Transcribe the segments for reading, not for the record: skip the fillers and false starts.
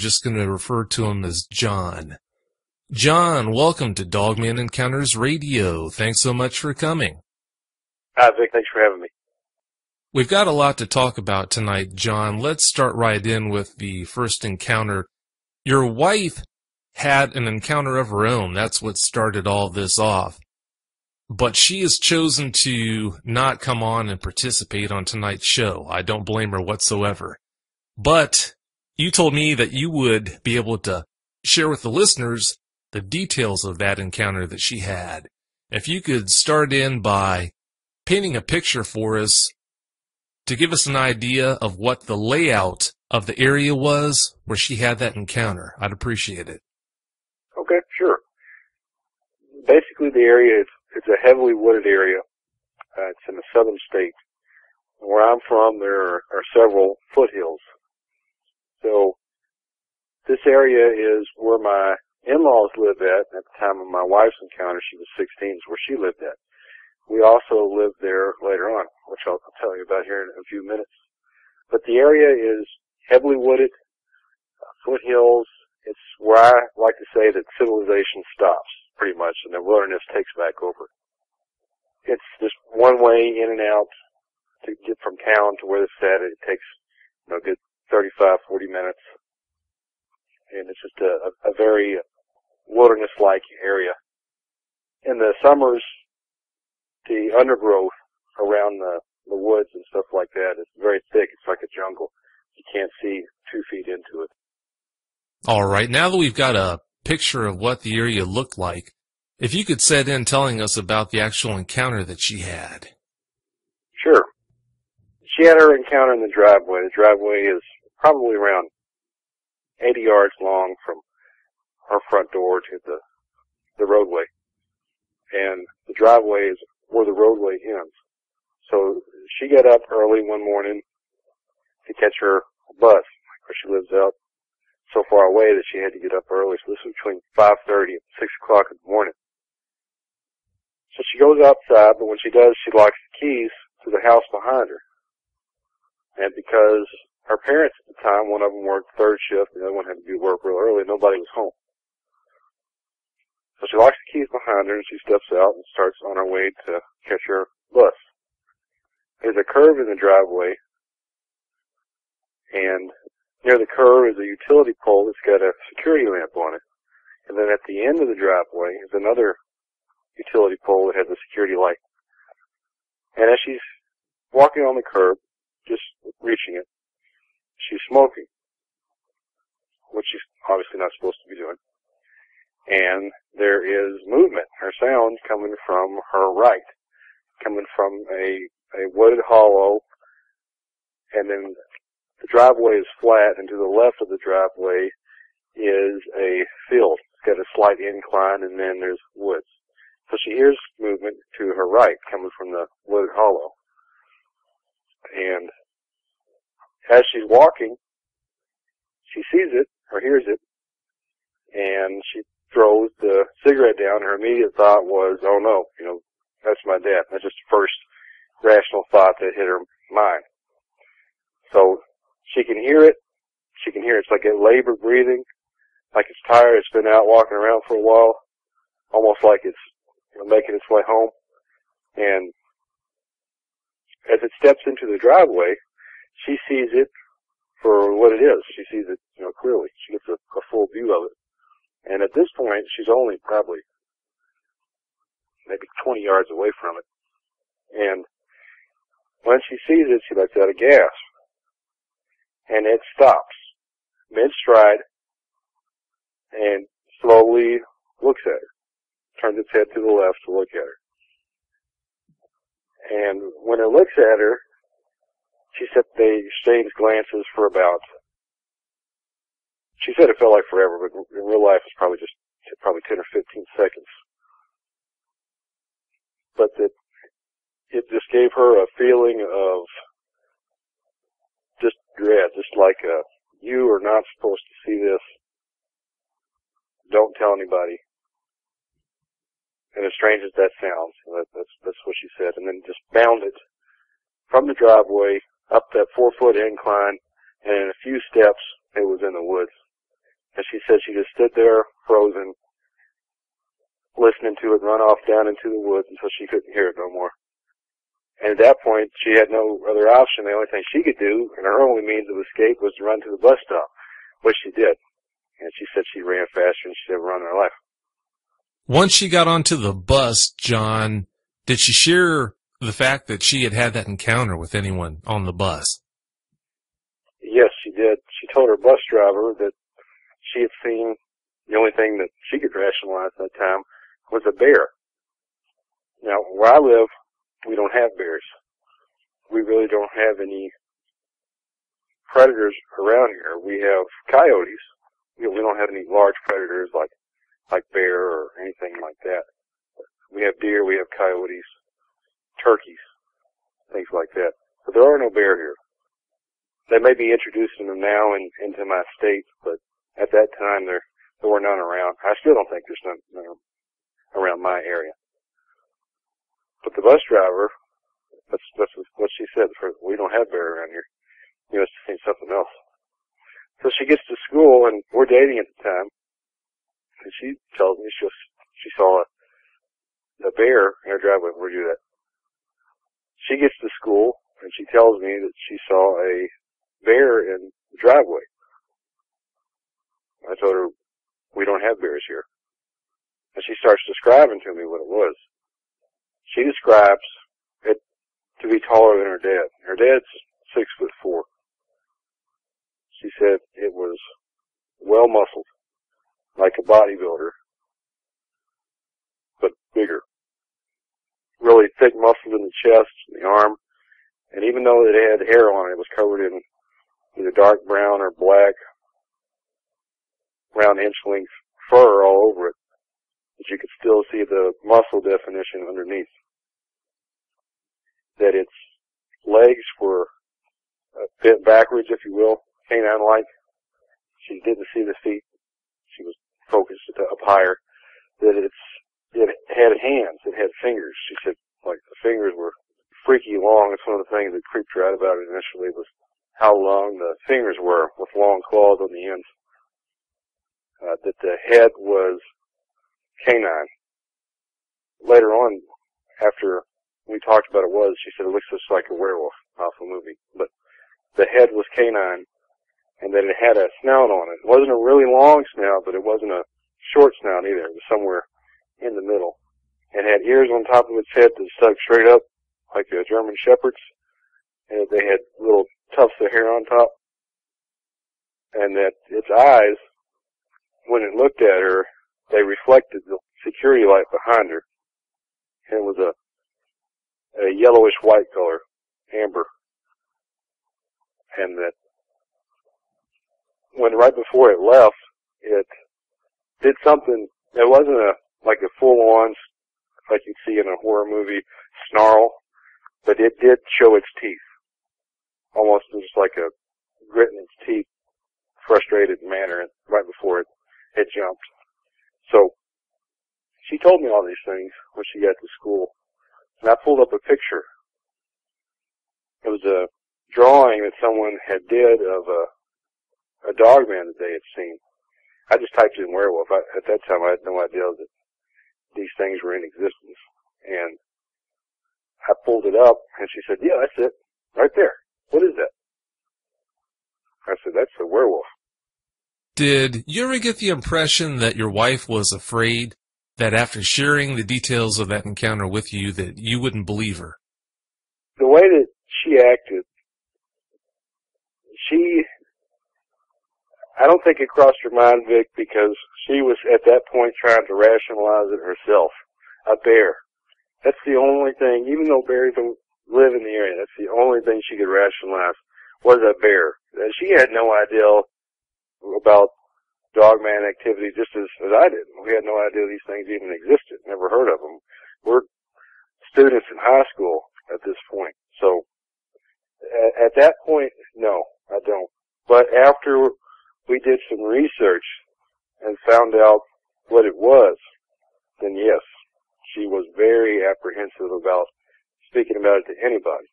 just going to refer to him as John. John, welcome to Dogman Encounters Radio. Thanks so much for coming. Hi, Vic. Thanks for having me. We've got a lot to talk about tonight, John. Let's start right in with the first encounter. Your wife had an encounter of her own. That's what started all this off. But she has chosen to not come on and participate on tonight's show. I don't blame her whatsoever. But you told me that you would be able to share with the listeners the details of that encounter that she had. If you could start in by painting a picture for us to give us an idea of what the layout of the area was where she had that encounter, I'd appreciate it. Okay, sure. Basically, the area, it's a heavily wooded area. It's in the southern states. Where I'm from, there are several foothills. So this area is where my in-laws lived at the time of my wife's encounter. She was 16, is where she lived at. We also lived there later on, which I'll tell you about here in a few minutes. But the area is heavily wooded, foothills. It's where I like to say that civilization stops, pretty much, and the wilderness takes back over. It's just one way in and out to get from town to where it's at. It takes, a good 35, 40 minutes. And it's just a very wilderness-like area. In the summers, the undergrowth around the woods and stuff like that is very thick. It's like a jungle. You can't see 2 feet into it. All right, now that we've got a picture of what the area looked like, if you could set in telling us about the actual encounter that she had. Sure. She had her encounter in the driveway. The driveway is probably around 80 yards long from her front door to the roadway. And the driveway is where the roadway ends. So she got up early one morning to catch her bus, where she lives out so far away that she had to get up early. So this was between 5:30 and 6 o'clock in the morning. So she goes outside, but when she does, she locks the keys to the house behind her. And because her parents at the time, one of them worked third shift, and the other one had to be to work real early, nobody was home. So she locks the keys behind her, and she steps out and starts on her way to catch her bus. There's a curve in the driveway, and near the curve is a utility pole that's got a security lamp on it. And then at the end of the driveway is another utility pole that has a security light. And as she's walking on the curb, just reaching it, she's smoking, which she's obviously not supposed to be doing. And there is movement, or sound, coming from her right, coming from a wooded hollow, and then the driveway is flat, and to the left of the driveway is a field. It's got a slight incline, and then there's woods. So she hears movement to her right, coming from the wooded hollow. And as she's walking, she sees it, or hears it, and she throws the cigarette down. Her immediate thought was, oh no, that's my dad. That's just the first rational thought that hit her mind. So she can hear it. She can hear it. It's like a labored breathing, like it's tired. It's been out walking around for a while, almost like it's making its way home. And as it steps into the driveway, she sees it for what it is. She sees it, clearly. She gets a full view of it. And at this point, she's only probably maybe 20 yards away from it. And when she sees it, she lets out a gasp. And it stops mid-stride and slowly looks at her, turns its head to the left to look at her. And when it looks at her, she said they exchanged glances for about, she said it felt like forever, but in real life it's probably 10 or 15 seconds. But it just gave her a feeling of just dread, just like you are not supposed to see this. Don't tell anybody. And as strange as that sounds, that's what she said. And then just bounded from the driveway up that 4-foot incline, and in a few steps, it was in the woods. And she said she just stood there, frozen, listening to it run off down into the woods until she couldn't hear it no more. And at that point, she had no other option. The only thing she could do, and her only means of escape, was to run to the bus stop, which she did. And she said she ran faster than she'd ever run in her life. Once she got onto the bus, John, did she share the fact that she had had that encounter with anyone on the bus? Yes, she did. She told her bus driver that she had seen, the only thing that she could rationalize at that time was a bear. Now, where I live, we don't have bears. We really don't have any predators around here. We have coyotes. We don't have any large predators like bear or anything like that. We have deer, we have coyotes, turkeys, things like that. But there are no bear here. They may be introducing them now into my state, but at that time there were none around. I still don't think there's none around my area. But the bus driver, that's what she said. We don't have bear around here. You must have seen something else. So she gets to school, and we're dating at the time, and she tells me she saw a bear in her driveway. Where'd you do that? She gets to school, and she tells me that she saw a bear in the driveway. I told her, we don't have bears here. And she starts describing to me what it was. She describes it to be taller than her dad. Her dad's 6'4". She said it was well muscled, like a bodybuilder, but bigger. Really thick muscles in the chest, the arm, and even though it had hair on it, it was covered in either dark brown or black, round inch-length fur all over it. But you could still see the muscle definition underneath. That its legs were bent backwards, if you will, canine-like. She didn't see the feet. She was focused up higher. That it had hands. It had fingers. She said, like, the fingers were freaky long. It's one of the things that creeped her out about it initially was how long the fingers were with long claws on the ends. That the head was canine. Later on, after we talked about it she said it looks just like a werewolf off a movie. But the head was canine, and that it had a snout on it. It wasn't a really long snout, but it wasn't a short snout either. It was somewhere in the middle. It had ears on top of its head that stuck straight up, like a German Shepherd's, and they had little tufts of hair on top. And that its eyes, when it looked at her, they reflected the security light behind her. And it was a yellowish white color, amber. And that when right before it left, it did something. It wasn't like a full-on, like you'd see in a horror movie, snarl, but it did show its teeth. Almost just like a gritting its teeth, frustrated manner right before it jumped. So she told me all these things when she got to school, and I pulled up a picture. It was a drawing that someone had did of a dog man that they had seen. I just typed in werewolf. At that time, I had no idea that these things were in existence. And I pulled it up, and she said, yeah, that's it, right there. What is that? I said, that's a werewolf. Did you ever get the impression that your wife was afraid that after sharing the details of that encounter with you that you wouldn't believe her? The way that she acted, I don't think it crossed her mind, Vic, because she was at that point trying to rationalize it herself. A bear. That's the only thing, even though bears don't live in the area, that's the only thing she could rationalize was a bear. And she had no idea about dogman activity just as I did. We had no idea these things even existed, never heard of them. We're students in high school at this point. So at that point, no, I don't. But after we did some research and found out what it was, then yes, she was very apprehensive about speaking about it to anybody.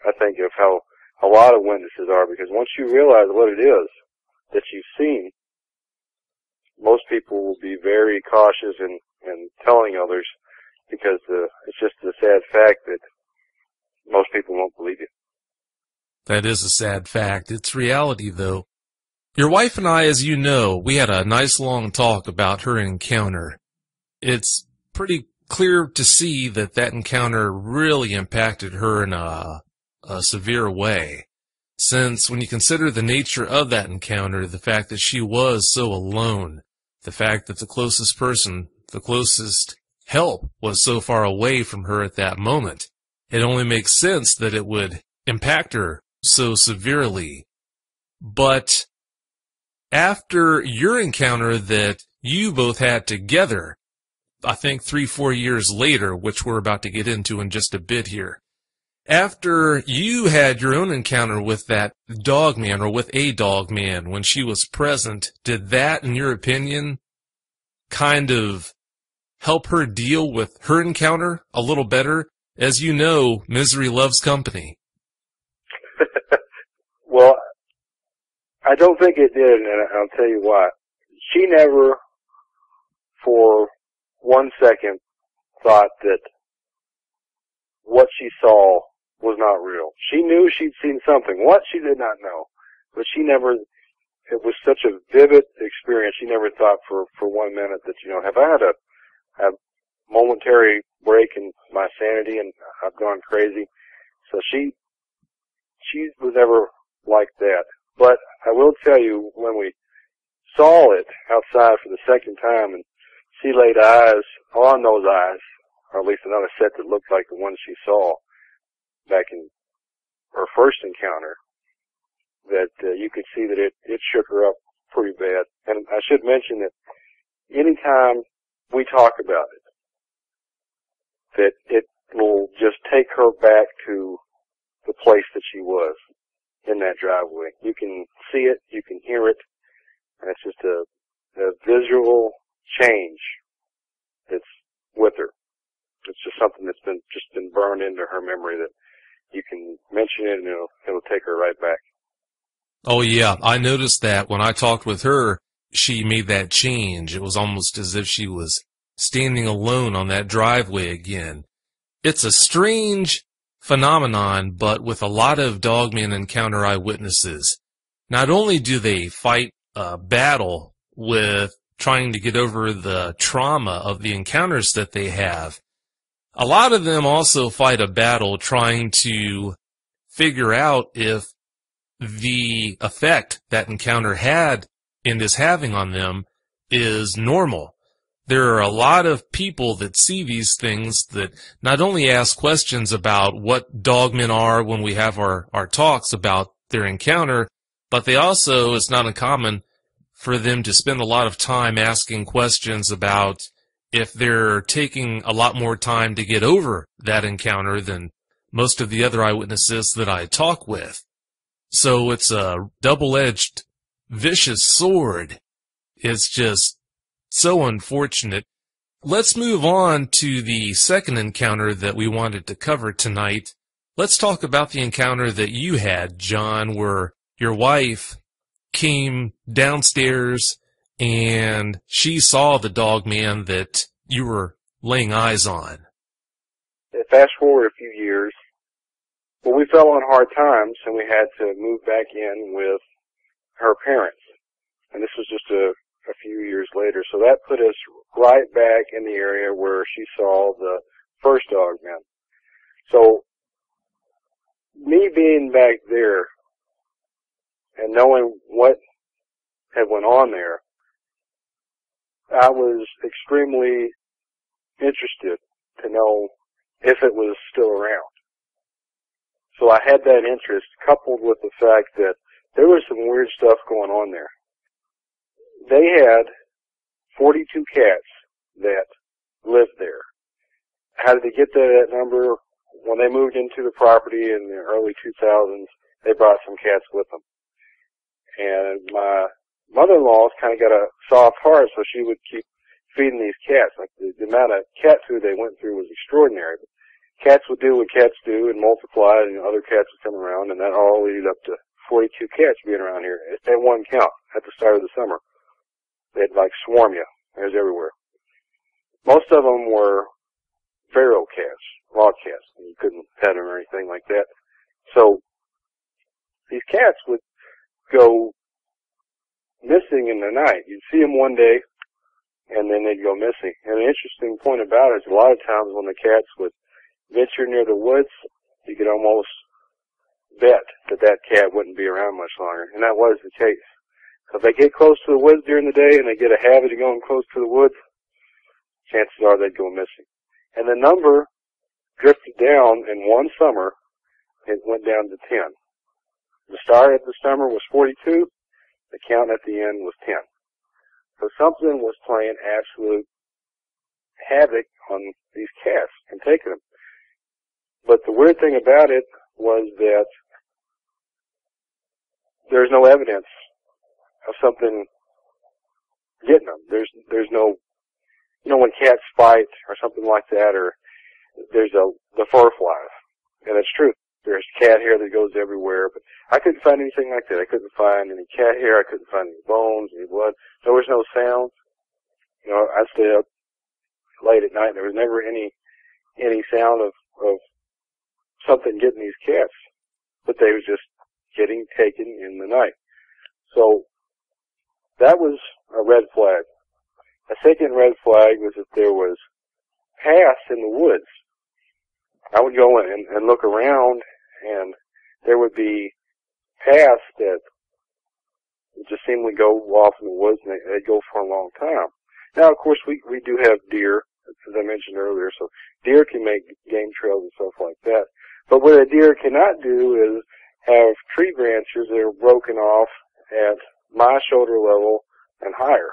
I think of how a lot of witnesses are, because once you realize what it is that you've seen, be very cautious in telling others, because it's just a sad fact that most people won't believe you. That is a sad fact. It's reality, though. Your wife and I, as you know, we had a nice long talk about her encounter. It's pretty clear to see that that encounter really impacted her in a severe way. Since when you consider the nature of that encounter, the fact that she was so alone, the fact that the closest person, the closest help was so far away from her at that moment, it only makes sense that it would impact her so severely. But after your encounter that you both had together, I think 3-4 years later, which we're about to get into in just a bit here, after you had your own encounter with that dog man, or with a dog man, when she was present, did that, in your opinion, kind of help her deal with her encounter a little better? As you know, misery loves company. Well, I don't think it did, and I'll tell you why. She never, for 1 second, thought that what she saw was not real. She knew she'd seen something. What, she did not know. But she never, it was such a vivid experience, she never thought for 1 minute that, have I had a momentary break in my sanity and I've gone crazy? So she was never like that. But I will tell you, when we saw it outside for the second time, and she laid eyes on those eyes, or at least another set that looked like the one she saw back in her first encounter, that you could see that it shook her up pretty bad. And I should mention that anytime we talk about it, that it will just take her back to the place that she was in that driveway. You can see it, you can hear it, and it's just a visual change that's with her. It's just something that's been burned into her memory, that you can mention it and it'll take her right back. Oh yeah, I noticed that when I talked with her, she made that change. It was almost as if she was standing alone on that driveway again. It's a strange phenomenon, but with a lot of dogman encounter eyewitnesses, not only do they fight a battle with trying to get over the trauma of the encounters that they have, a lot of them also fight a battle trying to figure out if the effect that encounter had and is having on them is normal. There are a lot of people that see these things that not only ask questions about what dogmen are when we have our talks about their encounter, but they also, it's not uncommon for them to spend a lot of time asking questions about if they're taking a lot more time to get over that encounter than most of the other eyewitnesses that I talk with. So it's a double-edged, vicious sword. It's just so unfortunate. Let's move on to the second encounter that we wanted to cover tonight. Let's talk about the encounter that you had, John, where your wife came downstairs and she saw the dog man that you were laying eyes on. Fast forward a few years, well, we fell on hard times and we had to move back in with her parents. And this was just a few years later. So that put us right back in the area where she saw the first dog man. So me being back there and knowing what had went on there, I was extremely interested to know if it was still around. So I had that interest coupled with the fact that there was some weird stuff going on there. They had 42 cats that lived there. How did they get that number? When they moved into the property in the early 2000s, they brought some cats with them. And my mother-in-law kind of got a soft heart, so she would keep feeding these cats. Like the amount of cat food they went through was extraordinary. But cats would do what cats do and multiply, and other cats would come around, and that all leaded up to 42 cats being around here at one count at the start of the summer. They'd like swarm you It was everywhere. Most of them were feral cats, wild cats. You couldn't pet them or anything like that. So these cats would go missing in the night. You'd see them one day, and then they'd go missing. And an interesting point about it is a lot of times when the cats would venture near the woods, you could almost bet that that cat wouldn't be around much longer. And that was the case. So if they get close to the woods during the day and they get a habit of going close to the woods, chances are they'd go missing. And the number drifted down in one summer. It went down to 10. The start of the summer was 42. The count at the end was 10. So something was playing absolute havoc on these cats and taking them. But the weird thing about it was that there's no evidence of something getting them. There's no, when cats fight or something like that, or there's the fur flies, and it's true. There's cat hair that goes everywhere, but I couldn't find anything like that. I couldn't find any cat hair. I couldn't find any bones, any blood. There was no sounds. I'd stay up late at night. There was never any sound of something getting these cats, but they were just getting taken in the night. So that was a red flag. A second red flag was that there was paths in the woods. I would go in and look around, and there would be paths that just seemingly go off in the woods, and they'd go for a long time. Now, of course, we do have deer, as I mentioned earlier, so deer can make game trails and stuff like that. But what a deer cannot do is have tree branches that are broken off at my shoulder level and higher.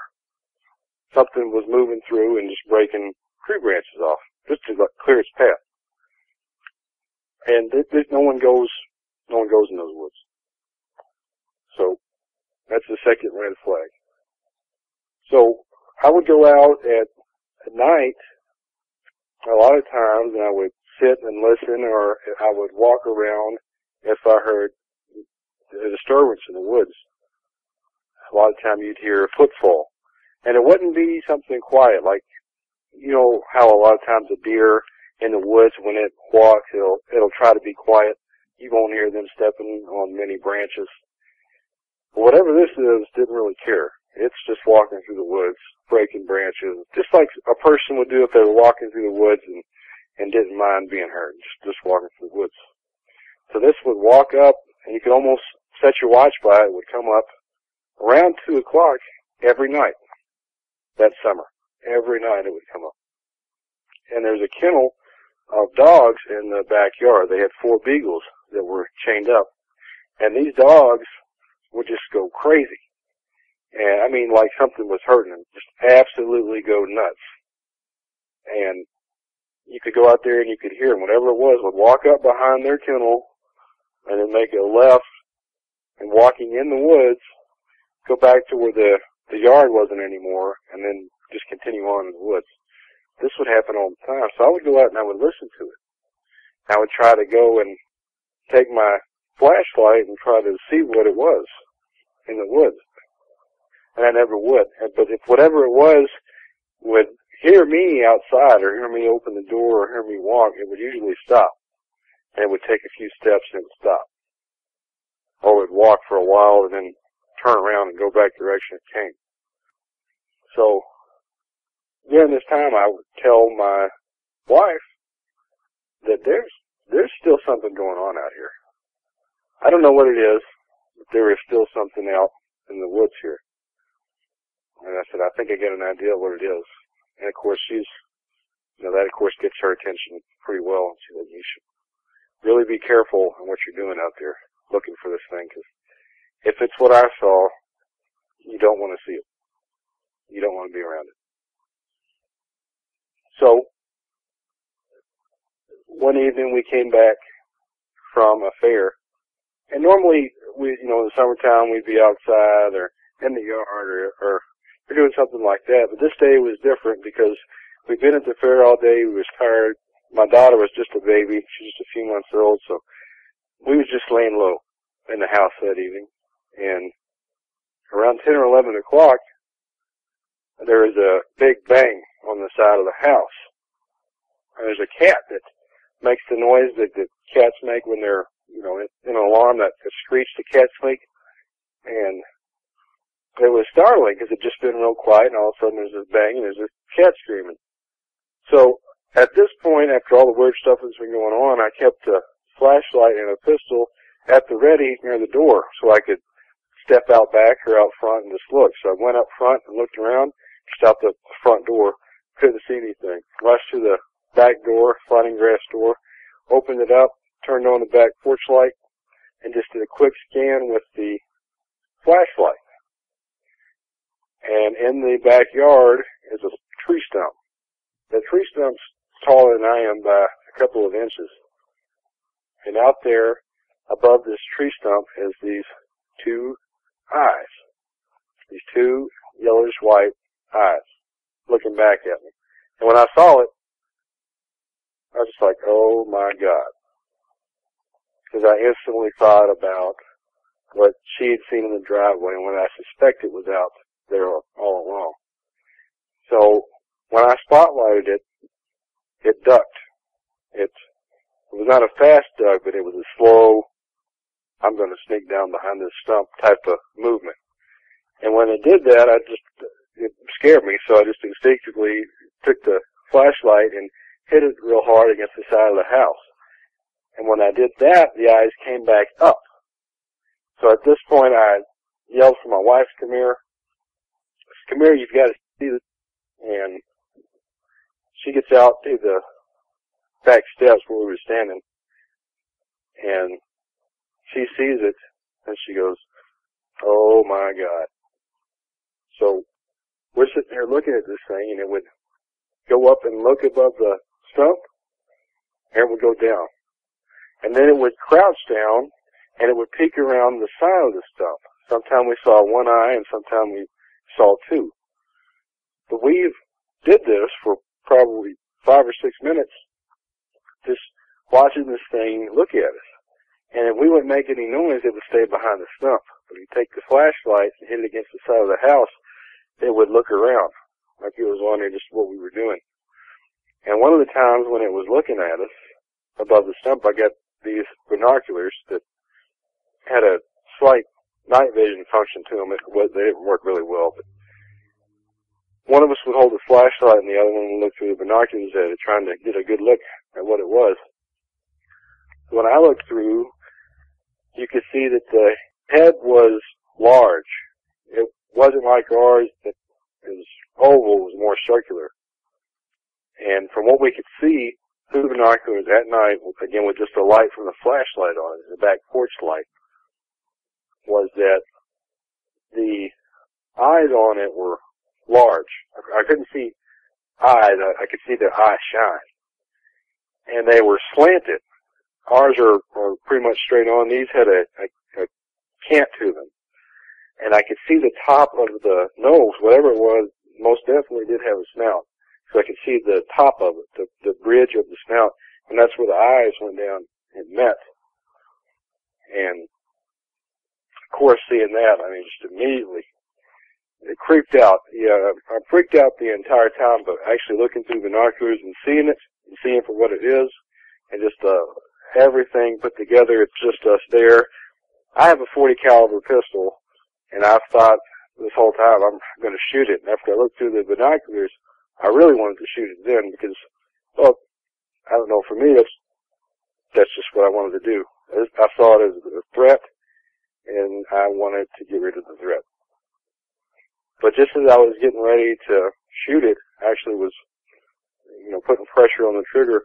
Something was moving through and just breaking tree branches off, just to clear its path. And no one goes in those woods. So that's the second red flag. So I would go out at night a lot of times, and I would sit and listen, or I would walk around if I heard a disturbance in the woods. A lot of time you'd hear a footfall. And it wouldn't be something quiet, like, how a lot of times a deer in the woods, when it walks, it'll try to be quiet. You won't hear them stepping on many branches. But whatever this is, didn't really care. It's just walking through the woods, breaking branches, just like a person would do if they were walking through the woods and didn't mind being hurt, just walking through the woods. So this would walk up, and you could almost set your watch by it. It would come up around 2 o'clock every night that summer. Every night it would come up. And there's a kennel of dogs in the backyard. They had 4 beagles that were chained up. And these dogs would just go crazy. And I mean, like something was hurting them. Just absolutely go nuts. And you could go out there and you could hear them. Whatever it was would walk up behind their kennel and then make a left, and walking in the woods, go back to where the yard wasn't anymore, and then just continue on in the woods. This would happen all the time. So I would go out and I would listen to it. I would try to go and take my flashlight and try to see what it was in the woods. And I never would. But if whatever it was would hear me outside, or hear me open the door, or hear me walk, it would usually stop. And it would take a few steps and it would stop. Or it would walk for a while and then turn around and go back the direction it came. So during this time, I would tell my wife that there's still something going on out here. I don't know what it is, but there is still something out in the woods here. And I said, I think I get an idea of what it is. And of course, that of course gets her attention pretty well. And she said, you should really be careful in what you're doing out there, looking for this thing, because if it's what I saw, you don't want to see it. You don't want to be around it. So one evening we came back from a fair, and normally in the summertime we'd be outside or in the yard or we're doing something like that. But this day was different because we'd been at the fair all day. We was tired. My daughter was just a baby. She was just a few months old, so we was just laying low in the house that evening. And around 10 or 11 o'clock, there is a big bang on the side of the house. And there's a cat that makes the noise that cats make when they're, in an alarm, that screech the cats make. And it was startling because it just been real quiet, and all of a sudden there's this bang and there's this cat screaming. So at this point, after all the weird stuff that's been going on, I kept a flashlight and a pistol at the ready near the door so I could step out back or out front and just look. So I went up front and looked around, just out the front door, couldn't see anything. Rushed to the back door, sliding glass door, opened it up, turned on the back porch light, and just did a quick scan with the flashlight. And in the backyard is a tree stump. The tree stump's taller than I am by a couple of inches. And out there, above this tree stump, is these two eyes. These two yellowish-white eyes looking back at me. And when I saw it, I was just like, oh my God. Because I instantly thought about what she had seen in the driveway and what I suspect it was out there all along. So when I spotlighted it, it ducked. It was not a fast duck, but it was a slow, I'm going to sneak down behind this stump type of movement. And when it did that, it scared me, so I just instinctively took the flashlight and hit it real hard against the side of the house. And when I did that, the eyes came back up. So at this point, I yelled for my wife, come here, you've got to see this. And she gets out to the back steps where we were standing, and she sees it, and she goes, oh my God. So we're sitting there looking at this thing, and it would go up and look above the stump, and it would go down. And then it would crouch down, and it would peek around the side of the stump. Sometimes we saw one eye, and sometimes we saw two. But we did this for probably 5 or 6 minutes, just watching this thing look at us. And if we wouldn't make any noise, it would stay behind the stump. But if you take the flashlight and hit it against the side of the house, it would look around, like it was wondering just what we were doing. And one of the times when it was looking at us above the stump, I got these binoculars that had a slight night vision function to them. They didn't work really well, but one of us would hold the flashlight and the other one would look through the binoculars at it, trying to get a good look at what it was. When I looked through, you could see that the head was large. It wasn't like ours that is oval, it was more circular. And from what we could see through the binoculars at night, again with just the light from the flashlight on it, the back porch light, was that the eyes on it were large. I couldn't see eyes, I could see their eyes shine. And they were slanted. Ours are pretty much straight on. These had a cant to them. And I could see the top of the nose, whatever it was, most definitely did have a snout. So I could see the top of it, the bridge of the snout, and that's where the eyes went down and met. And of course, seeing that, I mean, just immediately, it creeped out. Yeah, I freaked out the entire time, but actually looking through binoculars and seeing it, and seeing it for what it is, and just everything put together, it's just us there. I have a .40 caliber pistol, and I've thought this whole time I'm going to shoot it. And after I looked through the binoculars, I really wanted to shoot it then because, well, I don't know, for me, that's just what I wanted to do. I saw it as a threat, and I wanted to get rid of the threat. But just as I was getting ready to shoot it, I actually was, putting pressure on the trigger.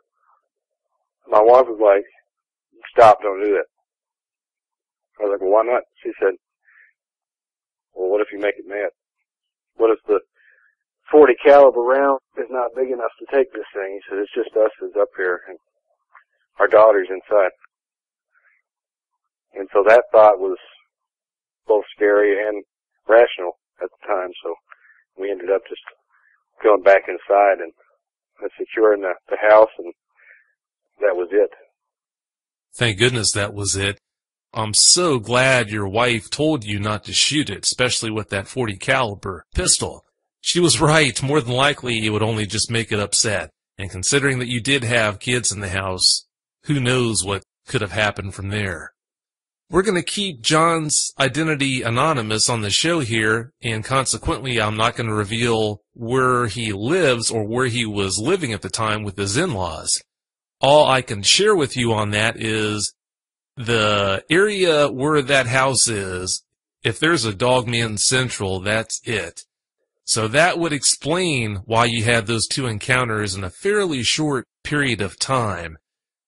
My wife was like, stop, don't do that. I was like, well, why not? She said, well, what if you make it mad? What if the .40 caliber round is not big enough to take this thing? He said, it's just us that's up here, and our daughter's inside. And so that thought was both scary and rational at the time, so we ended up just going back inside and securing the house, and that was it. Thank goodness that was it. I'm so glad your wife told you not to shoot it, especially with that .40 caliber pistol. She was right. More than likely, it would only just make it upset. And considering that you did have kids in the house, who knows what could have happened from there. We're going to keep John's identity anonymous on the show here, and consequently, I'm not going to reveal where he lives or where he was living at the time with his in-laws. All I can share with you on that is the area where that house is. If there's a Dogman Central, that's it. So that would explain why you had those two encounters in a fairly short period of time.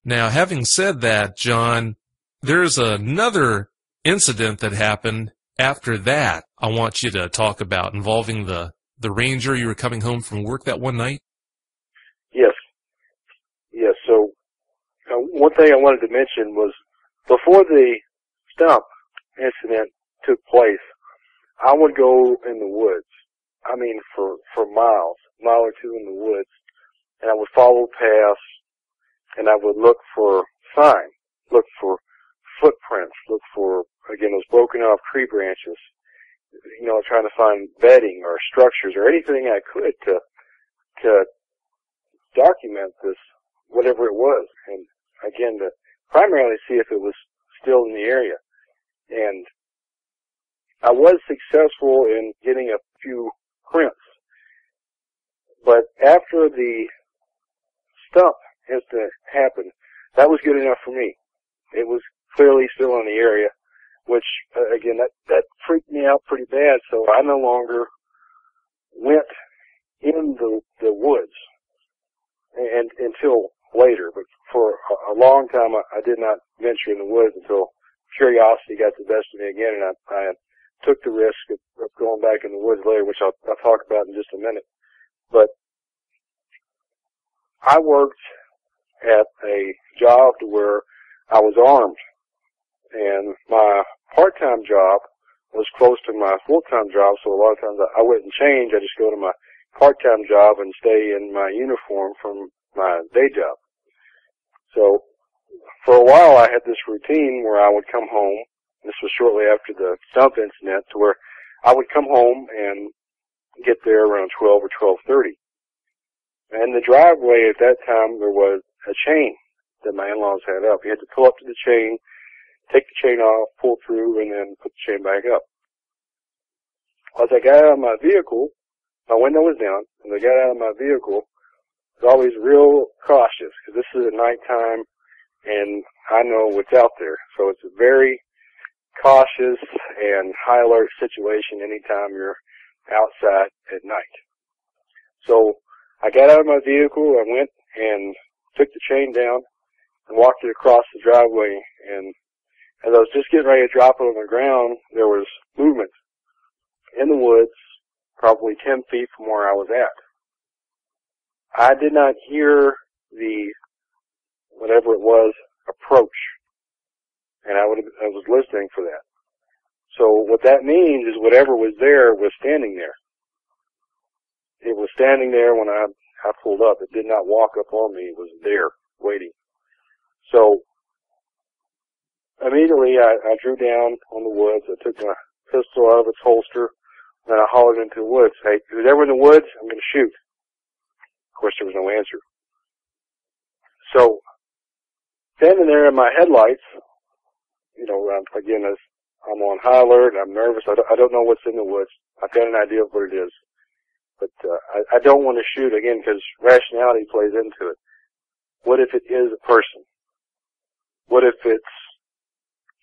Now, having said that, John, there's another incident that happened after that I want you to talk about involving the ranger. You were coming home from work that one night? Yes. Yes. So one thing I wanted to mention was before the stump incident took place, I would go in the woods. I mean, for miles, a mile or two in the woods, and I would follow paths, and I would look for signs, look for footprints, look for, again, those broken off tree branches, trying to find bedding or structures or anything I could to document this, whatever it was. And again, to primarily see if it was still in the area. And I was successful in getting a few prints. But after the stump incident happened, that was good enough for me. It was clearly still in the area, which, again, that freaked me out pretty bad, so I no longer went in the woods and until later. But for a long time, I did not venture in the woods until curiosity got the best of me again, and I took the risk of going back in the woods later, which I'll talk about in just a minute. But I worked at a job where I was armed, and my part-time job was close to my full-time job, so a lot of times I wouldn't change. I just go to my part-time job and stay in my uniform from my day job. So for a while I had this routine where I would come home. This was shortly after the stump incident, to where I would come home and get there around 12 or 12:30. And the driveway at that time, there was a chain that my in-laws had up. You had to pull up to the chain, take the chain off, pull through, and then put the chain back up. As I got out of my vehicle, my window was down, and I got out of my vehicle, I was always real cautious, because this is at nighttime, and I know what's out there. So it's a very cautious and high alert situation anytime you're outside at night. So I got out of my vehicle, I went and took the chain down and walked it across the driveway, and as I was just getting ready to drop it on the ground, there was movement in the woods, probably 10 feet from where I was at. I did not hear the, whatever it was, approach, and I was listening for that. So what that means is whatever was there was standing there. It was standing there when I pulled up. It did not walk up on me. It was there, waiting. So immediately I drew down on the woods. I took my pistol out of its holster, and I hollered into the woods, "Hey, who's ever in the woods, I'm going to shoot." Of course, there was no answer. So standing there in my headlights, again, as I'm on high alert, I'm nervous. I don't know what's in the woods. I've got an idea of what it is. But I don't want to shoot, again, because rationality plays into it. What if it is a person? What if it's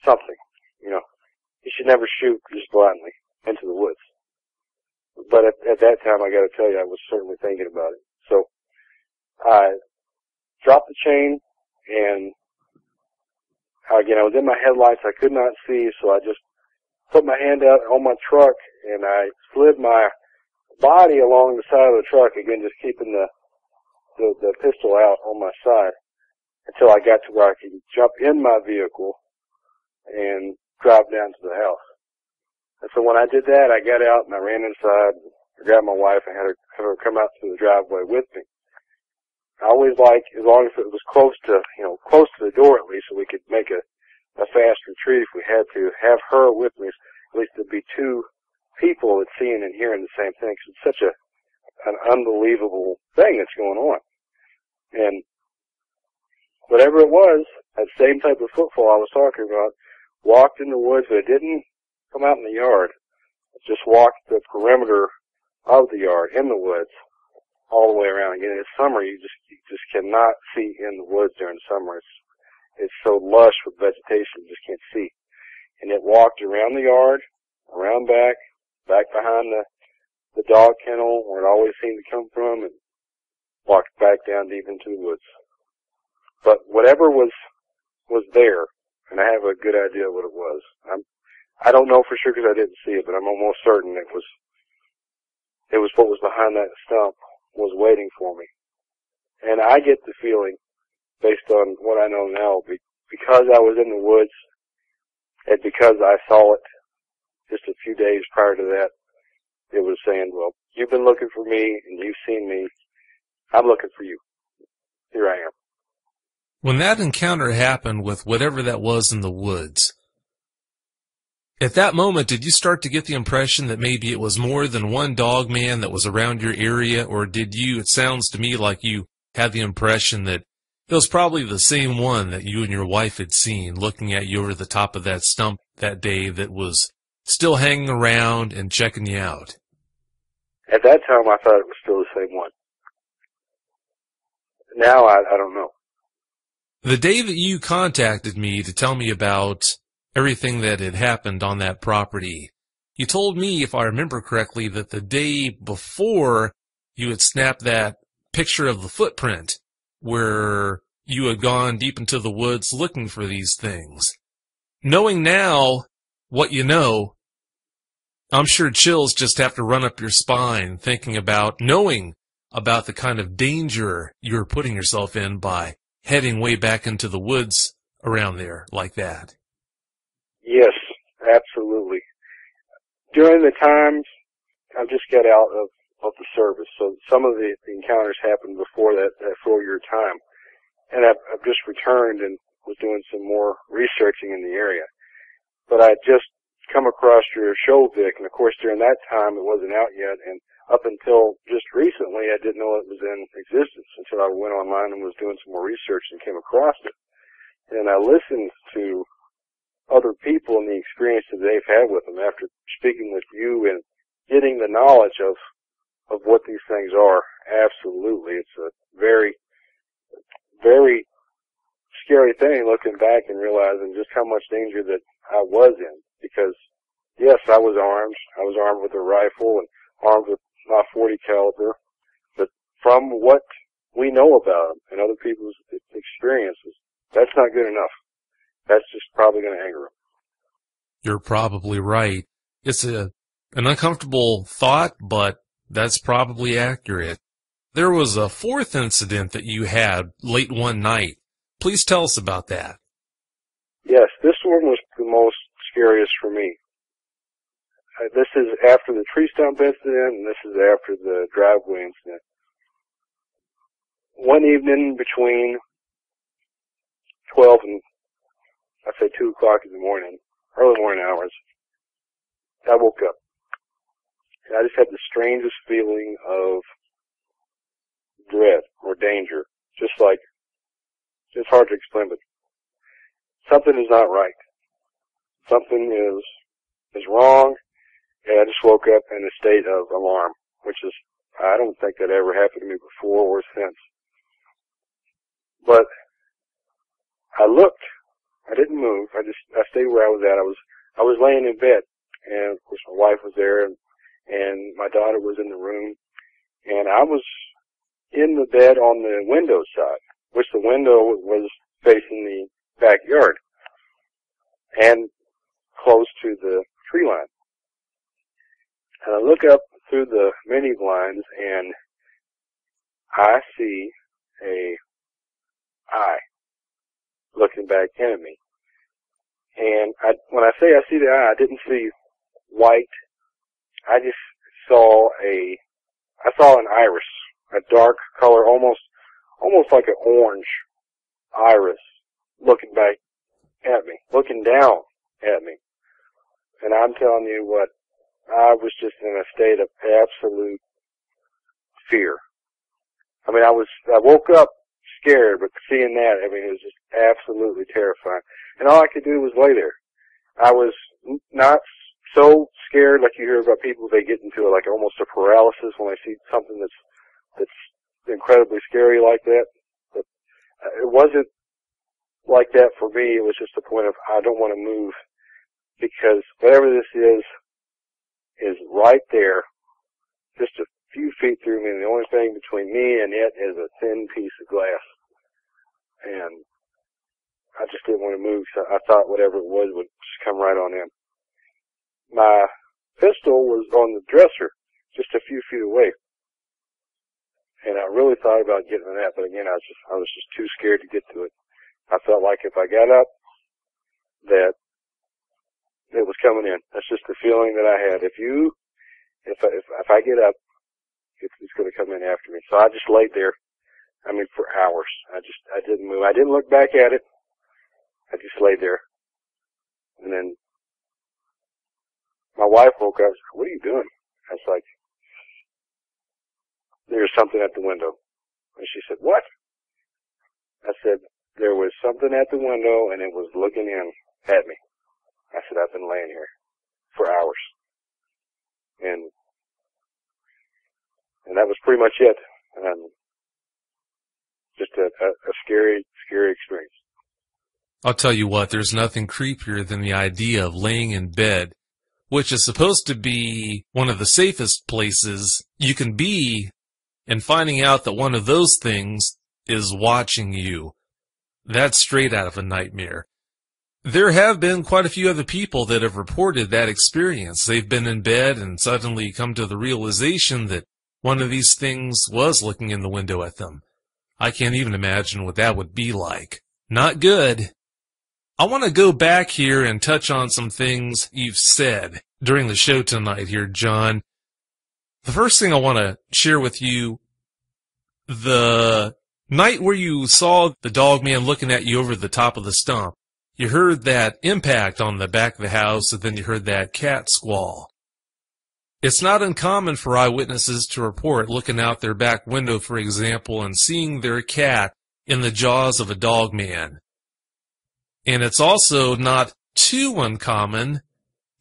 something? You should never shoot just blindly into the woods. But at that time, I got to tell you, I was certainly thinking about it. So I dropped the chain, and again, I was in my headlights. I could not see, so I just put my hand out on my truck, and I slid my body along the side of the truck, again, just keeping the pistol out on my side until I got to where I could jump in my vehicle and drive down to the house. And so when I did that, I got out and I ran inside, I grabbed my wife and had her come out to the driveway with me. I always like, as long as it was close to the door at least, so we could make a fast retreat if we had to, have her with me. At least there'd be two people that's seeing and hearing the same thing. 'Cause it's such an unbelievable thing that's going on. And whatever it was, that same type of footfall I was talking about, walked in the woods, but it didn't come out in the yard. It just walked the perimeter of the yard, in the woods, all the way around. Again, in summer, you just cannot see in the woods during summer. It's so lush with vegetation, you just can't see. And it walked around the yard, around back behind the dog kennel, where it always seemed to come from, and walked back down deep into the woods. But whatever was there, and I have a good idea what it was. I don't know for sure because I didn't see it, but I'm almost certain it was what was behind that stump was waiting for me. And I get the feeling, based on what I know now, because I was in the woods, and because I saw it just a few days prior to that, it was saying, well, you've been looking for me, and you've seen me. I'm looking for you. Here I am. When that encounter happened with whatever that was in the woods, at that moment, did you start to get the impression that maybe it was more than one dog man that was around your area, or it sounds to me like you had the impression that it was probably the same one that you and your wife had seen looking at you over the top of that stump that day that was still hanging around and checking you out? At that time, I thought it was still the same one. Now, I don't know. The day that you contacted me to tell me about everything that had happened on that property, you told me, if I remember correctly, that the day before you had snapped that picture of the footprint where you had gone deep into the woods looking for these things. Knowing now what you know, I'm sure chills just have to run up your spine thinking about knowing about the kind of danger you're putting yourself in by heading way back into the woods around there like that. Yes, absolutely. During the times, I just got out of the service, so some of the encounters happened before that 4-year time. And I've just returned and was doing some more researching in the area. But I just come across your show, Vic, and of course during that time it wasn't out yet, and up until just recently I didn't know it was in existence until I went online and was doing some more research and came across it. And I listened to other people and the experiences they've had with them after speaking with you and getting the knowledge of what these things are. Absolutely. It's a very, very scary thing looking back and realizing just how much danger that I was in. Because, yes, I was armed. I was armed with a rifle and armed with my .40 caliber. But from what we know about them and other people's experiences, that's not good enough. That's just probably going to anger them. You're probably right. It's an uncomfortable thought, but that's probably accurate. There was a fourth incident that you had late one night. Please tell us about that. Yes, this one was the most scariest for me. This is after the tree stump incident, and this is after the driveway incident. One evening between 12 and, I'd say 2 o'clock in the morning, early morning hours, I woke up. And I just had the strangest feeling of dread or danger. Just like, it's hard to explain, but something is not right. Something is wrong, and I just woke up in a state of alarm, which is, I don't think that ever happened to me before or since. But I looked. I didn't move. I stayed where I was at. I was laying in bed, and of course my wife was there, and my daughter was in the room, and I was in the bed on the window side, which the window was facing the backyard and close to the tree line. And I look up through the mini blinds, and I see a eye looking back in at me. And when I say I see the eye, I didn't see white. I just saw an iris, a dark color, almost like an orange iris looking back at me, looking down at me. And I'm telling you what, I was just in a state of absolute fear. I mean, I woke up scared, but seeing that, I mean, it was just absolutely terrifying. And all I could do was lay there. I was not so scared like you hear about people, they get into like almost a paralysis when they see something that's incredibly scary like that. But it wasn't like that for me. It was just a point of, I don't want to move because whatever this is right there, just a few feet through me, and the only thing between me and it is a thin piece of glass. And I just didn't want to move, so I thought whatever it was would just come right on in. My pistol was on the dresser, just a few feet away. And I really thought about getting to that, but again, I was just too scared to get to it. I felt like if I got up, that it was coming in. That's just the feeling that I had. If I get up, it's going to come in after me. So I just laid there, I mean, for hours. I didn't move. I didn't look back at it. I just laid there. And then my wife woke up and said, "What are you doing?" I was like, "There's something at the window." And she said, "What?" I said, "There was something at the window and it was looking in at me." I said, "I've been laying here for hours." And that was pretty much it. Just a scary, scary experience. I'll tell you what, there's nothing creepier than the idea of laying in bed, which is supposed to be one of the safest places you can be, and finding out that one of those things is watching you. That's straight out of a nightmare. There have been quite a few other people that have reported that experience. They've been in bed and suddenly come to the realization that one of these things was looking in the window at them. I can't even imagine what that would be like. Not good. I want to go back here and touch on some things you've said during the show tonight here, John. The first thing I want to share with you, the night where you saw the dog man looking at you over the top of the stump, you heard that impact on the back of the house, and then you heard that cat squall. It's not uncommon for eyewitnesses to report looking out their back window, for example, and seeing their cat in the jaws of a dog man. And it's also not too uncommon,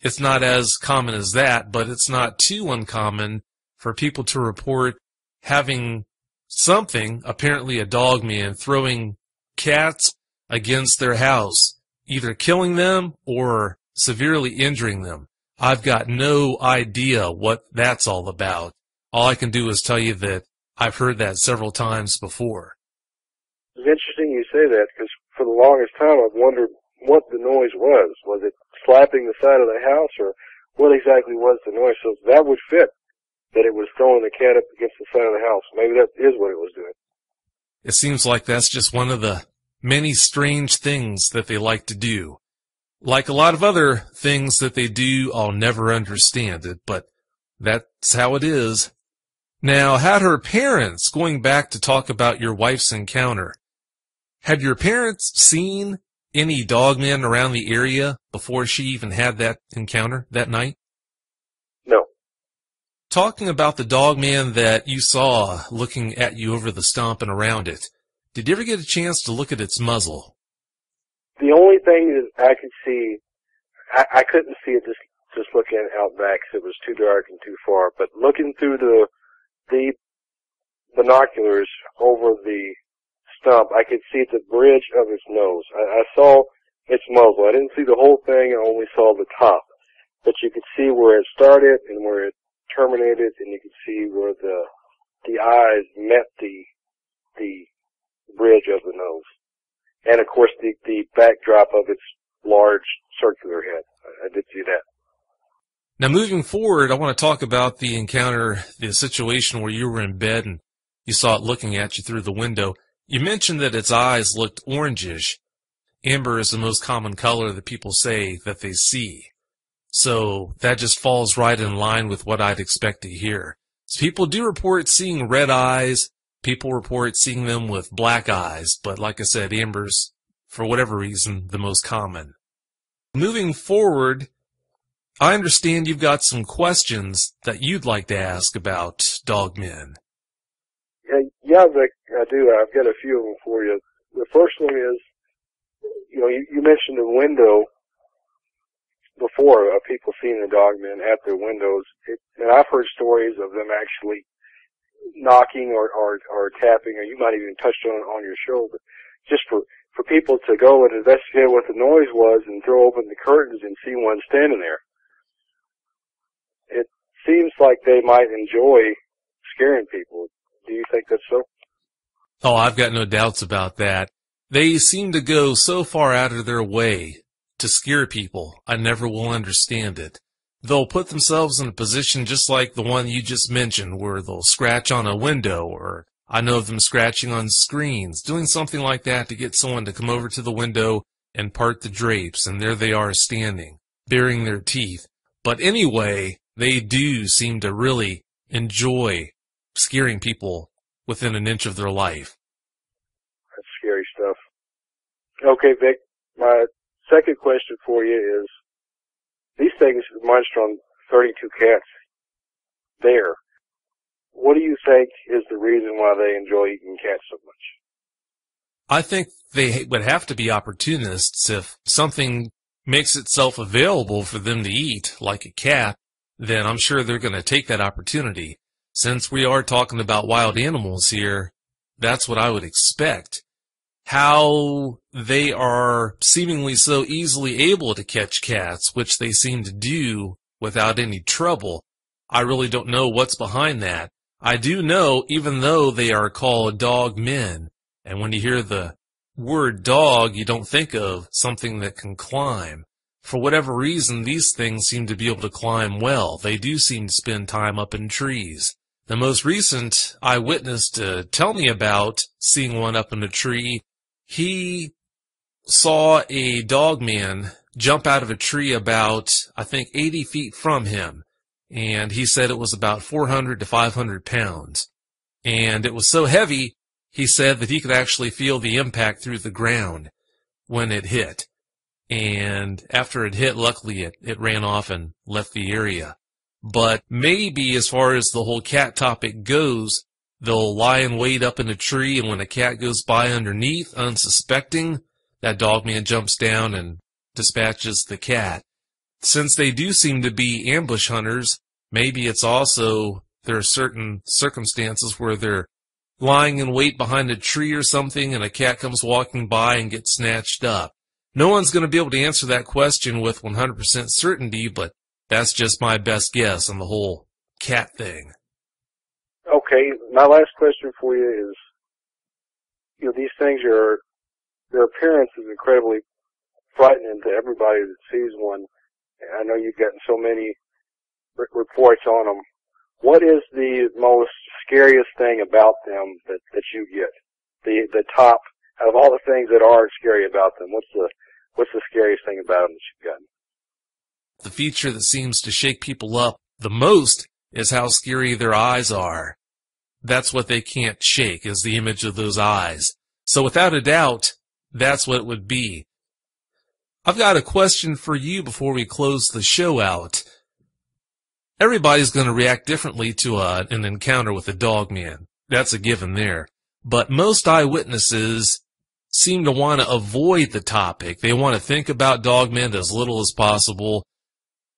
it's not as common as that, but it's not too uncommon for people to report having something, apparently a dog man, throwing cats against their house, either killing them or severely injuring them. I've got no idea what that's all about. All I can do is tell you that I've heard that several times before. It's interesting you say that, because for the longest time I've wondered what the noise was. Was it slapping the side of the house, or what exactly was the noise? So that would fit, that it was throwing the cat up against the side of the house. Maybe that is what it was doing. It seems like that's just one of the many strange things that they like to do. Like a lot of other things that they do, I'll never understand it, but that's how it is. Now, had her parents, going back to talk about your wife's encounter, had your parents seen any dogmen around the area before she even had that encounter that night? No. Talking about the dogman that you saw looking at you over the stump and around it, did you ever get a chance to look at its muzzle? The only thing that I could see, I couldn't see it just looking out back because it was too dark and too far, but looking through the binoculars over the stump, I could see the bridge of its nose. I saw its muzzle. I didn't see the whole thing, I only saw the top. But you could see where it started and where it terminated, and you could see where the eyes met the bridge of the nose. And, of course, the backdrop of its large circular head. I did see that. Now, moving forward, I want to talk about the encounter, the situation where you were in bed and you saw it looking at you through the window. You mentioned that its eyes looked orangish. Amber is the most common color that people say that they see. So that just falls right in line with what I'd expect to hear. So people do report seeing red eyes. People report seeing them with black eyes, but like I said, amber's, for whatever reason, the most common. Moving forward, I understand you've got some questions that you'd like to ask about dogmen. Yeah, Vic, I do. I've got a few of them for you. The first one is, you mentioned the window before of people seeing the dogmen at their windows. And I've heard stories of them actually knocking or tapping, or you might even touch on your shoulder, just for people to go and investigate what the noise was and throw open the curtains and see one standing there. It seems like they might enjoy scaring people. Do you think that's so? Oh, I've got no doubts about that. They seem to go so far out of their way to scare people, I never will understand it. They'll put themselves in a position just like the one you just mentioned, where they'll scratch on a window, or I know of them scratching on screens, doing something like that to get someone to come over to the window and part the drapes, and there they are standing, baring their teeth. But anyway, they do seem to really enjoy scaring people within an inch of their life. That's scary stuff. Okay, Vic, my second question for you is, these things munched on 32 cats there. What do you think is the reason why they enjoy eating cats so much? I think they would have to be opportunists. If something makes itself available for them to eat, like a cat, then I'm sure they're going to take that opportunity. Since we are talking about wild animals here, that's what I would expect. How they are seemingly so easily able to catch cats, which they seem to do without any trouble, I really don't know what's behind that. I do know, even though they are called dog men, and when you hear the word dog, you don't think of something that can climb. For whatever reason, these things seem to be able to climb well. They do seem to spend time up in trees. The most recent eyewitness to tell me about seeing one up in a tree, he saw a dog man jump out of a tree about, I think, 80 feet from him. And he said it was about 400 to 500 pounds. And it was so heavy, he said that he could actually feel the impact through the ground when it hit. And after it hit, luckily it ran off and left the area. But maybe as far as the whole cat topic goes, they'll lie in wait up in a tree, and when a cat goes by underneath, unsuspecting, that dog man jumps down and dispatches the cat. Since they do seem to be ambush hunters, maybe it's also there are certain circumstances where they're lying in wait behind a tree or something, and a cat comes walking by and gets snatched up. No one's going to be able to answer that question with 100% certainty, but that's just my best guess on the whole cat thing. Okay, my last question for you is, these things their appearance is incredibly frightening to everybody that sees one. I know you've gotten so many reports on them. What is the most scariest thing about them that you get? The top, out of all the things that are scary about them, what's the scariest thing about them that you've gotten? The feature that seems to shake people up the most is how scary their eyes are. That's what they can't shake, is the image of those eyes. So without a doubt, that's what it would be. I've got a question for you before we close the show out. Everybody's going to react differently to an encounter with a dog man. That's a given there. But most eyewitnesses seem to want to avoid the topic. They want to think about dogmen as little as possible.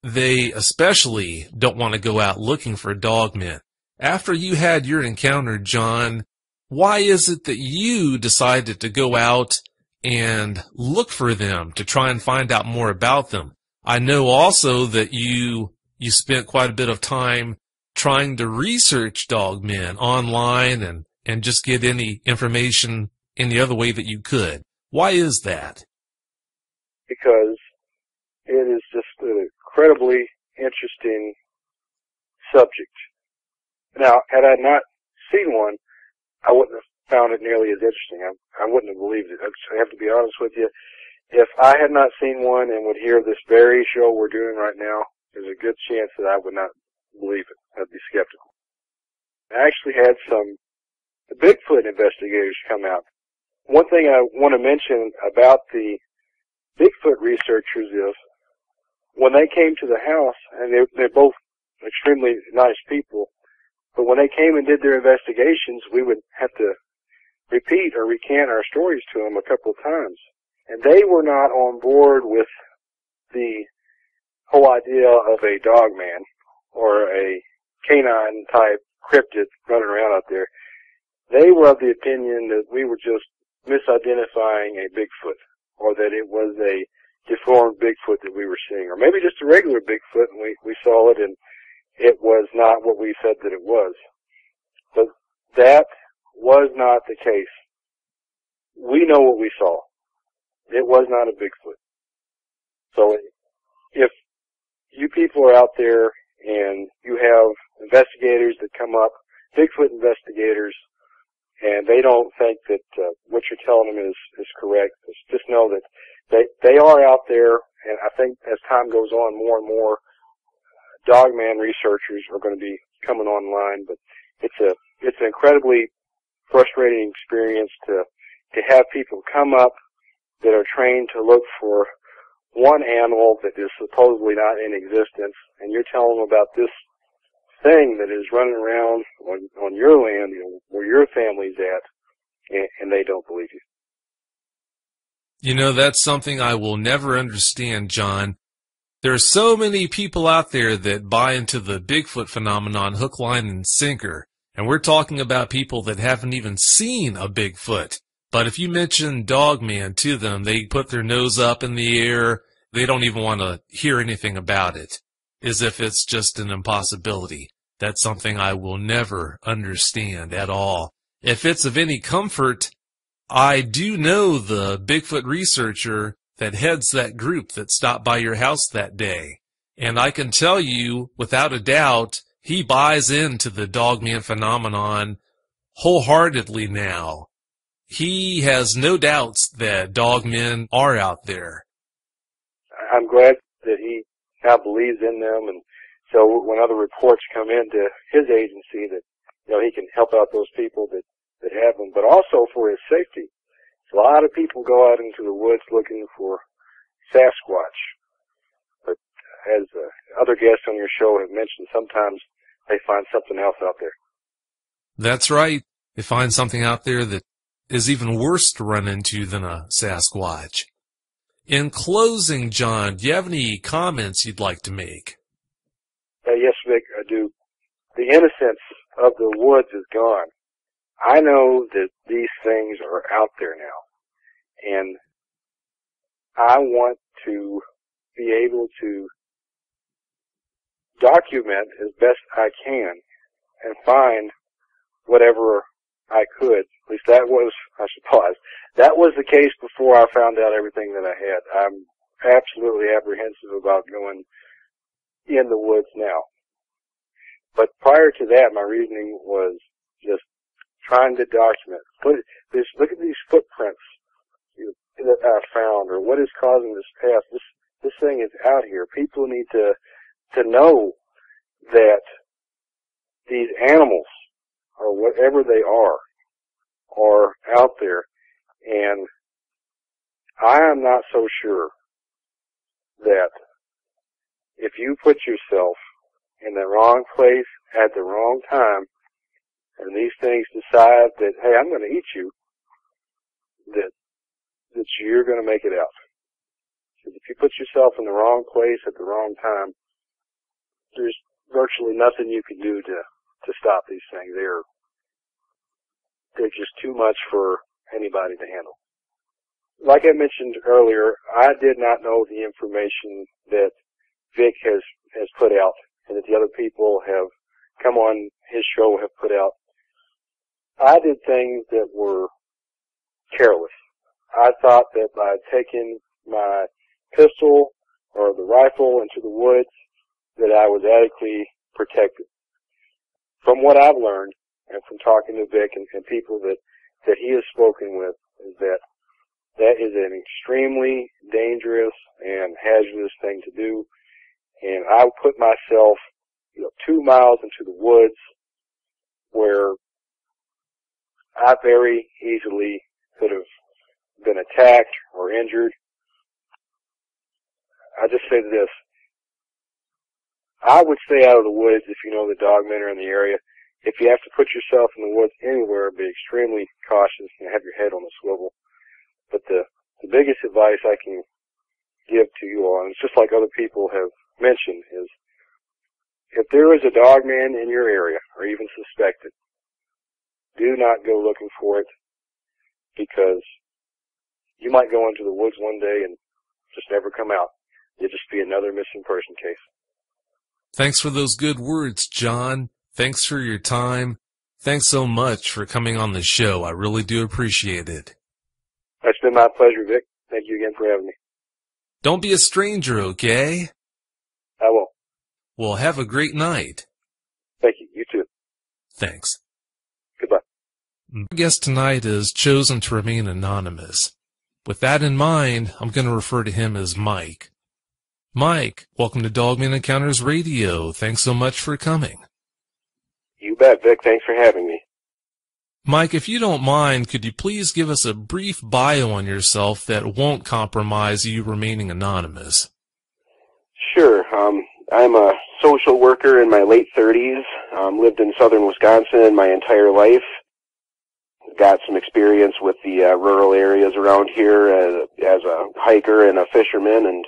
They especially don't want to go out looking for dogmen. After you had your encounter, John, why is it that you decided to go out and look for them to try and find out more about them? I know also that you spent quite a bit of time trying to research dogmen online and just get any information any other way that you could. Why is that? Because it is just an incredibly interesting subject. Now, had I not seen one, I wouldn't have found it nearly as interesting. I wouldn't have believed it. I have to be honest with you. If I had not seen one and would hear this very show we're doing right now, there's a good chance that I would not believe it. I'd be skeptical. I actually had some Bigfoot investigators come out. One thing I want to mention about the Bigfoot researchers is when they came to the house, and they're both extremely nice people, but when they came and did their investigations, we would have to repeat or recant our stories to them a couple of times. And they were not on board with the whole idea of a dog man or a canine type cryptid running around out there. They were of the opinion that we were just misidentifying a Bigfoot, or that it was a deformed Bigfoot that we were seeing, or maybe just a regular Bigfoot and we saw it and it was not what we said that it was. But that was not the case. We know what we saw. It was not a Bigfoot. So if you people are out there and you have investigators that come up, Bigfoot investigators, and they don't think that what you're telling them is correct, just know that they are out there, and I think as time goes on, more and more dogman researchers are going to be coming online. But it's an incredibly frustrating experience to have people come up that are trained to look for one animal that is supposedly not in existence, and you're telling them about this thing that is running around on your land, where your family's at, and they don't believe you. You know, that's something I will never understand, John. There are so many people out there that buy into the Bigfoot phenomenon hook, line, and sinker, and we're talking about people that haven't even seen a Bigfoot. But if you mention Dogman to them, they put their nose up in the air. They don't even want to hear anything about it, as if it's just an impossibility. That's something I will never understand at all. If it's of any comfort, I do know the Bigfoot researcher that heads that group that stopped by your house that day. And I can tell you, without a doubt, he buys into the Dogman phenomenon wholeheartedly now. He has no doubts that dogmen are out there. I'm glad that he now believes in them, and so when other reports come into his agency that, he can help out those people that have them, but also for his safety. A lot of people go out into the woods looking for Sasquatch, but as other guests on your show have mentioned, sometimes they find something else out there. That's right. They find something out there that is even worse to run into than a Sasquatch. In closing, John, do you have any comments you'd like to make? Yes, Vic, I do. The innocence of the woods is gone. I know that these things are out there now, and I want to be able to document as best I can and find whatever I could. At least that was, I suppose, that was the case before I found out everything that I had. I'm absolutely apprehensive about going in the woods now. But prior to that, my reasoning was just trying to document. Look at these footprints that I found, or what is causing this path. This thing is out here. People need to know that these animals, or whatever they are out there. And I am not so sure that if you put yourself in the wrong place at the wrong time, and these things decide that, hey, I'm going to eat you, that you're going to make it out. Because if you put yourself in the wrong place at the wrong time, there's virtually nothing you can do to stop these things. They're just too much for anybody to handle. Like I mentioned earlier, I did not know the information that Vic has put out, and that the other people have come on his show have put out. I did things that were careless. I thought that by taking my pistol or the rifle into the woods that I was adequately protected. From what I've learned, and from talking to Vic and people that he has spoken with, is that is an extremely dangerous and hazardous thing to do. And I put myself, 2 miles into the woods where I very easily could have been attacked or injured. I just say this, I would stay out of the woods if you know the dogmen are in the area. If you have to put yourself in the woods anywhere, be extremely cautious and have your head on a swivel. But the biggest advice I can give to you all, and it's just like other people have mentioned, is if there is a dogman in your area, or even suspected, do not go looking for it, because you might go into the woods one day and just never come out. You'll just be another missing person case. Thanks for those good words, John. Thanks for your time. Thanks so much for coming on the show. I really do appreciate it. It's been my pleasure, Vic. Thank you again for having me. Don't be a stranger, okay? I will. Well, have a great night. Thank you. You too. Thanks. Goodbye. My guest tonight is chosen to remain anonymous. With that in mind, I'm going to refer to him as Mike. Mike, welcome to Dogman Encounters Radio. Thanks so much for coming. You bet, Vic. Thanks for having me. Mike, if you don't mind, could you please give us a brief bio on yourself that won't compromise you remaining anonymous? Sure. I'm a social worker in my late 30s. Lived in southern Wisconsin my entire life. Got some experience with the rural areas around here as a hiker and a fisherman and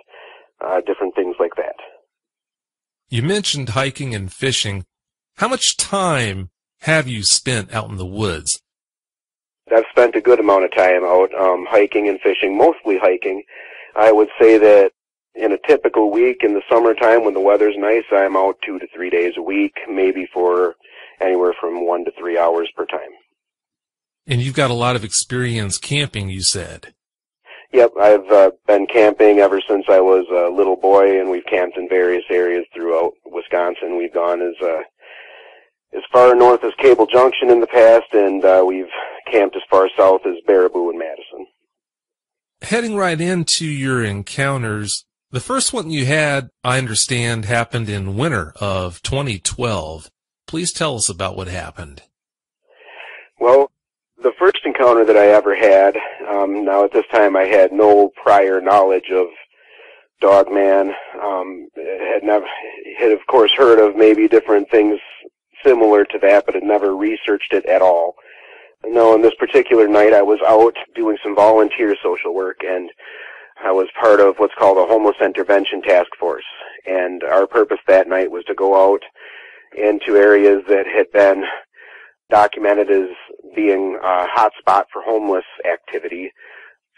different things like that. You mentioned hiking and fishing. How much time have you spent out in the woods? I've spent a good amount of time out hiking and fishing, mostly hiking. I would say that in a typical week in the summertime when the weather's nice, I'm out 2 to 3 days a week, maybe for anywhere from 1 to 3 hours per time. And you've got a lot of experience camping, you said. Yep, I've been camping ever since I was a little boy, and we've camped in various areas throughout Wisconsin. We've gone as far north as Cable Junction in the past, and we've camped as far south as Baraboo and Madison. Heading right into your encounters, the first one you had, I understand, happened in winter of 2012. Please tell us about what happened. Well, the first encounter that I ever had, now at this time I had no prior knowledge of Dogman, had of course heard of maybe different things similar to that, but had never researched it at all. No, on this particular night I was out doing some volunteer social work, and I was part of what's called a homeless intervention task force. And our purpose that night was to go out into areas that had been documented as being a hot spot for homeless activity,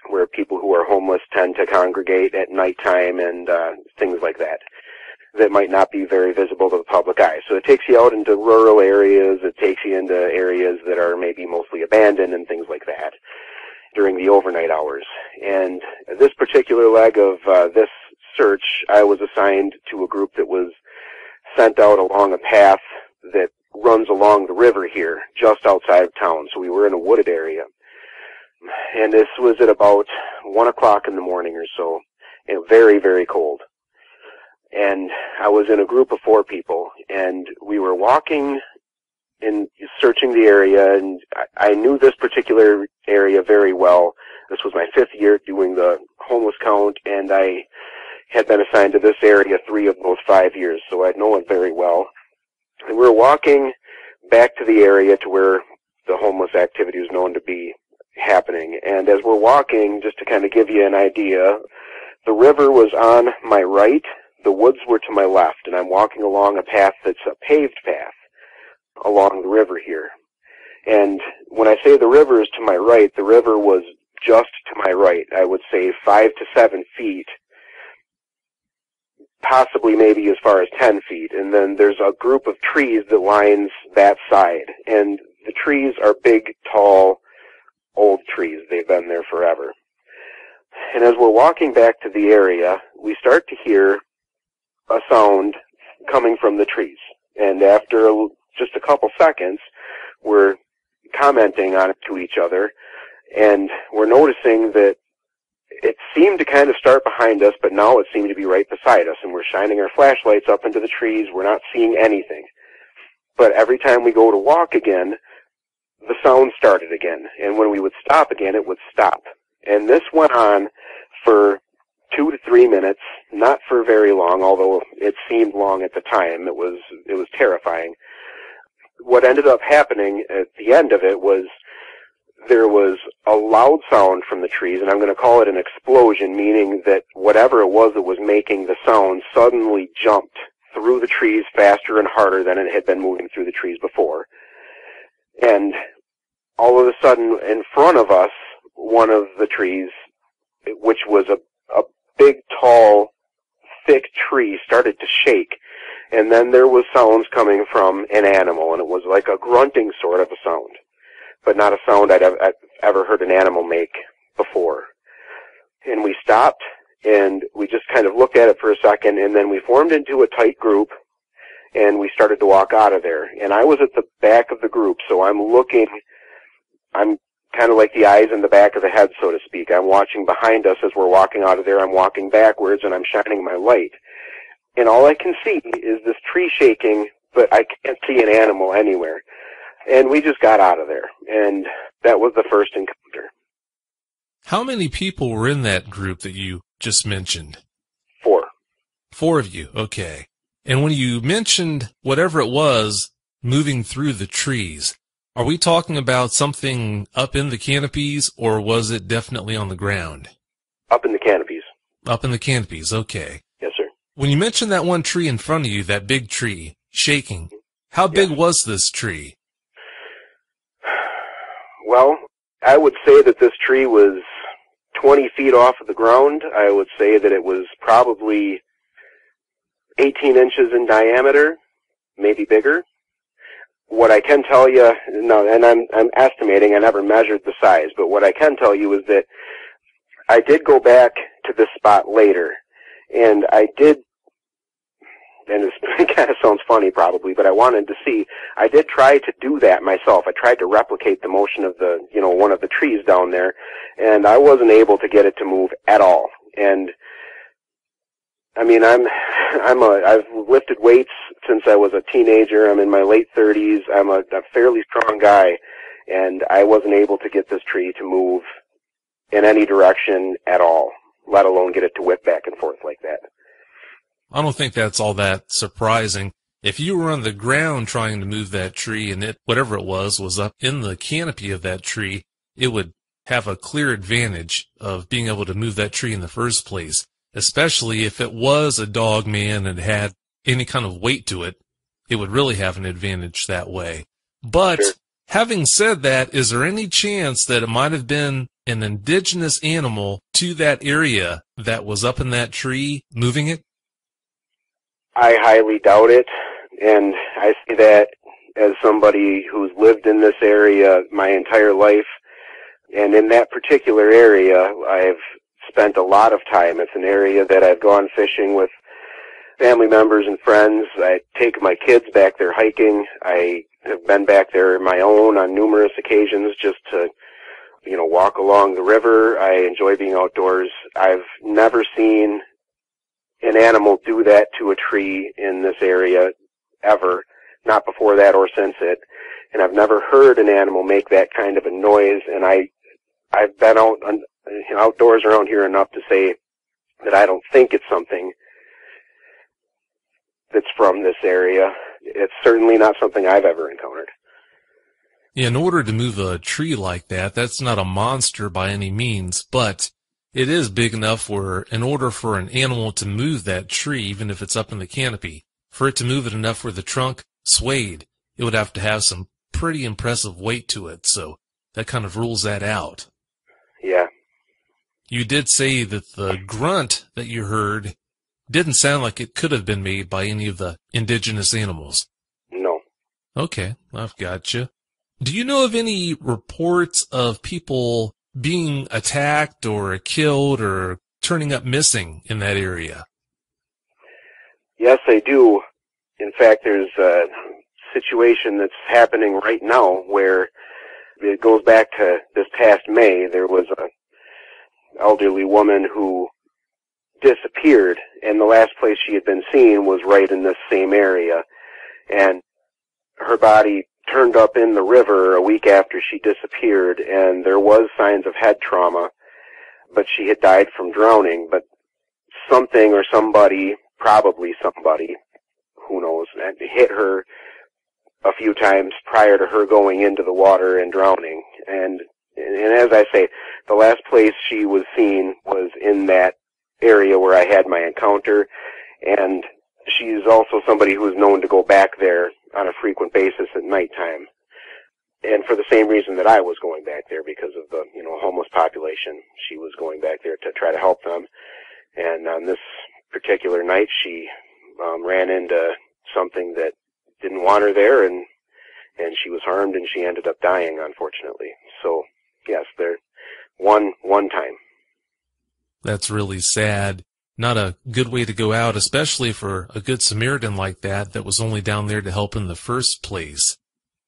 where people who are homeless tend to congregate at nighttime and things like that might not be very visible to the public eye. So it takes you out into rural areas, it takes you into areas that are maybe mostly abandoned and things like that during the overnight hours. And this particular leg of this search, I was assigned to a group that was sent out along a path that runs along the river here, just outside of town. So we were in a wooded area. And this was at about 1 o'clock in the morning or so, and very, very cold. And I was in a group of 4 people, and we were walking and searching the area, and I knew this particular area very well. This was my 5th year doing the homeless count, and I had been assigned to this area 3 of those 5 years, so I know it very well. And we were walking back to the area to where the homeless activity was known to be happening. And as we're walking, just to kind of give you an idea, the river was on my right, the woods were to my left, and I'm walking along a path that's a paved path along the river here. And when I say the river is to my right, the river was just to my right. I would say 5 to 7 feet, possibly maybe as far as 10 feet. And then there's a group of trees that lines that side. And the trees are big, tall, old trees. They've been there forever. And as we're walking back to the area, we start to hear a sound coming from the trees. And after just a couple seconds, we're commenting on it to each other, and we're noticing that it seemed to kind of start behind us, but now it seemed to be right beside us, and we're shining our flashlights up into the trees. We're not seeing anything. But every time we go to walk again, the sound started again, and when we would stop again, it would stop. And this went on for 2 to 3 minutes, not for very long, although it seemed long at the time. It was terrifying. What ended up happening at the end of it was there was a loud sound from the trees, and I'm going to call it an explosion, meaning that whatever it was that was making the sound suddenly jumped through the trees faster and harder than it had been moving through the trees before. And all of a sudden, in front of us, one of the trees, which was a big, tall, thick tree, started to shake. And then there was sounds coming from an animal, and it was like a grunting sort of a sound, but not a sound I've ever heard an animal make before. And we stopped, and we just kind of looked at it for a second, and then we formed into a tight group, and we started to walk out of there. And I was at the back of the group, so I'm kind of like the eyes in the back of the head, so to speak. I'm watching behind us as we're walking out of there. I'm walking backwards, and I'm shining my light. And all I can see is this tree shaking, but I can't see an animal anywhere. And we just got out of there, and that was the first encounter. How many people were in that group that you just mentioned? 4. 4 of you, okay. And when you mentioned whatever it was moving through the trees, are we talking about something up in the canopies, or was it definitely on the ground? Up in the canopies. Up in the canopies, okay. Yes, sir. When you mentioned that one tree in front of you, that big tree, shaking, how big was this tree? Well, I would say that this tree was 20 feet off of the ground. I would say that it was probably 18 inches in diameter, maybe bigger. What I can tell you, no, and I'm estimating, I never measured the size, but what I can tell you is that I did go back to this spot later, and I did, and it kind of sounds funny probably, but I wanted to see, I did try to do that myself. I tried to replicate the motion of the, one of the trees down there, and I wasn't able to get it to move at all. And I mean, I've lifted weights since I was a teenager. I'm in my late 30s. I'm a fairly strong guy, and I wasn't able to get this tree to move in any direction at all, let alone get it to whip back and forth like that. I don't think that's all that surprising. If you were on the ground trying to move that tree and it, whatever it was up in the canopy of that tree, it would have a clear advantage of being able to move that tree in the first place. Especially if it was a dog man and had any kind of weight to it, it would really have an advantage that way. But Sure. Having said that, is there any chance that it might have been an indigenous animal to that area that was up in that tree moving it? I highly doubt it, and I say that as somebody who's lived in this area my entire life. And in that particular area, I've spent a lot of time. It's an area that I've gone fishing with family members and friends. I take my kids back there hiking. I have been back there my own on numerous occasions just to, walk along the river. I enjoy being outdoors. I've never seen an animal do that to a tree in this area ever, not before that or since it. And I've never heard an animal make that kind of a noise, and I've been outdoors around here enough to say that I don't think it's something that's from this area. It's certainly not something I've ever encountered. In order to move a tree like that, that's not a monster by any means, but it is big enough where in order for an animal to move that tree, even if it's up in the canopy, for it to move it enough where the trunk swayed, it would have to have some pretty impressive weight to it, so that kind of rules that out. Yeah. You did say that the grunt that you heard didn't sound like it could have been made by any of the indigenous animals. No. Okay, I've got you. Do you know of any reports of people being attacked or killed or turning up missing in that area? Yes, I do. In fact, there's a situation that's happening right now where it goes back to this past May. There was an elderly woman who disappeared, and the last place she had been seen was right in this same area. And her body turned up in the river a week after she disappeared, and there was signs of head trauma, but she had died from drowning. But something or somebody, probably somebody, who knows, and hit her a few times prior to her going into the water and drowning. And as I say, the last place she was seen was in that area where I had my encounter, and she's also somebody who is known to go back there on a frequent basis at nighttime. And for the same reason that I was going back there, because of the, homeless population, she was going back there to try to help them. And on this particular night, she ran into something that didn't want her there, and she was harmed, and she ended up dying, unfortunately. So, yes, there, one time. That's really sad. Not a good way to go out, especially for a good Samaritan like that was only down there to help in the first place.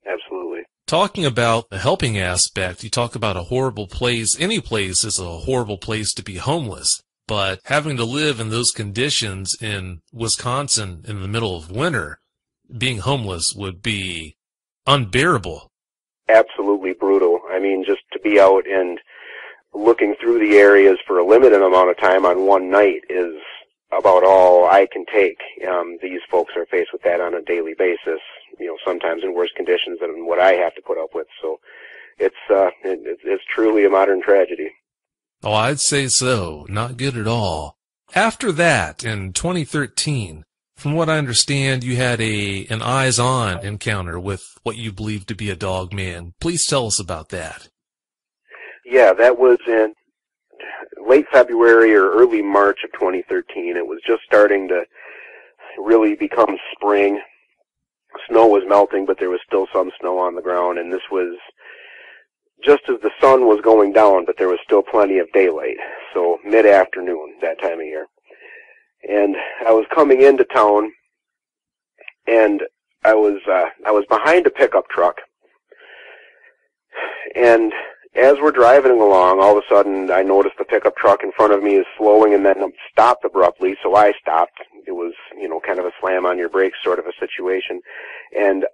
Absolutely. Talking about the helping aspect, you talk about a horrible place. Any place is a horrible place to be homeless. But having to live in those conditions in Wisconsin in the middle of winter, being homeless would be unbearable. Absolutely brutal. I mean, just to be out and looking through the areas for a limited amount of time on one night is about all I can take. These folks are faced with that on a daily basis, sometimes in worse conditions than what I have to put up with. So it's truly a modern tragedy. Oh, I'd say so. Not good at all. After that, in 2013, from what I understand, you had an eyes-on encounter with what you believe to be a dog man. Please tell us about that. Yeah, that was in late February or early March of 2013. It was just starting to really become spring. Snow was melting, but there was still some snow on the ground, and this was just as the sun was going down, but there was still plenty of daylight, so mid-afternoon, that time of year. And I was coming into town, and I was behind a pickup truck, and as we're driving along, all of a sudden I noticed the pickup truck in front of me is slowing and then stopped abruptly, so I stopped. It was, kind of a slam on your brakes sort of a situation. And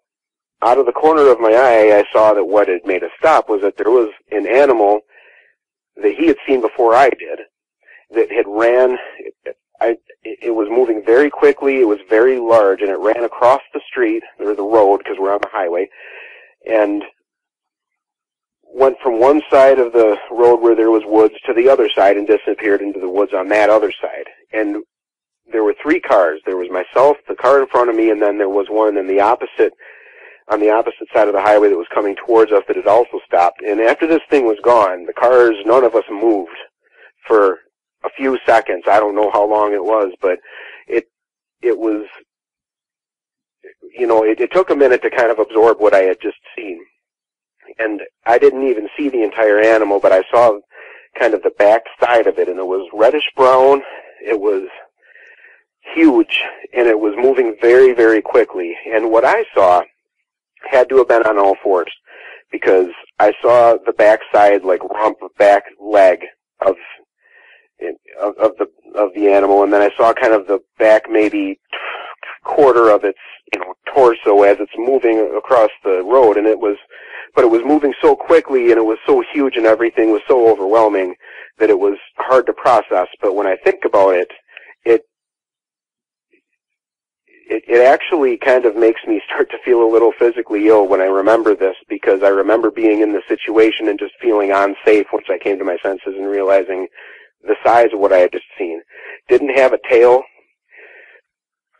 out of the corner of my eye, I saw that what had made us stop was that there was an animal that he had seen before I did that had ran. It was moving very quickly. It was very large, and it ran across the street, or the road, because we're on the highway, and went from one side of the road where there was woods to the other side and disappeared into the woods on that other side. And there were three cars. There was myself, the car in front of me, and then there was one on the opposite side of the highway that was coming towards us that had also stopped. And after this thing was gone, the cars, none of us moved for a few seconds. I don't know how long it was, but it was, it took a minute to kind of absorb what I had just seen. And I didn't even see the entire animal, but I saw kind of the back side of it, and it was reddish-brown. It was huge, and it was moving very, very quickly. And what I saw had to have been on all fours, because I saw the back side, like rump, back leg of the animal, and then I saw kind of the back maybe quarter of its torso as it's moving across the road, and it was moving so quickly, and it was so huge, and everything was so overwhelming that it was hard to process. But when I think about it, it actually kind of makes me start to feel a little physically ill when I remember this, because I remember being in the situation and just feeling unsafe once I came to my senses and realizing the size of what I had just seen. Didn't have a tail,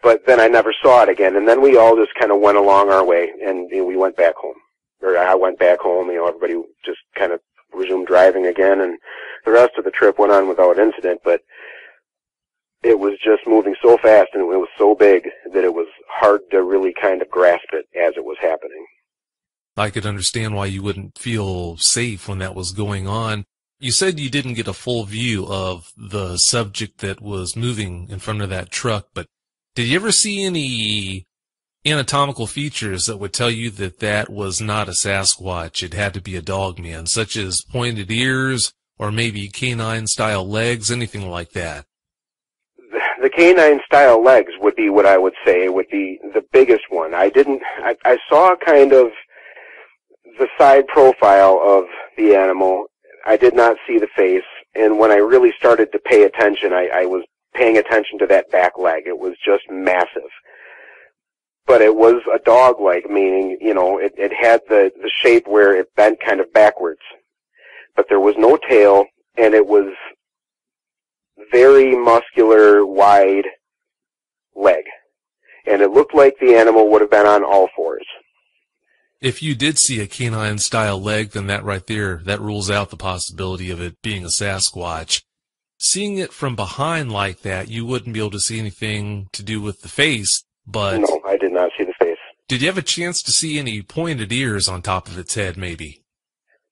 but then I never saw it again. And then we all just kind of went along our way, and we went back home. Or I went back home, everybody just kind of resumed driving again, and the rest of the trip went on without incident, but it was just moving so fast, and it was so big that it was hard to really kind of grasp it as it was happening. I could understand why you wouldn't feel safe when that was going on. You said you didn't get a full view of the subject that was moving in front of that truck, but did you ever see any anatomical features that would tell you that that was not a Sasquatch? It had to be a dog man, such as pointed ears or maybe canine-style legs, anything like that? The canine-style legs would be what I would say would be the biggest one. I saw kind of the side profile of the animal. I did not see the face, and when I really started to pay attention, I was paying attention to that back leg. It was just massive. But it was a dog-leg, meaning, it had the shape where it bent kind of backwards. But there was no tail, and it was very muscular, wide leg. And it looked like the animal would have been on all fours. If you did see a canine-style leg, then that right there, that rules out the possibility of it being a Sasquatch. Seeing it from behind like that, you wouldn't be able to see anything to do with the face, but... No, I did not see the face. Did you have a chance to see any pointed ears on top of its head, maybe?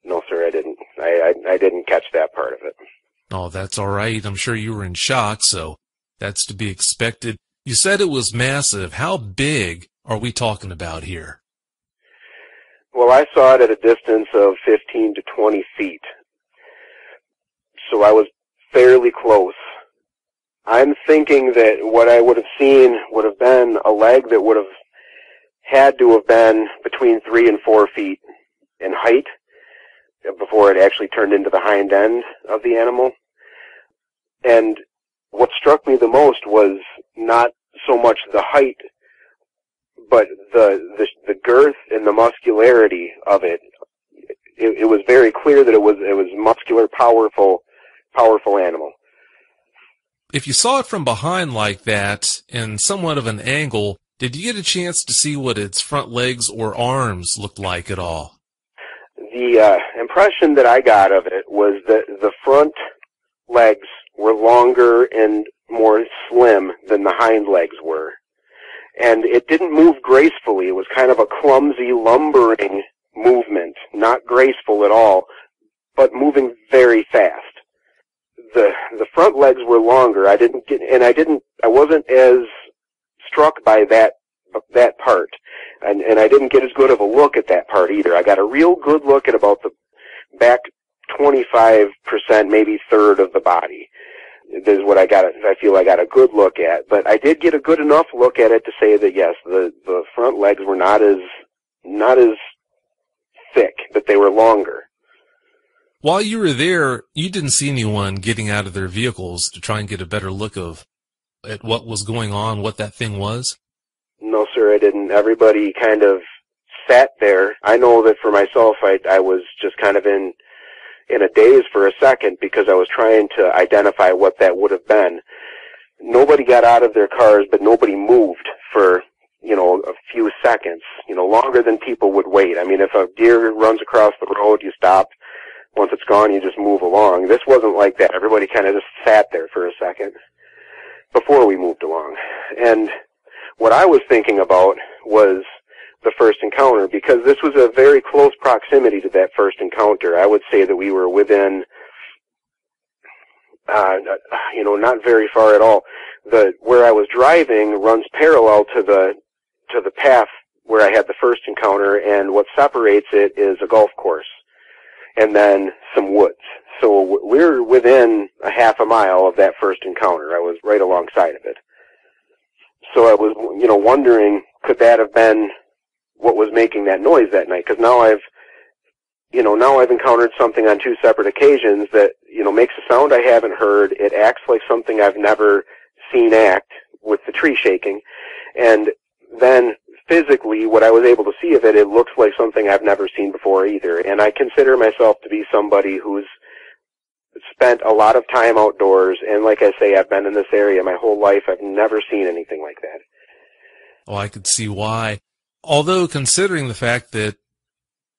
No, sir, I didn't. I didn't catch that part of it. Oh, that's all right. I'm sure you were in shock, so that's to be expected. You said it was massive. How big are we talking about here? Well, I saw it at a distance of 15 to 20 feet. So I was fairly close. I'm thinking that what I would have seen would have been a leg that would have had to have been between 3 and 4 feet in height before it actually turned into the hind end of the animal. And what struck me the most was not so much the height, but the girth and the muscularity of it. It was very clear that it was muscular, powerful animal. If you saw it from behind like that, in somewhat of an angle, did you get a chance to see what its front legs or arms looked like at all? The impression that I got of it was that the front legs were longer and more slim than the hind legs were. And it didn't move gracefully. It was kind of a clumsy, lumbering movement, not graceful at all, but moving very fast. The front legs were longer. I wasn't as struck by that part. And I didn't get as good of a look at that part either. I got a real good look at about the back 25%, maybe third of the body. This is what I feel I got a good look at. But I did get a good enough look at it to say that yes, the front legs were not as thick, but they were longer. While you were there, you didn't see anyone getting out of their vehicles to try and get a better look at what was going on, what that thing was? No, sir, I didn't. Everybody kind of sat there. I know that for myself, I was just kind of in a daze for a second because I was trying to identify what that would have been. Nobody got out of their cars, but nobody moved for, a few seconds, longer than people would wait. I mean, if a deer runs across the road, you stop. Once it's gone, you just move along. This wasn't like that. Everybody kind of just sat there for a second before we moved along. And what I was thinking about was the first encounter, because this was a very close proximity to that first encounter. I would say that we were within, not very far at all. Where I was driving runs parallel to the path where I had the first encounter, and what separates it is a golf course and then some woods. So we're within a half a mile of that first encounter. I was right alongside of it. So I was, wondering, could that have been what was making that noise that night? Because now I've encountered something on 2 separate occasions that, makes a sound I haven't heard. It acts like something I've never seen act with the tree shaking. And then physically, what I was able to see of it, it looks like something I've never seen before either. And I consider myself to be somebody who's spent a lot of time outdoors, and like I say, I've been in this area my whole life. I've never seen anything like that. Oh, I could see why. Although, considering the fact that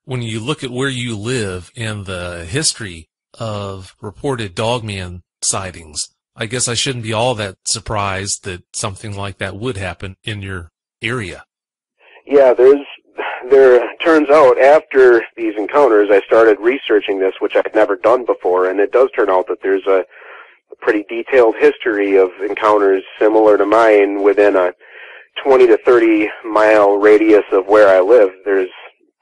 when you look at where you live and the history of reported dogman sightings, I guess I shouldn't be all that surprised that something like that would happen in your area. Yeah, there turns out after these encounters, I started researching this, which I'd never done before, and it does turn out that there's a pretty detailed history of encounters similar to mine within a 20 to 30 mile radius of where I live. There's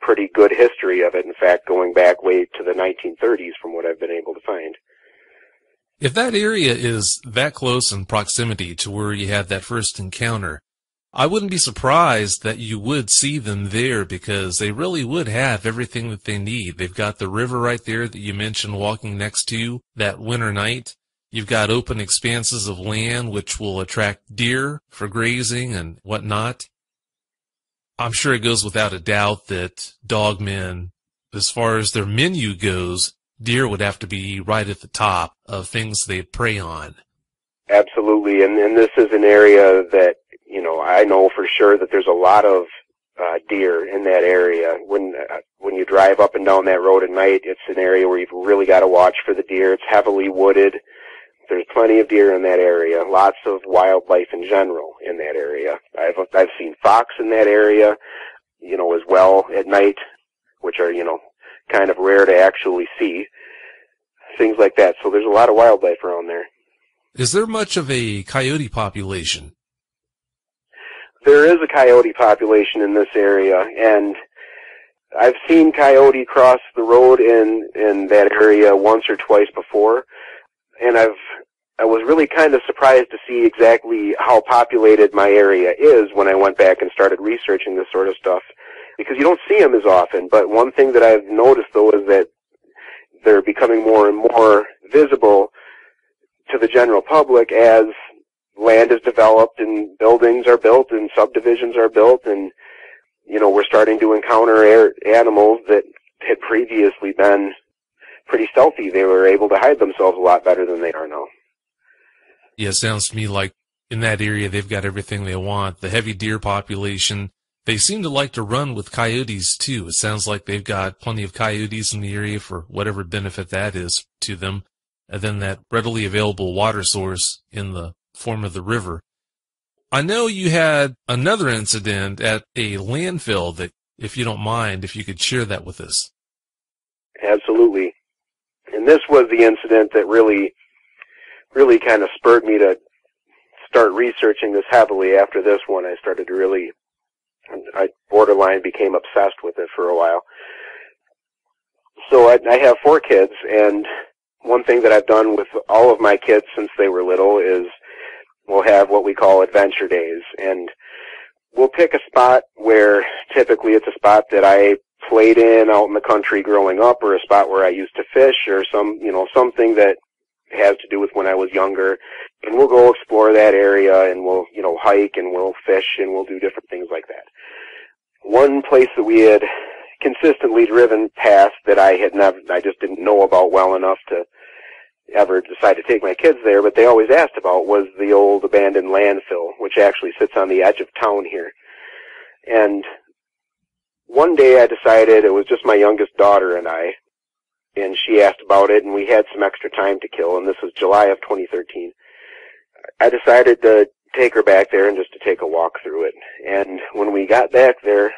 pretty good history of it, in fact, going back way to the 1930s from what I've been able to find. If that area is that close in proximity to where you had that first encounter, I wouldn't be surprised that you would see them there, because they really would have everything that they need. They've got the river right there that you mentioned walking next to that winter night. You've got open expanses of land which will attract deer for grazing and whatnot. I'm sure it goes without a doubt that dogmen, as far as their menu goes, deer would have to be right at the top of things they prey on. Absolutely, and this is an area that, I know for sure that there's a lot of deer in that area. When you drive up and down that road at night, it's an area where you've really got to watch for the deer. It's heavily wooded. There's plenty of deer in that area. Lots of wildlife in general in that area. I've seen fox in that area, as well at night, which are, kind of rare to actually see. Things like that. So there's a lot of wildlife around there. Is there much of a coyote population? There is a coyote population in this area, and I've seen coyote cross the road in that area once or twice before, and I was really kind of surprised to see exactly how populated my area is when I went back and started researching this sort of stuff, because you don't see them as often. But one thing that I've noticed, though, is that they're becoming more and more visible to the general public as land is developed and buildings are built and subdivisions are built, and we're starting to encounter animals that had previously been pretty stealthy. They were able to hide themselves a lot better than they are now. Yeah, it sounds to me like in that area they've got everything they want. The heavy deer population, they seem to like to run with coyotes too. It sounds like they've got plenty of coyotes in the area for whatever benefit that is to them. And then that readily available water source in the form of the river. I know you had another incident at a landfill that, if you don't mind, if you could share that with us. Absolutely. And this was the incident that really kind of spurred me to start researching this heavily. After this one, I started to I borderline became obsessed with it for a while. So I have 4 kids, and one thing that I've done with all of my kids since they were little is we'll have what we call adventure days, and we'll pick a spot where typically it's a spot that I played in out in the country growing up, or a spot where I used to fish, or something that has to do with when I was younger, and we'll go explore that area, and we'll, hike, and we'll fish, and we'll do different things like that. One place that we had consistently driven past that I just didn't know about well enough to ever decide to take my kids there, but they always asked about, was the old abandoned landfill, which actually sits on the edge of town here. And one day I decided, it was just my youngest daughter and I, and she asked about it, and we had some extra time to kill, and this was July of 2013. I decided to take her back there and just to take a walk through it. And when we got back there,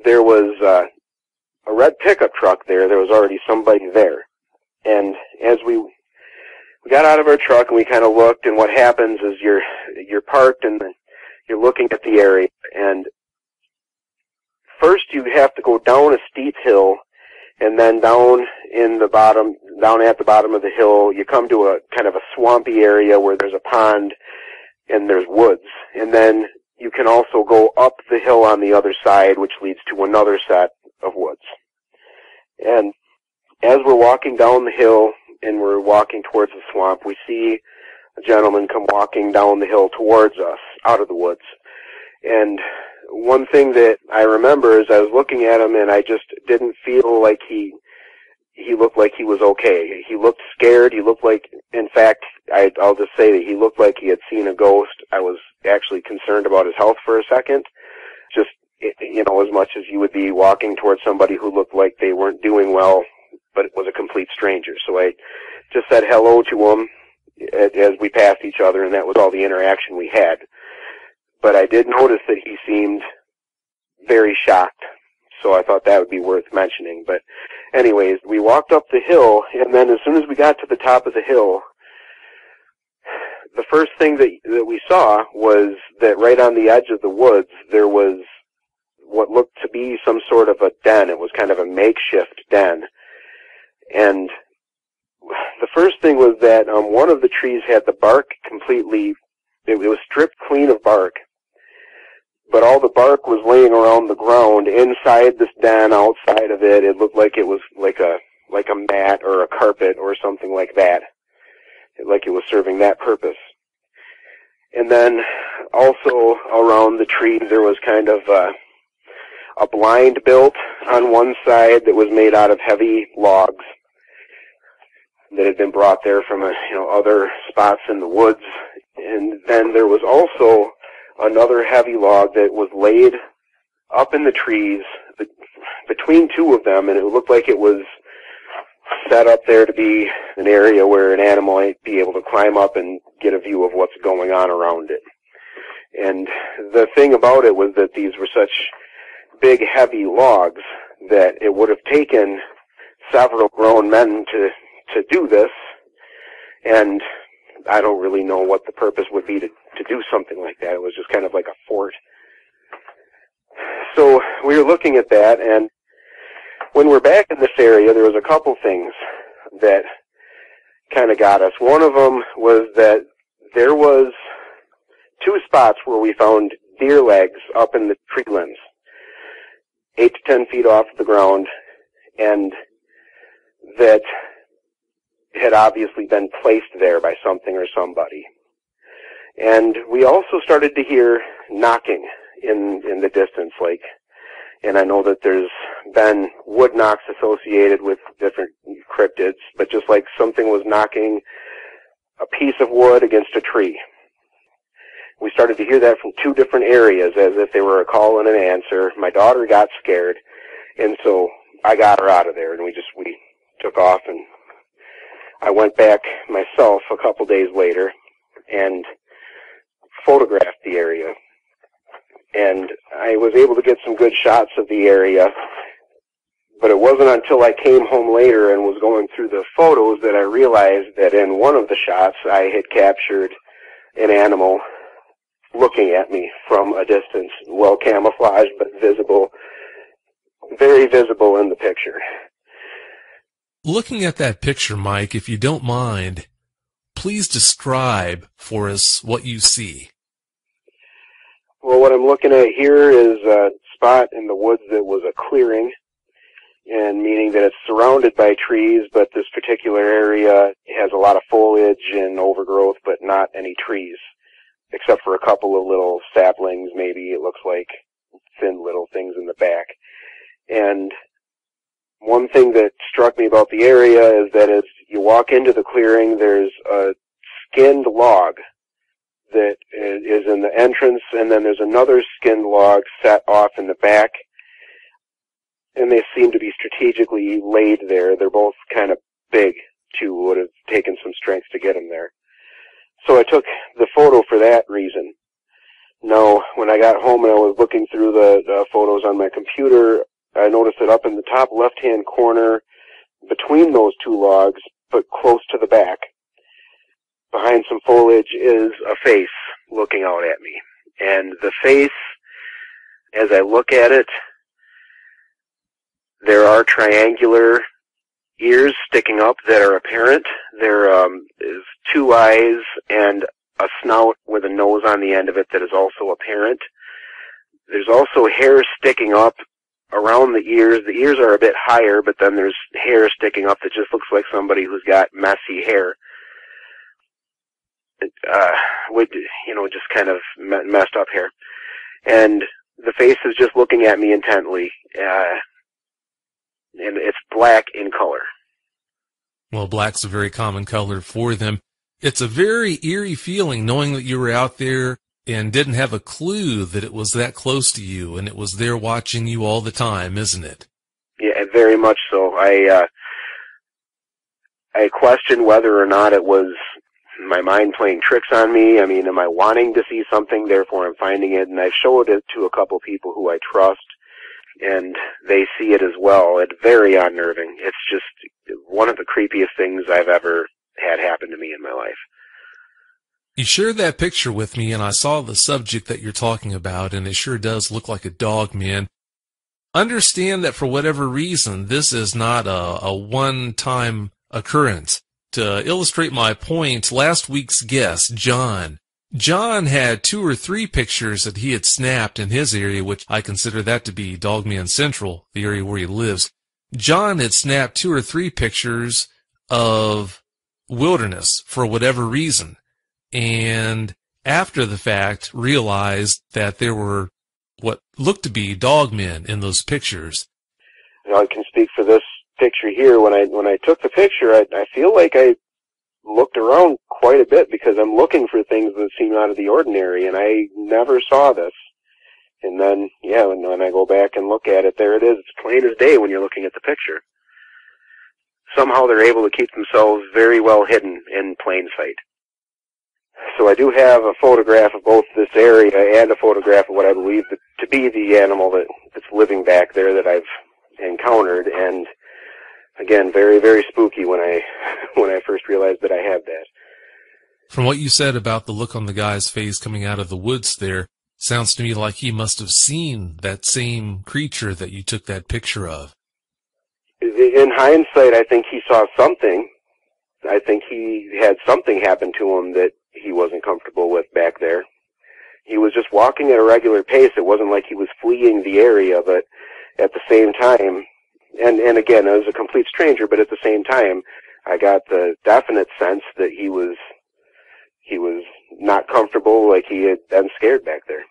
there was a red pickup truck there. There was already somebody there. And as we got out of our truck and we kind of looked, and what happens is you're parked and you're looking at the area, and first you have to go down a steep hill, and then down at the bottom of the hill, you come to a kind of a swampy area where there's a pond and there's woods. And then you can also go up the hill on the other side, which leads to another set of woods. And as we're walking down the hill and we're walking towards the swamp, we see a gentleman come walking down the hill towards us out of the woods. And one thing that I remember is I was looking at him, and I just didn't feel like he looked like he was okay. He looked scared. He looked like, in fact, I'll just say that he looked like he had seen a ghost. I was actually concerned about his health for a second. Just, as much as you would be walking towards somebody who looked like they weren't doing well, but it was a complete stranger. So I just said hello to him as we passed each other, and that was all the interaction we had. But I did notice that he seemed very shocked, so I thought that would be worth mentioning. But anyways, we walked up the hill, and then as soon as we got to the top of the hill, the first thing that we saw was that right on the edge of the woods, there was what looked to be some sort of a den. It was kind of a makeshift den. And the first thing was that one of the trees had the bark completely, it was stripped clean of bark, but all the bark was laying around the ground inside this den. Outside of it, it looked like it was like a mat or a carpet or something like that. like it was serving that purpose. And then also around the trees there was kind of a blind built on one side that was made out of heavy logs that had been brought there from other spots in the woods. And then there was also another heavy log that was laid up in the trees between two of them, and it looked like it was set up there to be an area where an animal might be able to climb up and get a view of what's going on around it. And the thing about it was that these were such big, heavy logs that it would have taken several grown men to do this, and I don't really know what the purpose would be to do something like that. It was just kind of like a fort. So we were looking at that, and when we're back in this area, there was a couple things that kind of got us. One of them was that there was two spots where we found deer legs up in the tree limbs, 8 to 10 feet off the ground, and that had obviously been placed there by something or somebody. And we also started to hear knocking in the distance, and I know that there's been wood knocks associated with different cryptids, but just like something was knocking a piece of wood against a tree. We started to hear that from two different areas, as if they were a call and an answer. My daughter got scared, and so I got her out of there, and we took off, and I went back myself a couple days later and photographed the area. And I was able to get some good shots of the area, but it wasn't until I came home later and was going through the photos that I realized that in one of the shots I had captured an animal looking at me from a distance, well camouflaged but visible, very visible in the picture. Looking at that picture, Mike, if you don't mind, please describe for us what you see. Well, what I'm looking at here is a spot in the woods that was a clearing, and meaning that it's surrounded by trees, but this particular area has a lot of foliage and overgrowth, but not any trees, except for a couple of little saplings, maybe it looks like thin little things in the back. And one thing that struck me about the area is that as you walk into the clearing, there's a skinned log that is in the entrance, and then there's another skinned log set off in the back, and they seem to be strategically laid there. They're both kind of big, too. Would have taken some strength to get them there. So I took the photo for that reason. Now, when I got home and I was looking through the photos on my computer, I noticed that up in the top left-hand corner, between those two logs, but close to the back, behind some foliage, is a face looking out at me. And the face, as I look at it, there are triangular ears sticking up that are apparent. There is two eyes and a snout with a nose on the end of it that is also apparent. There's also hair sticking up around the ears. The ears are a bit higher, but then there's hair sticking up that just looks like somebody who's got messy hair. Just kind of messed up hair. And the face is just looking at me intently, and it's black in color. Well, black's a very common color for them. It's a very eerie feeling knowing that you were out there and didn't have a clue that it was that close to you, and it was there watching you all the time, isn't it? Yeah, very much so. I questioned whether or not it was my mind playing tricks on me. I mean, am I wanting to see something, therefore I'm finding it? And I showed it to a couple people who I trust, and they see it as well. It's very unnerving. It's just one of the creepiest things I've ever had happen to me in my life. You shared that picture with me, and I saw the subject that you're talking about, and it sure does look like a dog, man. Understand that for whatever reason, this is not a one-time occurrence. To illustrate my point, last week's guest, John had 2 or 3 pictures that he had snapped in his area, which I consider that to be Dogman Central, the area where he lives. John had snapped 2 or 3 pictures of wilderness for whatever reason, and after the fact realized that there were what looked to be dogmen in those pictures. I can speak for this picture here. When I took the picture, I feel like I looked around quite a bit because I'm looking for things that seem out of the ordinary, and I never saw this. And then, yeah, when I go back and look at it, there it is. It's plain as day when you're looking at the picture. Somehow they're able to keep themselves very well hidden in plain sight. So I do have a photograph of both this area and a photograph of what I believe to be the animal that's living back there that I've encountered. And again, very, very spooky when I first realized that I had that. From what you said about the look on the guy's face coming out of the woods there, sounds to me like he must have seen that same creature that you took that picture of. In hindsight, I think he saw something. I think he had something happen to him that he wasn't comfortable with back there. He was just walking at a regular pace. It wasn't like he was fleeing the area, but at the same time, and again, I was a complete stranger, but at the same time, I got the definite sense that he was not comfortable, like he had been scared back there.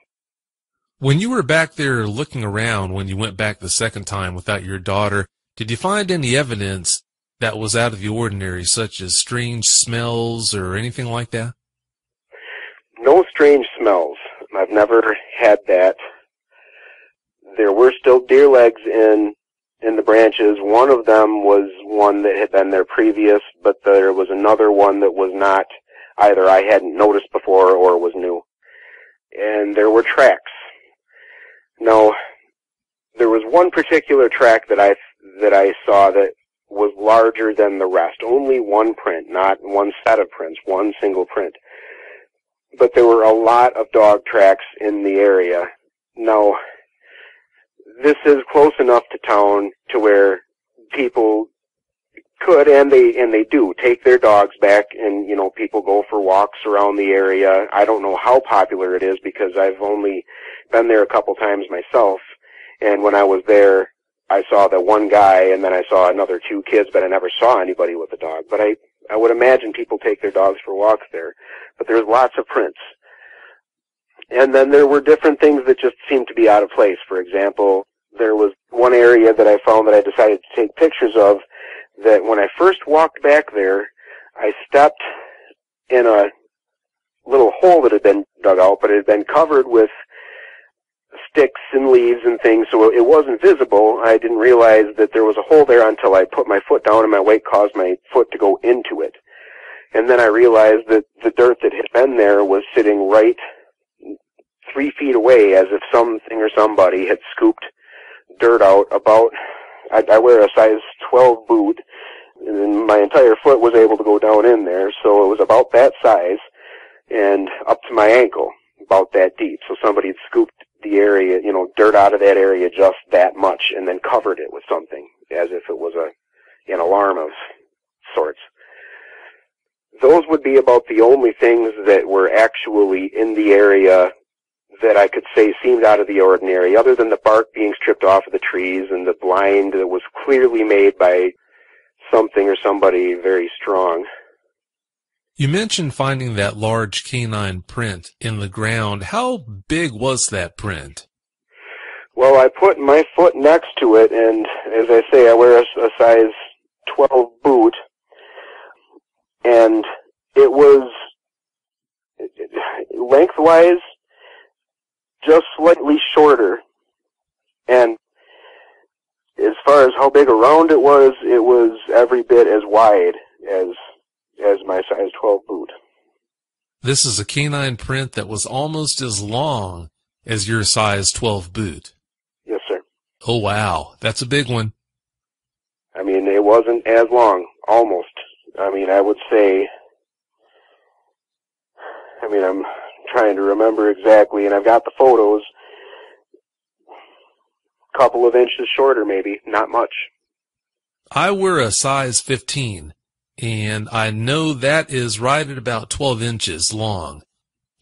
When you were back there looking around, when you went back the second time without your daughter, did you find any evidence that was out of the ordinary, such as strange smells or anything like that? No strange smells. I've never had that. There were still deer legs in the branches. One of them was one that had been there previous, but there was another one that was not, either I hadn't noticed before or was new. And there were tracks. Now, there was one particular track that I saw that was larger than the rest. Only one print, not one set of prints, one single print. But there were a lot of dog tracks in the area. Now, this is close enough to town to where people could, and they do, take their dogs back, and, you know, people go for walks around the area. I don't know how popular it is because I've only been there a couple times myself, and when I was there, I saw the one guy, and then I saw another two kids, but I never saw anybody with a dog. But I would imagine people take their dogs for walks there. But there's lots of prints. And then there were different things that just seemed to be out of place. For example, there was one area that I found that I decided to take pictures of, that when I first walked back there, I stepped in a little hole that had been dug out, but it had been covered with sticks and leaves and things, so it wasn't visible. I didn't realize that there was a hole there until I put my foot down and my weight caused my foot to go into it. And then I realized that the dirt that had been there was sitting right 3 feet away, as if something or somebody had scooped dirt out about, I wear a size 12 boot, and my entire foot was able to go down in there, so it was about that size and up to my ankle, about that deep. So somebody had scooped the area, you know, dirt out of that area just that much and then covered it with something as if it was an alarm of sorts. Those would be about the only things that were actually in the area that I could say seemed out of the ordinary, other than the bark being stripped off of the trees and the blind that was clearly made by something or somebody very strong. You mentioned finding that large canine print in the ground. How big was that print? Well, I put my foot next to it, and as I say, I wear a size 12 boot, and it was lengthwise just slightly shorter, and as far as how big around it was every bit as wide as my size 12 boot. This is a canine print that was almost as long as your size 12 boot. Yes, sir. Oh, wow. That's a big one. I mean, it wasn't as long, almost. I mean, I would say, I'm trying to remember exactly, and I've got the photos, a couple of inches shorter maybe, not much. I wear a size 15, and I know that is right at about 12 inches long.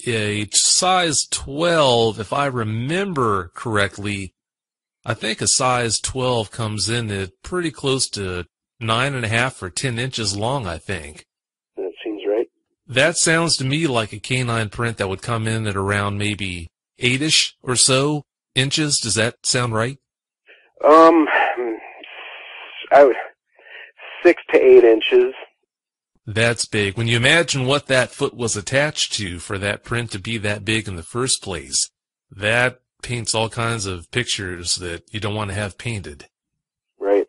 A size 12, if I remember correctly, I think a size 12 comes in at pretty close to 9.5 or 10 inches long, I think. That sounds to me like a canine print that would come in at around maybe 8-ish or so inches. Does that sound right? I would 6 to 8 inches. That's big. When you imagine what that foot was attached to for that print to be that big in the first place, that paints all kinds of pictures that you don't want to have painted. Right.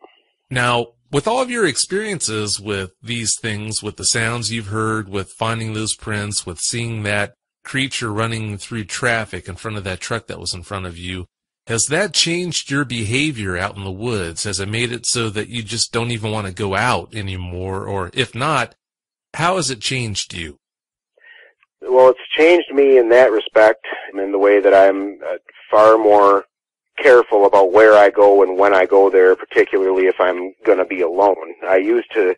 Now, with all of your experiences with these things, with the sounds you've heard, with finding those prints, with seeing that creature running through traffic in front of that truck that was in front of you, has that changed your behavior out in the woods? Has it made it so that you just don't even want to go out anymore? Or if not, how has it changed you? Well, it's changed me in that respect, in the way that I'm far more careful about where I go and when I go there, particularly if I'm going to be alone. I used to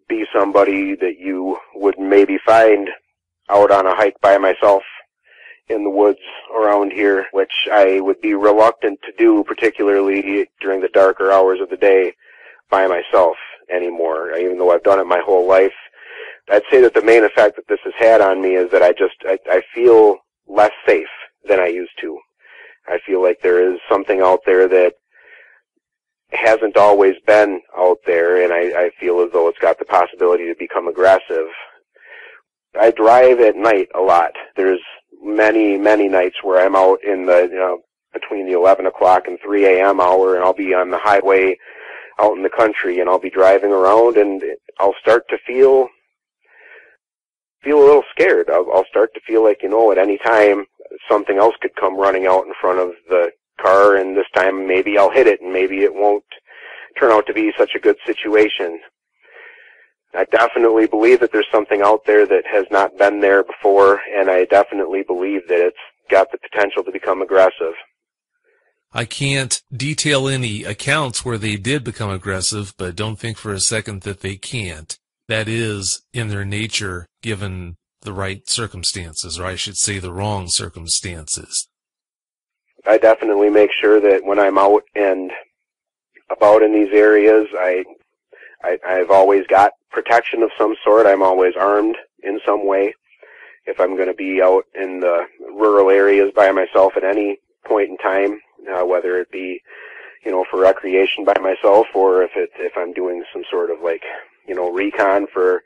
be somebody that you would maybe find out on a hike by myself in the woods around here, which I would be reluctant to do, particularly during the darker hours of the day, by myself anymore, even though I've done it my whole life. I'd say that the main effect that this has had on me is that I feel less safe than I used to. I feel like there is something out there that hasn't always been out there, and I feel as though it's got the possibility to become aggressive. I drive at night a lot. There's many nights where I'm out in the, between the 11 o'clock and 3 a.m. hour, and I'll be on the highway out in the country, and I'll be driving around, and I'll start to feel a little scared. I'll start to feel like, at any time something else could come running out in front of the car, and this time maybe I'll hit it, and maybe it won't turn out to be such a good situation. I definitely believe that there's something out there that has not been there before, and I definitely believe that it's got the potential to become aggressive. I can't detail any accounts where they did become aggressive, but don't think for a second that they can't. That is in their nature, given the right circumstances, or I should say the wrong circumstances. I definitely make sure that when I'm out and about in these areas, I've always got protection of some sort. I'm always armed in some way. If I'm going to be out in the rural areas by myself at any point in time, whether it be, for recreation by myself, or if I'm doing some sort of recon for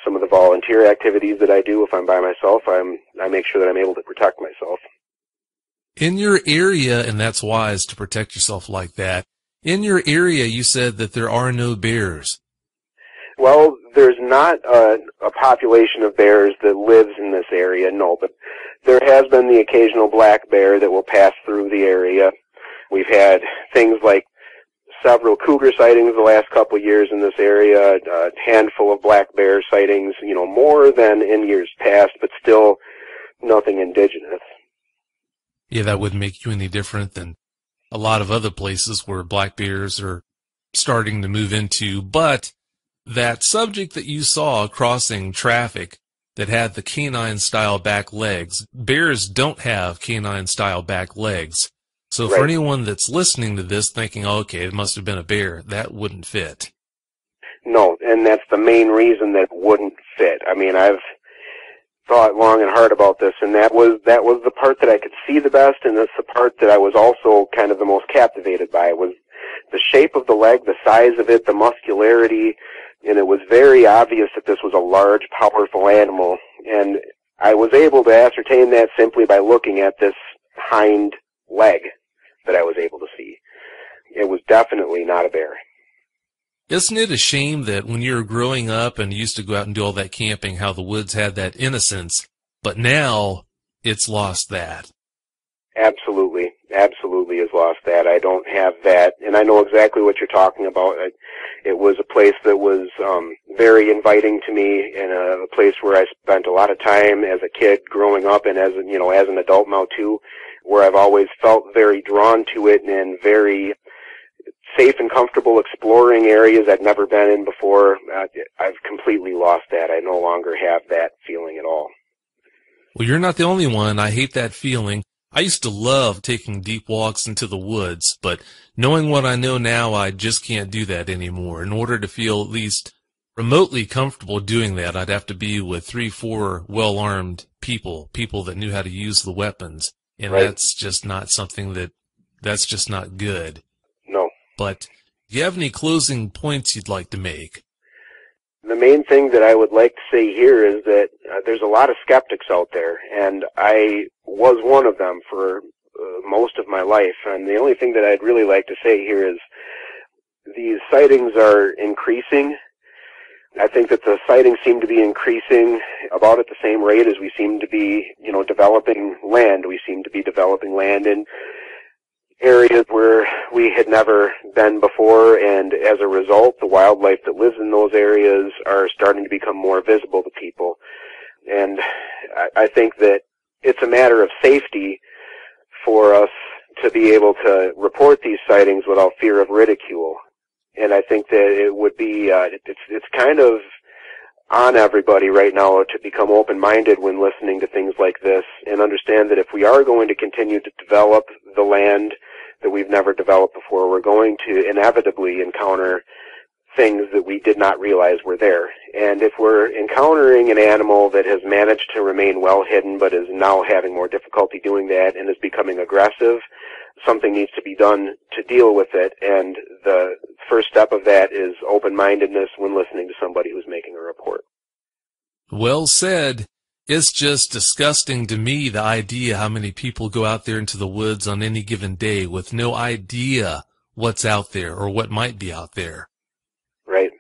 some of the volunteer activities that I do, if I'm by myself, I make sure that I'm able to protect myself. In your area, and that's wise to protect yourself like that, in your area you said that there are no bears. Well, there's not a population of bears that lives in this area, no, but there has been the occasional black bear that will pass through the area. We've had things like several cougar sightings the last couple of years in this area, a handful of black bear sightings, more than in years past, but still nothing indigenous. Yeah, that wouldn't make you any different than a lot of other places where black bears are starting to move into. But that subject that you saw crossing traffic that had the canine-style back legs, bears don't have canine-style back legs. So for anyone that's listening to this thinking, okay, it must have been a bear, that wouldn't fit. No, and that's the main reason that wouldn't fit. I mean, I've thought long and hard about this, and that was the part that I could see the best, and that's the part that I was also kind of the most captivated by. It was the shape of the leg, the size of it, the muscularity, and it was very obvious that this was a large, powerful animal. And I was able to ascertain that simply by looking at this hind leg that I was able to see. It was definitely not a bear. Isn't it a shame that when you were growing up and used to go out and do all that camping, how the woods had that innocence, but now it's lost that? Absolutely has lost that. I don't have that, and I know exactly what you're talking about. It was a place that was very inviting to me, and a place where I spent a lot of time as a kid growing up, and as an adult now too, where I've always felt very drawn to it and very safe and comfortable exploring areas I'd never been in before. I've completely lost that. I no longer have that feeling at all. Well, you're not the only one. I hate that feeling. I used to love taking deep walks into the woods, but knowing what I know now, I just can't do that anymore. In order to feel at least remotely comfortable doing that, I'd have to be with 3-4 well-armed people that knew how to use the weapons. And Right. that's just not something that's just not good. No. But do you have any closing points you'd like to make? The main thing that I would like to say here is that there's a lot of skeptics out there, and I was one of them for most of my life. And the only thing that I'd really like to say here is these sightings are increasing. I think that the sightings seem to be increasing about at the same rate as we seem to be, developing land. We seem to be developing land in areas where we had never been before, and as a result, the wildlife that lives in those areas are starting to become more visible to people. And I think that it's a matter of safety for us to be able to report these sightings without fear of ridicule. And I think that it would be, it's kind of on everybody right now to become open-minded when listening to things like this, and understand that if we are going to continue to develop the land that we've never developed before, we're going to inevitably encounter things that we did not realize were there. And if we're encountering an animal that has managed to remain well hidden but is now having more difficulty doing that and is becoming aggressive, something needs to be done to deal with it. And the first step of that is open-mindedness when listening to somebody who's making a report. Well said. It's just disgusting to me, the idea how many people go out there into the woods on any given day with no idea what's out there or what might be out there. Right.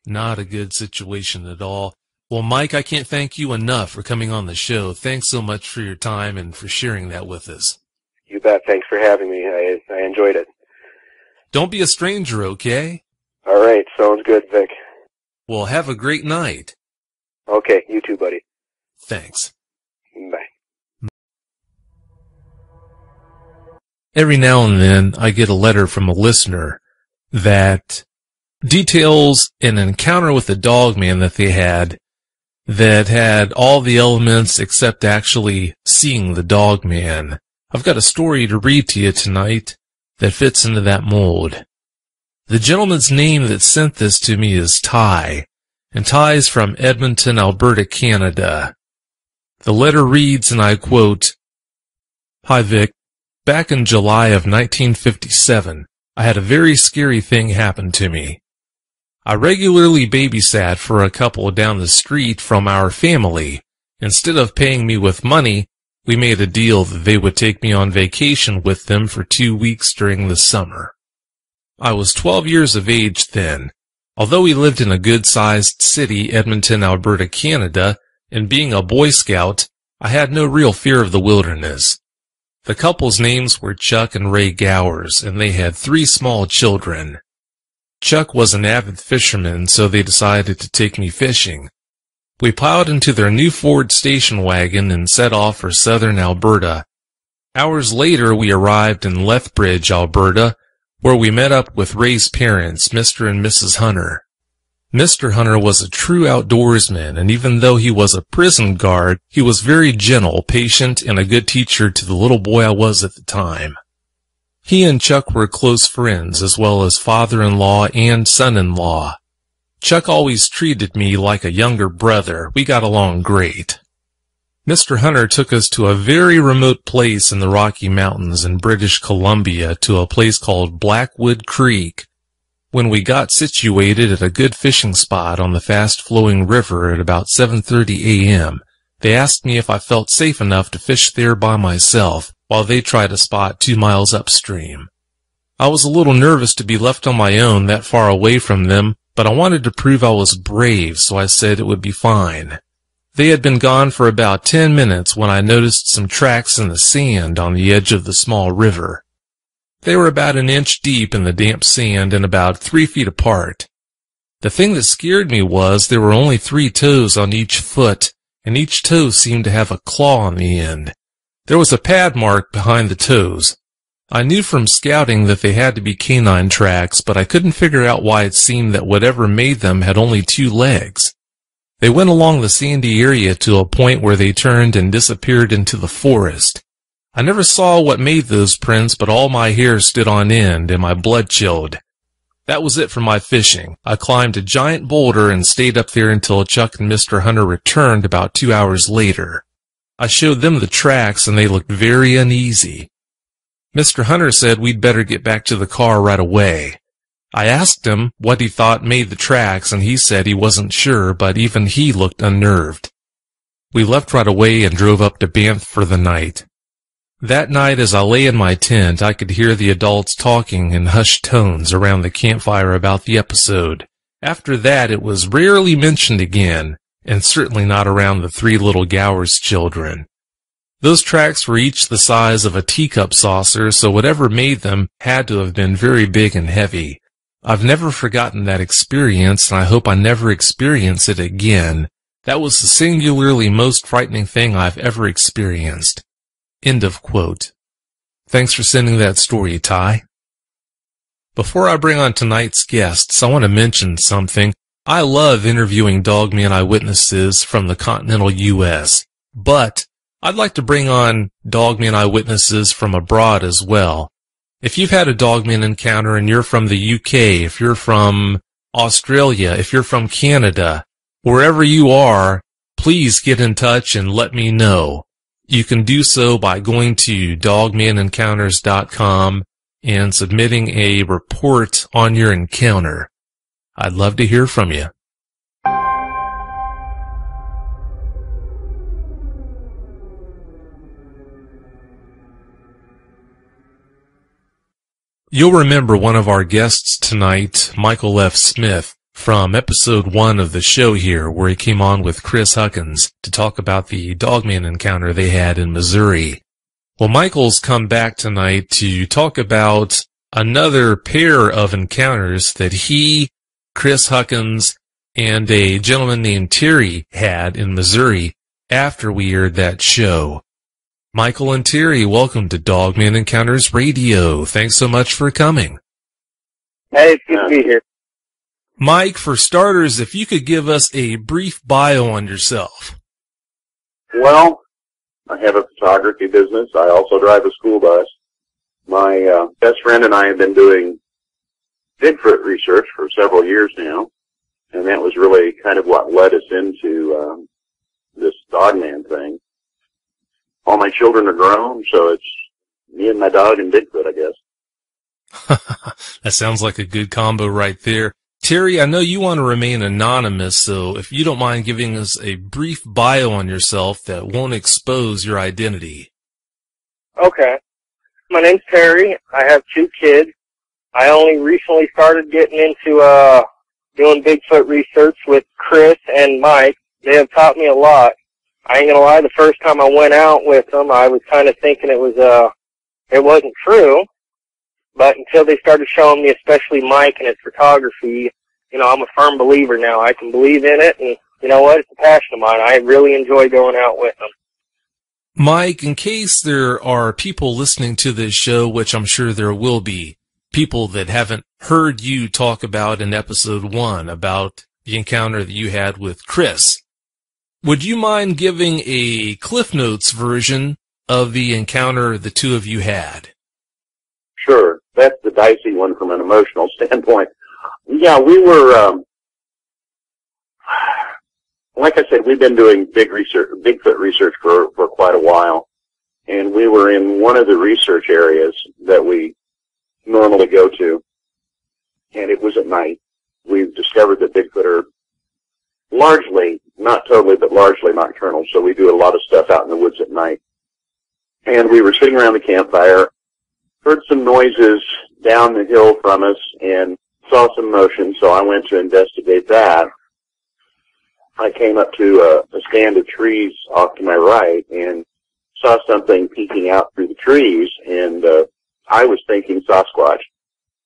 Not a good situation at all. Well, Mike, I can't thank you enough for coming on the show. Thanks so much for your time and for sharing that with us. You bet. Thanks for having me. I enjoyed it. Don't be a stranger, okay? All right. Sounds good, Vic. Well, have a great night. Okay. You too, buddy. Thanks. Bye. Every now and then I get a letter from a listener that details an encounter with a dogman that they had that had all the elements except actually seeing the dogman. I've got a story to read to you tonight that fits into that mold. The gentleman's name that sent this to me is Ty, and Ty's from Edmonton, Alberta, Canada. The letter reads, and I quote, "Hi Vic, back in July of 1957, I had a very scary thing happen to me. I regularly babysat for a couple down the street from our family. Instead of paying me with money, we made a deal that they would take me on vacation with them for 2 weeks during the summer. I was 12 years of age then. Although we lived in a good-sized city, Edmonton, Alberta, Canada, and being a Boy Scout, I had no real fear of the wilderness. The couple's names were Chuck and Ray Gowers, and they had 3 small children. Chuck was an avid fisherman, so they decided to take me fishing. We piled into their new Ford station wagon and set off for southern Alberta. Hours later, we arrived in Lethbridge, Alberta, where we met up with Ray's parents, Mr. and Mrs. Hunter. Mr. Hunter was a true outdoorsman, and even though he was a prison guard, he was very gentle, patient, and a good teacher to the little boy I was at the time. He and Chuck were close friends, as well as father-in-law and son-in-law. Chuck always treated me like a younger brother. We got along great. Mr. Hunter took us to a very remote place in the Rocky Mountains in British Columbia, to a place called Blackwood Creek. When we got situated at a good fishing spot on the fast-flowing river at about 7:30 a.m., they asked me if I felt safe enough to fish there by myself while they tried a spot 2 miles upstream. I was a little nervous to be left on my own that far away from them, but I wanted to prove I was brave, so I said it would be fine. They had been gone for about 10 minutes when I noticed some tracks in the sand on the edge of the small river. They were about an inch deep in the damp sand and about 3 feet apart. The thing that scared me was there were only 3 toes on each foot, and each toe seemed to have a claw on the end. There was a pad mark behind the toes. I knew from scouting that they had to be canine tracks, but I couldn't figure out why it seemed that whatever made them had only 2 legs. They went along the sandy area to a point where they turned and disappeared into the forest. I never saw what made those prints, but all my hair stood on end and my blood chilled. That was it for my fishing. I climbed a giant boulder and stayed up there until Chuck and Mr. Hunter returned about 2 hours later. I showed them the tracks and they looked very uneasy. Mr. Hunter said we'd better get back to the car right away. I asked him what he thought made the tracks, and he said he wasn't sure, but even he looked unnerved. We left right away and drove up to Banff for the night. That night, as I lay in my tent, I could hear the adults talking in hushed tones around the campfire about the episode. After that, it was rarely mentioned again, and certainly not around the three little Gowers children. Those tracks were each the size of a teacup saucer, so whatever made them had to have been very big and heavy. I've never forgotten that experience, and I hope I never experience it again. That was the singularly most frightening thing I've ever experienced. End of quote. Thanks for sending that story, Ty. Before I bring on tonight's guests, I want to mention something. I love interviewing dogman eyewitnesses from the continental U.S., but I'd like to bring on dogman eyewitnesses from abroad as well. If you've had a dogman encounter and you're from the UK, if you're from Australia, if you're from Canada, wherever you are, please get in touch and let me know. You can do so by going to dogmanencounters.com and submitting a report on your encounter. I'd love to hear from you. You'll remember one of our guests tonight, Michael F. Smith, from episode 1 of the show here, where he came on with Chris Huckins to talk about the dogman encounter they had in Missouri. Well, Michael's come back tonight to talk about another pair of encounters that he, Chris Huckins, and a gentleman named Terry had in Missouri after we aired that show. Michael and Terry, welcome to Dogman Encounters Radio. Thanks so much for coming. Hey, it's good to be here. Mike, for starters, if you could give us a brief bio on yourself. Well, I have a photography business. I also drive a school bus. My best friend and I have been doing Bigfoot research for several years now, and that was really kind of what led us into this dogman thing. All my children are grown, so it's me and my dog and Bigfoot, I guess. That sounds like a good combo right there. Terry, I know you want to remain anonymous, so if you don't mind giving us a brief bio on yourself that won't expose your identity. Okay. My name's Terry. I have 2 kids. I only recently started getting into doing Bigfoot research with Chris and Mike. They have taught me a lot. I ain't gonna lie, the first time I went out with them, I was kind of thinking it wasn't true. But until they started showing me, especially Mike and his photography, I'm a firm believer now. I can believe in it, and you know what? It's a passion of mine. I really enjoy going out with them. Mike, in case there are people listening to this show, which I'm sure there will be, people that haven't heard you talk about in episode 1 about the encounter that you had with Chris, would you mind giving a Cliff Notes version of the encounter the two of you had? Sure. That's the dicey one from an emotional standpoint. Yeah, we were, like I said, we've been doing Bigfoot research for quite a while, and we were in one of the research areas that we normally go to, and it was at night. We've discovered that Bigfoot are largely, not totally, but largely nocturnal, so we do a lot of stuff out in the woods at night. And we were sitting around the campfire, heard some noises down the hill from us, and saw some motion, so I went to investigate that. I came up to a stand of trees off to my right and saw something peeking out through the trees, and I was thinking Sasquatch,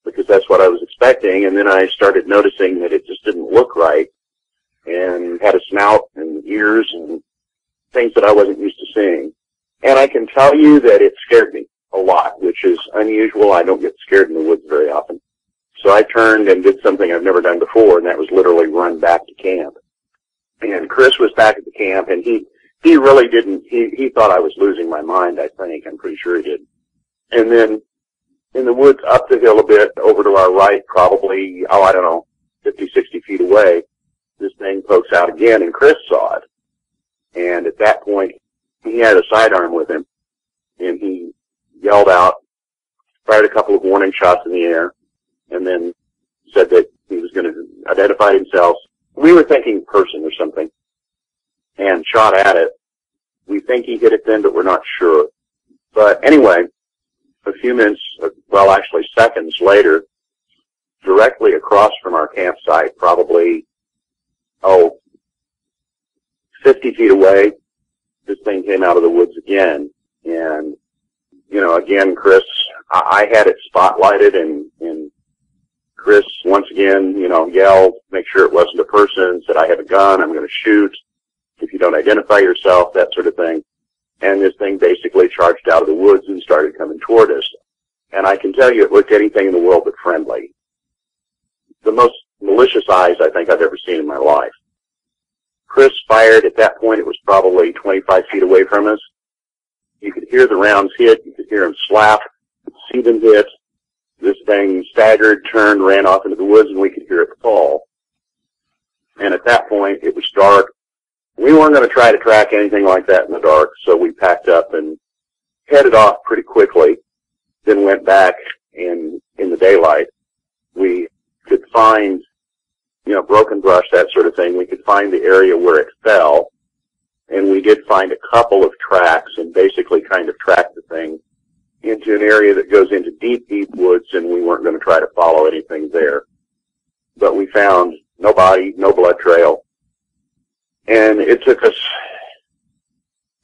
because that's what I was expecting, and then I started noticing that it just didn't look right, and had a snout and ears and things that I wasn't used to seeing. And I can tell you that it scared me a lot, which is unusual. I don't get scared in the woods very often. So I turned and did something I've never done before, and that was literally run back to camp. And Chris was back at the camp, and he really didn't, he thought I was losing my mind, I think. I'm pretty sure he did. And then in the woods up the hill a bit, over to our right, probably, 50, 60 feet away, this thing pokes out again, and Chris saw it. And at that point, he had a sidearm with him, and he yelled out, fired a couple of warning shots in the air, and then said that he was going to identify himself. We were thinking person or something, and shot at it. We think he hit it then, but we're not sure. But anyway, a few minutes, well, actually seconds later, directly across from our campsite, probably, 50 feet away, this thing came out of the woods again. And, again, Chris, I had it spotlighted, and Chris, once again, yelled, make sure it wasn't a person, said, I have a gun, I'm going to shoot. If you don't identify yourself, that sort of thing. And this thing basically charged out of the woods and started coming toward us. And I can tell you, it looked anything in the world but friendly. The most malicious eyes I think I've ever seen in my life. Chris fired. At that point, it was probably 25 feet away from us. You could hear the rounds hit. You could hear them slap, see them hit. This thing staggered, turned, ran off into the woods, and we could hear it fall. And at that point, it was dark. We weren't going to try to track anything like that in the dark, so we packed up and headed off pretty quickly, then went back in the daylight. We could find, broken brush, that sort of thing. We could find the area where it fell, and we did find a couple of tracks and basically kind of tracked the thing into an area that goes into deep, deep woods, and we weren't going to try to follow anything there. But we found no body, no blood trail. And it took us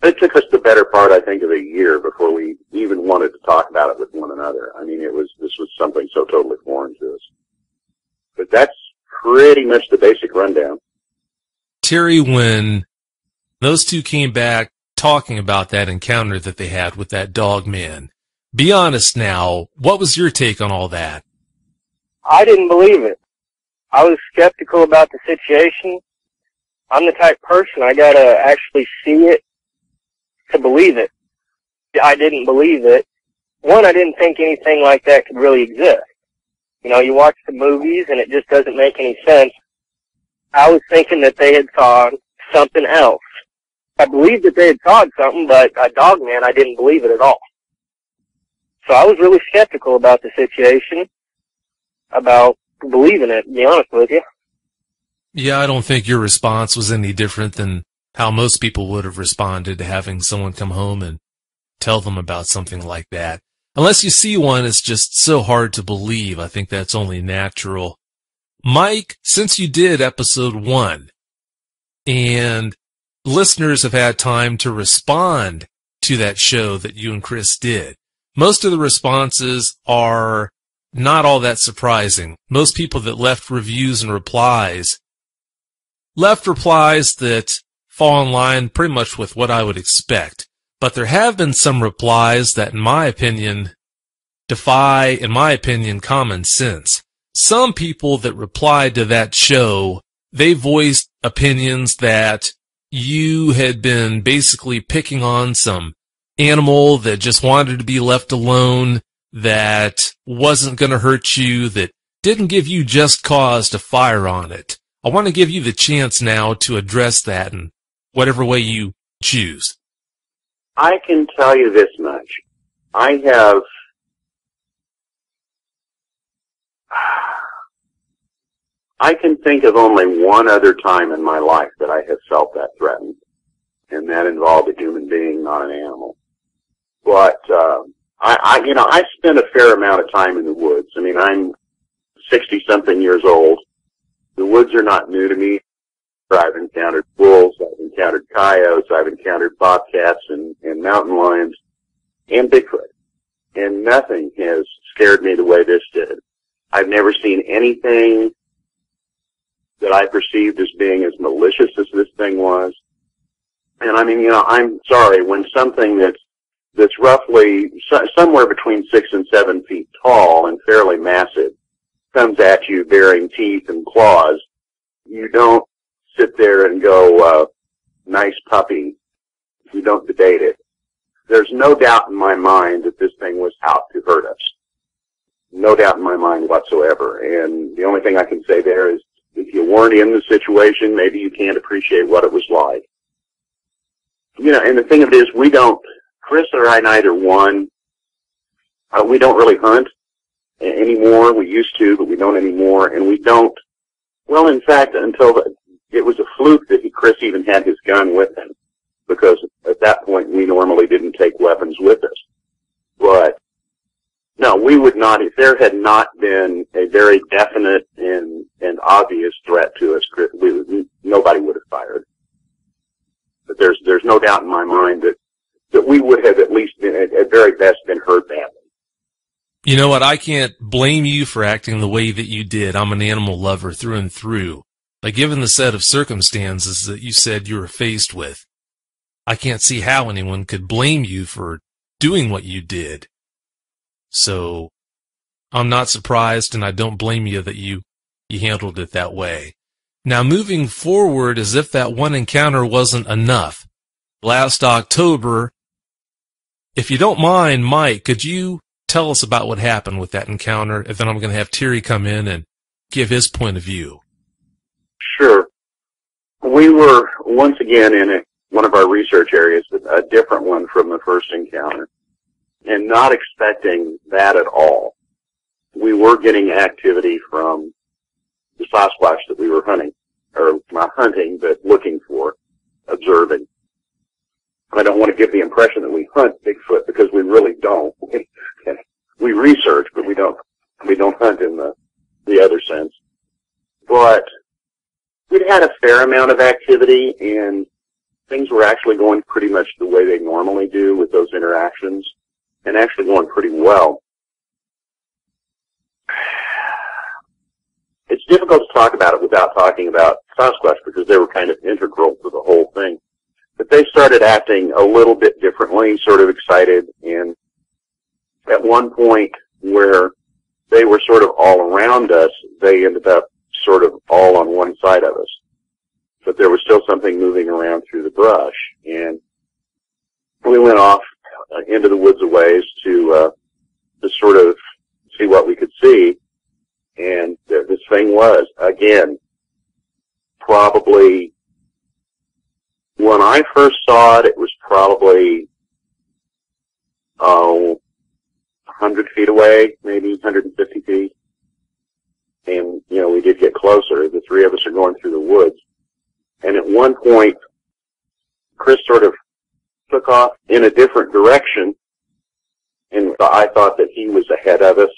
the better part, I think, of a year before we even wanted to talk about it with one another. I mean, this was something so totally foreign to us. But that's pretty much the basic rundown. Terry, when those two came back talking about that encounter that they had with that dog man, be honest now, what was your take on all that? I didn't believe it. I was skeptical about the situation. I'm the type of person, I gotta actually see it to believe it. I didn't believe it. One, I didn't think anything like that could really exist. You watch the movies and it just doesn't make any sense. I was thinking that they had saw something else. I believed that they had saw something, but a dog man, I didn't believe it at all. So I was really skeptical about the situation, about believing it, to be honest with you. Yeah, I don't think your response was any different than how most people would have responded to having someone come home and tell them about something like that. Unless you see one, it's just so hard to believe. I think that's only natural. Mike, since you did episode 1, and listeners have had time to respond to that show that you and Chris did, most of the responses are not all that surprising. Most people that left reviews and replies left replies that fall in line pretty much with what I would expect. But there have been some replies that, in my opinion, defy, common sense. Some people that replied to that show, they voiced opinions that you had been basically picking on some animal that just wanted to be left alone, that wasn't going to hurt you, that didn't give you just cause to fire on it. I want to give you the chance now to address that in whatever way you choose. I can tell you this much. I can think of only one other time in my life that I have felt that threatened, and that involved a human being, not an animal. But I spent a fair amount of time in the woods. I mean, I'm 60-something years old. The woods are not new to me. I've encountered wolves, I've encountered coyotes, I've encountered bobcats and mountain lions and Bigfoot. And nothing has scared me the way this did. I've never seen anything that I perceived as being as malicious as this thing was. And I mean, I'm sorry, when something that's roughly somewhere between 6 and 7 feet tall and fairly massive comes at you bearing teeth and claws, you don't sit there and go, nice puppy. You don't debate it. There's no doubt in my mind that this thing was out to hurt us. no doubt in my mind whatsoever. And the only thing I can say there is, if you weren't in the situation, maybe you can't appreciate what it was like. You know, and the thing of it is, Chris or I neither one, we don't really hunt anymore. We used to, but we don't anymore. And we don't, well, in fact, it was a fluke that Chris even had his gun with him, because at that point we normally didn't take weapons with us. But no, we would not, if there had not been a very definite and obvious threat to us, nobody would have fired. But there's no doubt in my mind that we would have at least been, at very best, been hurt badly. You know what? I can't blame you for acting the way that you did. I'm an animal lover through and through. But given the set of circumstances that you said you were faced with, I can't see how anyone could blame you for doing what you did. So I'm not surprised, and I don't blame you that you handled it that way. Now, moving forward, as if that one encounter wasn't enough, last October, if you don't mind, Mike, could you tell us about what happened with that encounter? And then I'm going to have Terry come in and give his point of view. Sure. We were once again in one of our research areas, a different one from the first encounter, and not expecting that at all. We were getting activity from the Sasquatch that we were hunting, or not hunting, but looking for, observing. I don't want to give the impression that we hunt Bigfoot, because we really don't. We research, but we don't hunt in the other sense. But we'd had a fair amount of activity, and things were actually going pretty much the way they normally do with those interactions, and actually going pretty well. It's difficult to talk about it without talking about Sasquatch, because they were kind of integral to the whole thing. But they started acting a little bit differently, sort of excited, and at one point where they were sort of all around us, they ended up sort of all on one side of us. But there was still something moving around through the brush, and we went off into the woods a ways to sort of see what we could see. And this thing was, again, probably, when I first saw it, it was probably, 100 feet away, maybe 150 feet. And, you know, we did get closer. The three of us are going through the woods. And at one point, Chris sort of took off in a different direction, and I thought that he was ahead of us,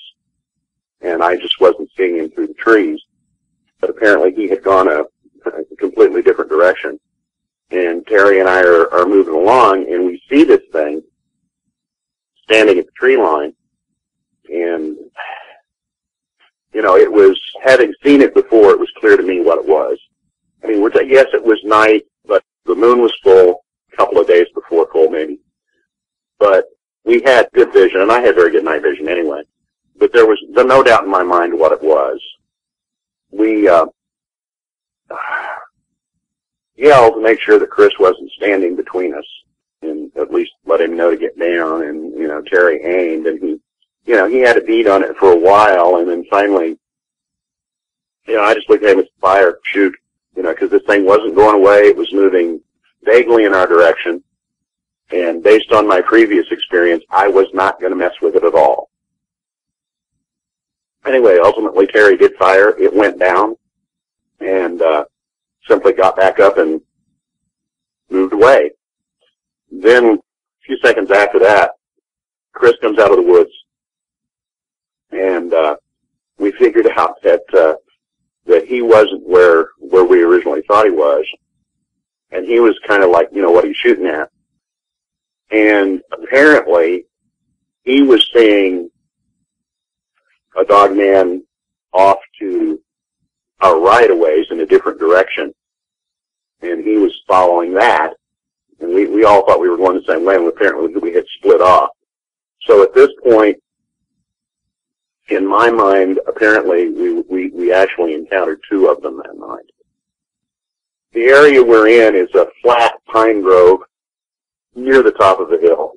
and I just wasn't seeing him through the trees. But apparently he had gone a completely different direction. And Terry and I are moving along, and we see this thing standing at the tree line. And, you know, it was, having seen it before, it was clear to me what it was. I mean, yes, it was night, but the moon was full, a couple of days before full, maybe. But we had good vision, and I had very good night vision anyway. But there was no doubt in my mind what it was. We yelled to make sure that Chris wasn't standing between us, and at least let him know to get down. And, you know, Terry aimed, and he had a bead on it for a while, and then finally, you know, I just looked at him and said, fire, shoot, you know, because this thing wasn't going away. It was moving vaguely in our direction, and based on my previous experience, I was not going to mess with it at all. Anyway, ultimately, Terry did fire. It went down, and simply got back up and moved away. Then, a few seconds after that, Chris comes out of the woods, and we figured out that he wasn't where we originally thought he was, and he was kind of like, you know, what are you shooting at? And apparently, he was seeing a dog man off to our right-of-ways in a different direction, and he was following that, and we all thought we were going the same way, and apparently we had split off. So at this point, in my mind, apparently we actually encountered two of them that night. The area we're in is a flat pine grove near the top of the hill,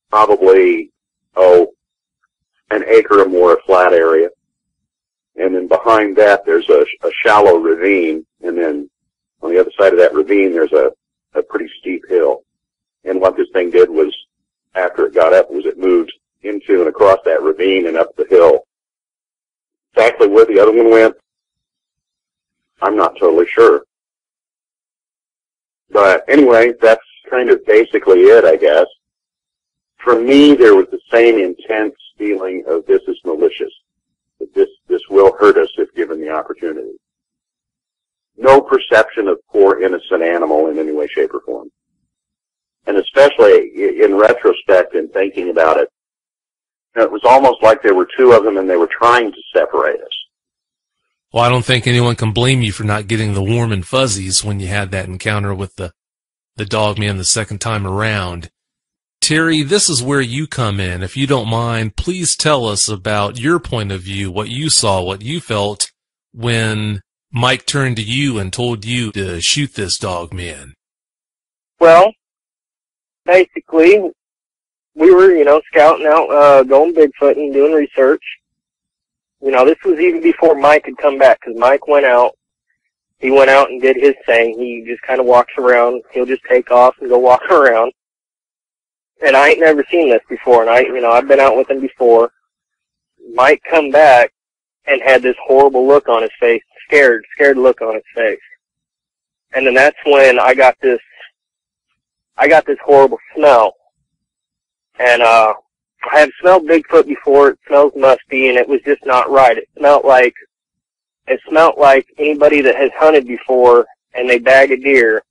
probably, an acre or more of flat area. And then behind that, there's a shallow ravine. And then on the other side of that ravine, there's a pretty steep hill. And what this thing did was, after it got up, was it moved into and across that ravine and up the hill. Exactly where the other one went, I'm not totally sure. But anyway, that's kind of basically it, I guess. For me, there was the same intense feeling of this is malicious, that this will hurt us if given the opportunity. No perception of poor innocent animal in any way, shape, or form. And especially in retrospect and thinking about it, it was almost like there were two of them and they were trying to separate us. Well, I don't think anyone can blame you for not getting the warm and fuzzies when you had that encounter with the dog man the second time around. Terry, this is where you come in. If you don't mind, please tell us about your point of view, what you saw, what you felt when Mike turned to you and told you to shoot this dog man. Well, basically, we were, scouting out, going Bigfooting, doing research. This was even before Mike had come back, because Mike went out. He went out and did his thing. He just kind of walks around. He'll just take off and go walk around. And I ain't never seen this before, and I've been out with him before. Mike come back and had this horrible look on his face, scared look on his face. And then that's when I got this horrible smell. And, I have smelled Bigfoot before. It smells musty, and it was just not right. It smelled like anybody that has hunted before and they bag a deer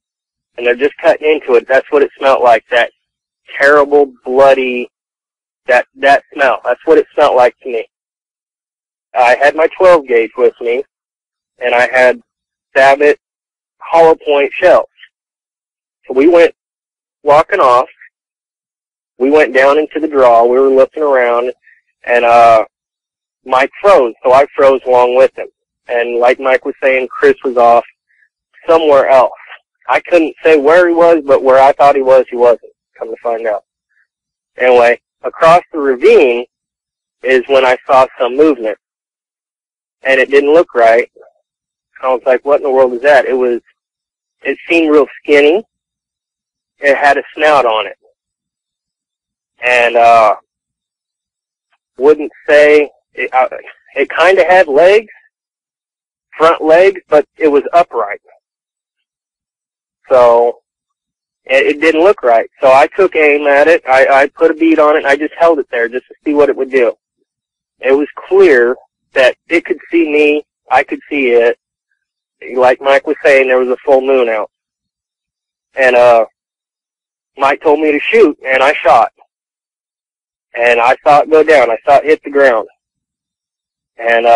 and they're just cutting into it. That's what it smelled like. That terrible, bloody, that smell. That's what it smelled like to me. I had my 12 gauge with me, and I had Sabot hollow point shells. So we went walking off. We went down into the draw. We were looking around, and Mike froze, so I froze along with him. And like Mike was saying, Chris was off somewhere else. I couldn't say where he was, but where I thought he wasn't, come to find out. Anyway, across the ravine is when I saw some movement. And it didn't look right. I was like, what in the world is that? It seemed real skinny. It had a snout on it. And, wouldn't say, it kind of had legs, front legs, but it was upright. So, it didn't look right. So I took aim at it. I put a bead on it, and I just held it there just to see what it would do. It was clear that it could see me, I could see it. Like Mike was saying, there was a full moon out. And, Mike told me to shoot, and I shot. And I saw it go down. I saw it hit the ground. And,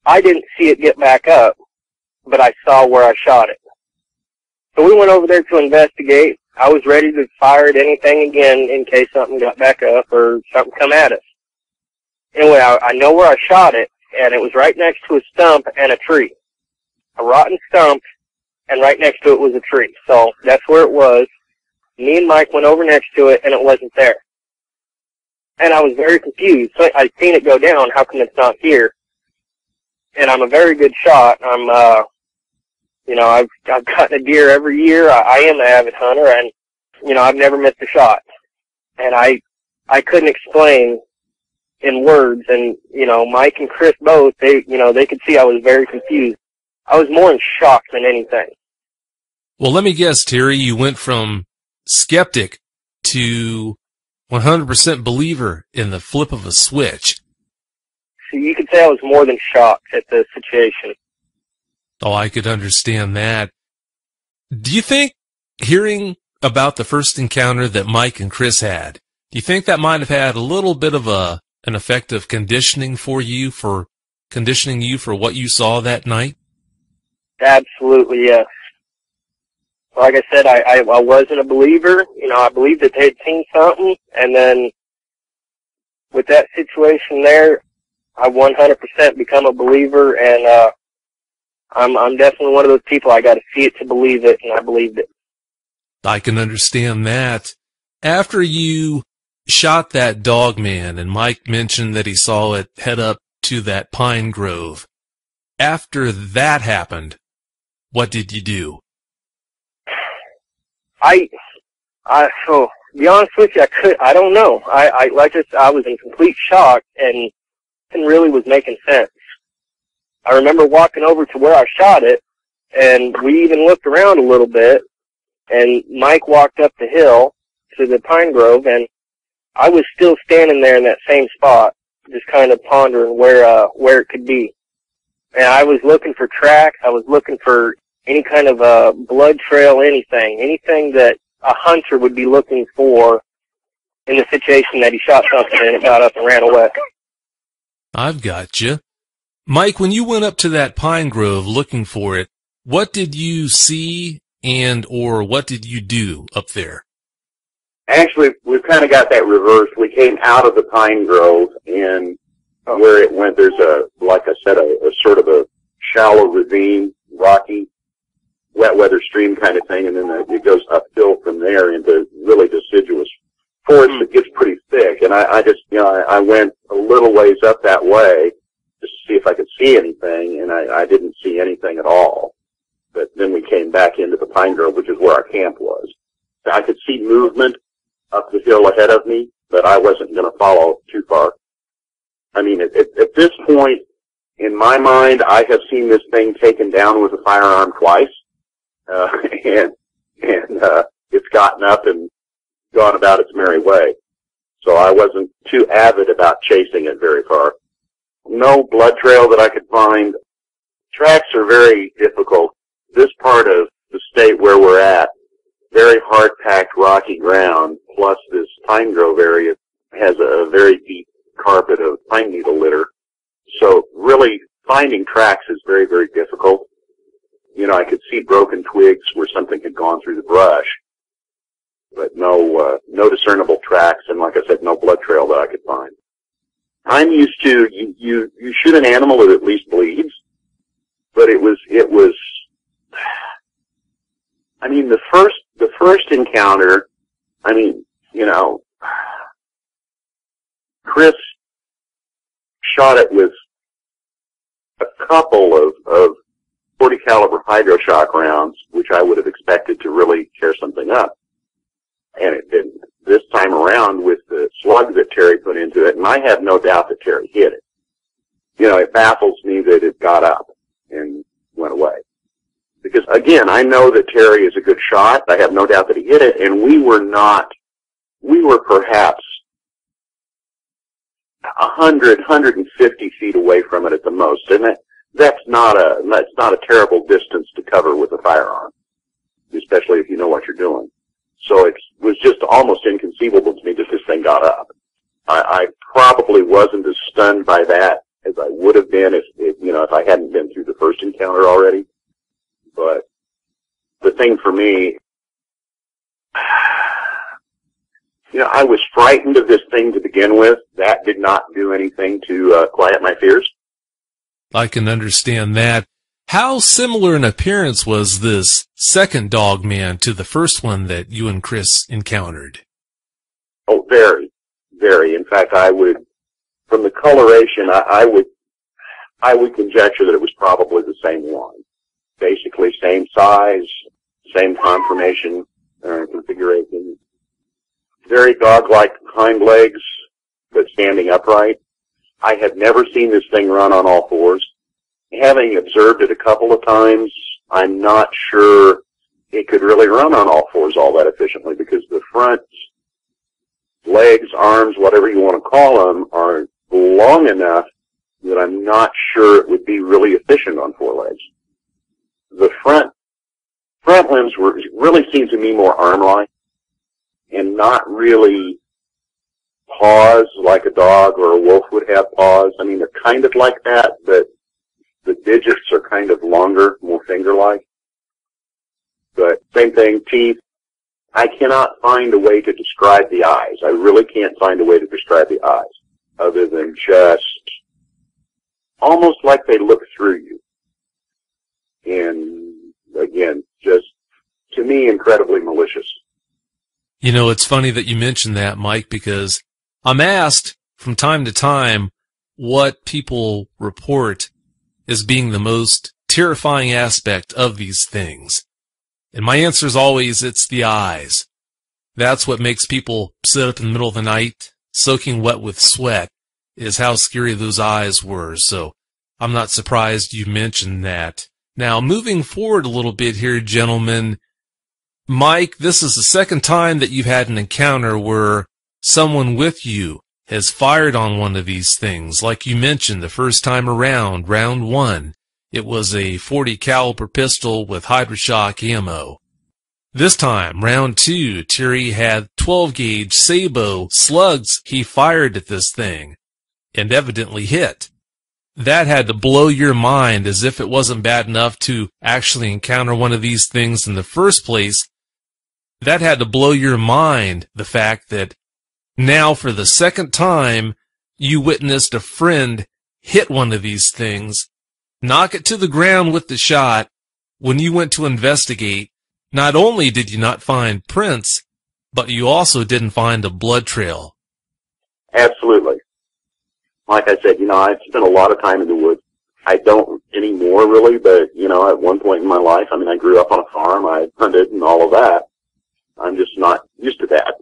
I didn't see it get back up, but I saw where I shot it. So we went over there to investigate. I was ready to fire at anything again in case something got back up or something come at us. Anyway, I know where I shot it, and it was right next to a stump and a tree. A rotten stump, and right next to it was a tree. So that's where it was. Me and Mike went over next to it, and it wasn't there. And I was very confused. So I'd seen it go down. How come it's not here? And I'm a very good shot. I've gotten a deer every year. I am an avid hunter, and, I've never missed a shot. And I couldn't explain in words. And, Mike and Chris both, they could see I was very confused. I was more in shock than anything. Well, let me guess, Terry, you went from skeptic to 100% believer in the flip of a switch. So you could say I was more than shocked at the situation. Oh, I could understand that. Do you think hearing about the first encounter that Mike and Chris had, do you think that might have had a little bit of an effect of conditioning you for what you saw that night? Absolutely, yes. Like I said, I wasn't a believer. I believed that they'd seen something, and then with that situation there, I 100% become a believer, and I'm definitely one of those people. I got to see it to believe it, and I believed it. I can understand that. After you shot that dog man, and Mike mentioned that he saw it head up to that pine grove. After that happened, what did you do? So, to be honest with you, I don't know. I was in complete shock and really was making sense. I remember walking over to where I shot it, and we even looked around a little bit, and Mike walked up the hill to the pine grove, and I was still standing there in that same spot, just kind of pondering where it could be. And I was looking for tracks. I was looking for any kind of blood trail, anything that a hunter would be looking for in the situation that he shot something and it got up and ran away. I've got you. Mike, when you went up to that pine grove looking for it, what did you see or what did you do up there? Actually, we've kind of got that reversed. We came out of the pine grove, and where it went, there's like I said, a sort of a shallow ravine, rocky, wet weather stream kind of thing, and then it goes uphill from there into really deciduous forest that gets pretty thick. And I went a little ways up that way just to see if I could see anything, and I didn't see anything at all. But then we came back into the pine grove, which is where our camp was. I could see movement up the hill ahead of me, but I wasn't going to follow too far. I mean, at this point, in my mind, I have seen this thing taken down with a firearm twice, and it's gotten up and gone about its merry way. So I wasn't too avid about chasing it very far. No blood trail that I could find. Tracks are very difficult. This part of the state where we're at, very hard-packed rocky ground, plus this pine grove area has a very deep carpet of pine needle litter. So really finding tracks is very, very difficult. You know, I could see broken twigs where something had gone through the brush, but no discernible tracks, and like I said, no blood trail that I could find. I'm used to, you shoot an animal that at least bleeds, but it was, I mean, the first encounter, I mean, you know, Chris shot it with a couple of 40 caliber hydroshock rounds, which I would have expected to really tear something up. And it didn't. This time around with the slug that Terry put into it, and I have no doubt that Terry hit it. You know, it baffles me that it got up and went away. Because again, I know that Terry is a good shot. I have no doubt that he hit it, and we were perhaps 100, 150 feet away from it at the most. And that's not a terrible distance to cover with a firearm, especially if you know what you're doing. So it was just almost inconceivable to me that this thing got up. I probably wasn't as stunned by that as I would have been if I hadn't been through the first encounter already. But the thing for me, I was frightened of this thing to begin with. That did not do anything to quiet my fears. I can understand that. How similar in appearance was this second dog man to the first one that you and Chris encountered? Oh, very, very. In fact, from the coloration, I would conjecture that it was probably the same one. Basically, same size, same conformation, configuration. Very dog-like hind legs, but standing upright. I have never seen this thing run on all fours. Having observed it a couple of times, I'm not sure it could really run on all fours all that efficiently, because the front legs, arms, whatever you want to call them, are long enough that I'm not sure it would be really efficient on four legs. The front limbs really seem to me more arm-like and not really paws like a dog or a wolf would have paws. I mean, they're kind of like that, but the digits are kind of longer, more finger-like. But same thing, teeth. I cannot find a way to describe the eyes. I really can't find a way to describe the eyes other than just almost like they look through you. And again, just to me, incredibly malicious. You know, it's funny that you mentioned that, Mike, because I'm asked from time to time what people report as being the most terrifying aspect of these things. And my answer is always, it's the eyes. That's what makes people sit up in the middle of the night, soaking wet with sweat, is how scary those eyes were. So I'm not surprised you mentioned that. Now, moving forward a little bit here, gentlemen, Mike, this is the second time that you've had an encounter where someone with you has fired on one of these things. Like you mentioned, the first time around, round one, it was a .40 caliber pistol with hydroshock ammo. This time, round two, Terry had 12-gauge Sabo slugs he fired at this thing, and evidently hit. That had to blow your mind, as if it wasn't bad enough to actually encounter one of these things in the first place. That had to blow your mind, the fact that now for the second time you witnessed a friend hit one of these things, knock it to the ground with the shot. When you went to investigate, not only did you not find prints, but you also didn't find a blood trail. Absolutely. Like I said, I've spent a lot of time in the woods. I don't anymore, really, but, at one point in my life, I grew up on a farm, I hunted and all of that. I'm just not used to that.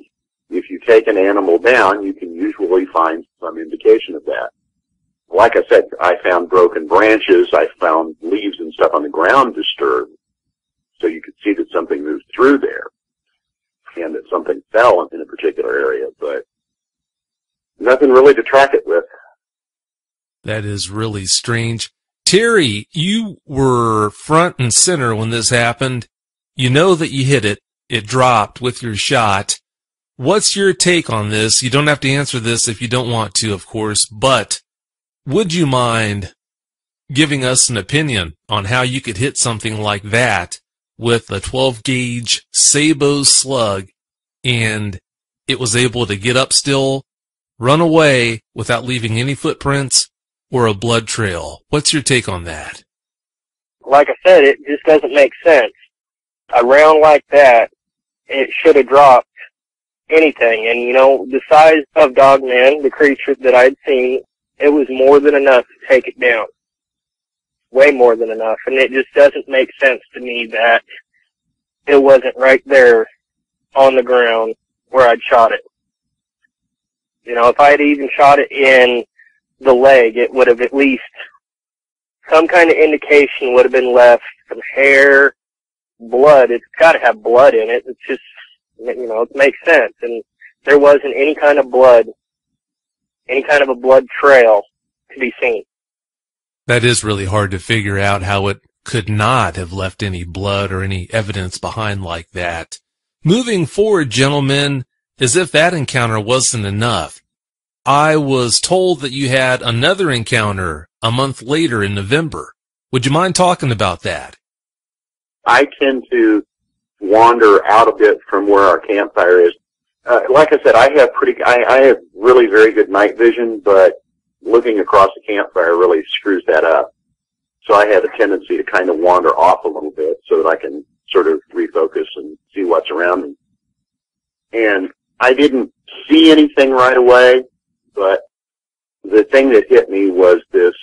If you take an animal down, you can usually find some indication of that. Like I said, I found broken branches, I found leaves and stuff on the ground disturbed, so you could see that something moved through there, and that something fell in a particular area, but nothing really to track it with. That is really strange. Terry, you were front and center when this happened. You know that you hit it. It dropped with your shot. What's your take on this? You don't have to answer this if you don't want to, of course, but would you mind giving us an opinion on how you could hit something like that with a 12-gauge Sabo slug and it was able to get up still, run away without leaving any footprints or a blood trail? What's your take on that? Like I said, it just doesn't make sense. A round like that, it should have dropped anything. And, the size of Dogman, the creature that I'd seen, it was more than enough to take it down. Way more than enough. And it just doesn't make sense to me that it wasn't right there on the ground where I'd shot it. If I had even shot it in the leg, it would have at least, some kind of indication would have been left, some hair, blood. It's got to have blood in it. It's just, it makes sense. And there wasn't any kind of blood, any kind of a blood trail to be seen. That is really hard to figure out how it could not have left any blood or any evidence behind like that. Moving forward, gentlemen, as if that encounter wasn't enough, I was told that you had another encounter a month later in November. Would you mind talking about that? I tend to wander out a bit from where our campfire is. Like I said, I have really very good night vision, but looking across the campfire really screws that up. So I have a tendency to kind of wander off a little bit so that I can sort of refocus and see what's around me. And I didn't see anything right away, but the thing that hit me was this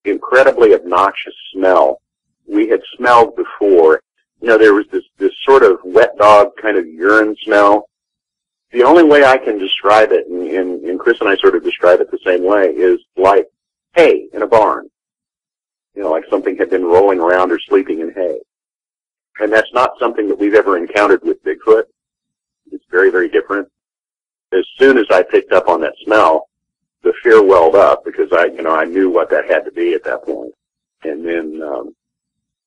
incredibly obnoxious smell. We had smelled before. There was this sort of wet dog kind of urine smell. The only way I can describe it, and Chris and I sort of describe it the same way, is like hay in a barn. Like something had been rolling around or sleeping in hay. And that's not something that we've ever encountered with Bigfoot. It's very, very different. As soon as I picked up on that smell, the fear welled up because I knew what that had to be at that point. And then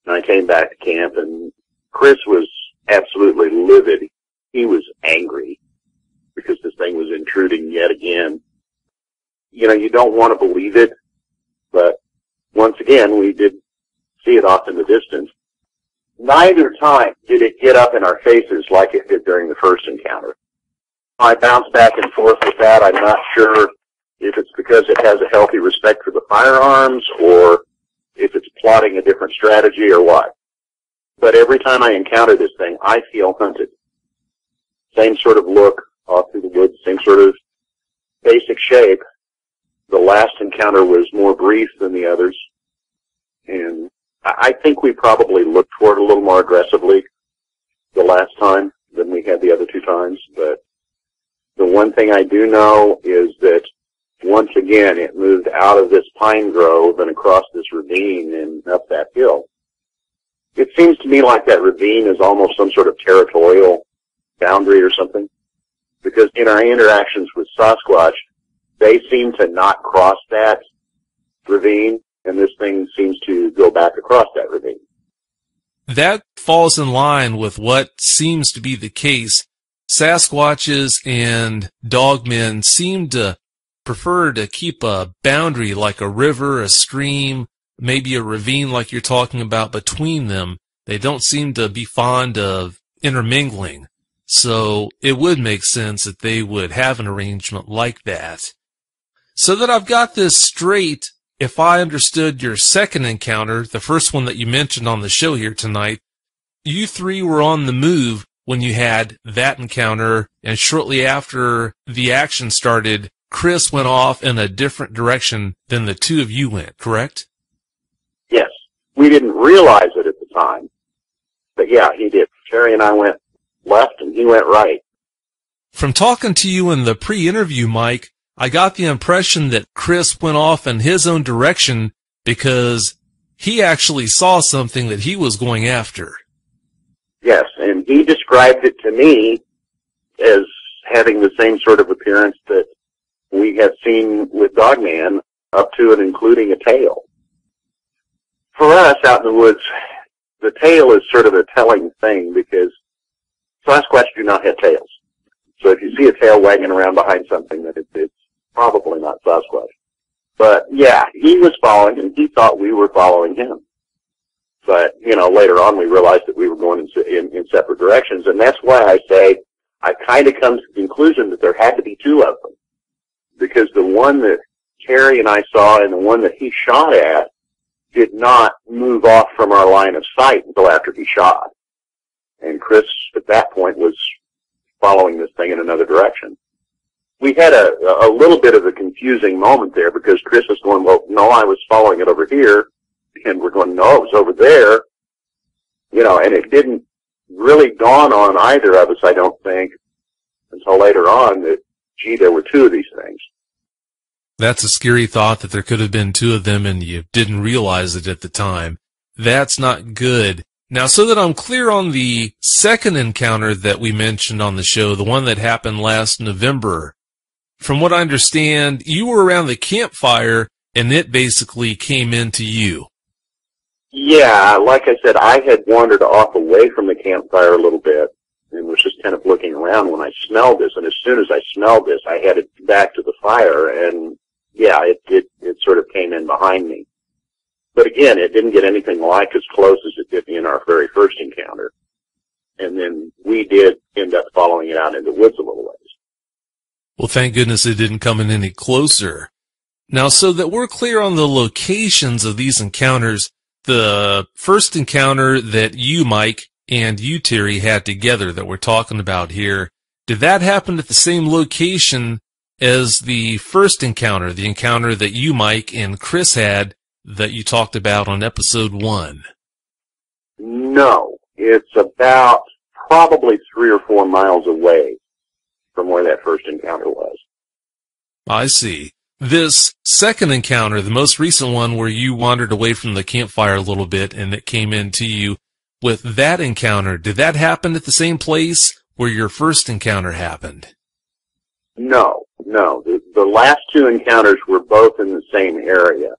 I came back to camp, and Chris was absolutely livid. He was angry because this thing was intruding yet again. You don't want to believe it, but once again, we did see it off in the distance. Neither time did it get up in our faces like it did during the first encounter. I bounced back and forth with that. I'm not sure if it's because it has a healthy respect for the firearms or if it's plotting a different strategy or what. But every time I encounter this thing, I feel hunted. same sort of look off through the woods, same sort of basic shape. The last encounter was more brief than the others, and I think we probably looked for it a little more aggressively the last time than we had the other two times. But the one thing I do know is that once again it moved out of this pine grove and across this ravine and up that hill. It seems to me like that ravine is almost some sort of territorial boundary or something, because in our interactions with Sasquatch, they seem to not cross that ravine, and this thing seems to go back across that ravine. That falls in line with what seems to be the case. Sasquatches and dogmen seem to prefer to keep a boundary like a river, a stream, maybe a ravine like you're talking about between them. They don't seem to be fond of intermingling. So it would make sense that they would have an arrangement like that. So that I've got this straight, if I understood your second encounter, the first one that you mentioned on the show here tonight, you three were on the move when you had that encounter, and shortly after the action started, Chris went off in a different direction than the two of you went, correct? Yes. We didn't realize it at the time, but yeah, he did. Terry and I went left and he went right. From talking to you in the pre-interview, Mike, I got the impression that Chris went off in his own direction because he actually saw something that he was going after. Yes, and he described it to me as having the same sort of appearance that we have seen with Dogman, up to and including a tail. For us out in the woods, the tail is sort of a telling thing because Sasquatch do not have tails. So if you see a tail wagging around behind something, then it's probably not Sasquatch. But yeah, he was following and he thought we were following him. But, later on we realized that we were going in separate directions, and that's why I say I kind of come to the conclusion that there had to be two of them. Because the one that Terry and I saw and the one that he shot at did not move off from our line of sight until after he shot. And Chris, at that point, was following this thing in another direction. We had a little bit of a confusing moment there because Chris was going, well, no, I was following it over here. And we're going, no, it was over there. And it didn't really dawn on either of us, I don't think, until later on that, gee, there were two of these things. That's a scary thought that there could have been two of them and you didn't realize it at the time. That's not good. Now, so that I'm clear on the second encounter that we mentioned on the show, the one that happened last November, from what I understand, you were around the campfire and it basically came into you. Yeah, like I said, I had wandered off away from the campfire a little bit and was just kind of looking around when I smelled this. And as soon as I smelled this, I headed back to the fire. And yeah, it sort of came in behind me. But again, it didn't get anything like as close as it did in our very first encounter. And then we did end up following it out into the woods a little ways. Well, thank goodness it didn't come in any closer. Now, so that we're clear on the locations of these encounters, the first encounter that you, Mike, and you, Terry, had together that we're talking about here, did that happen at the same location as the first encounter, the encounter that you, Mike, and Chris had that you talked about on episode 1? No, it's about probably 3 or 4 miles away from where that first encounter was. I see. This second encounter, the most recent one where you wandered away from the campfire a little bit and it came into you, with that encounter, did that happen at the same place where your first encounter happened? No. The last two encounters were both in the same area,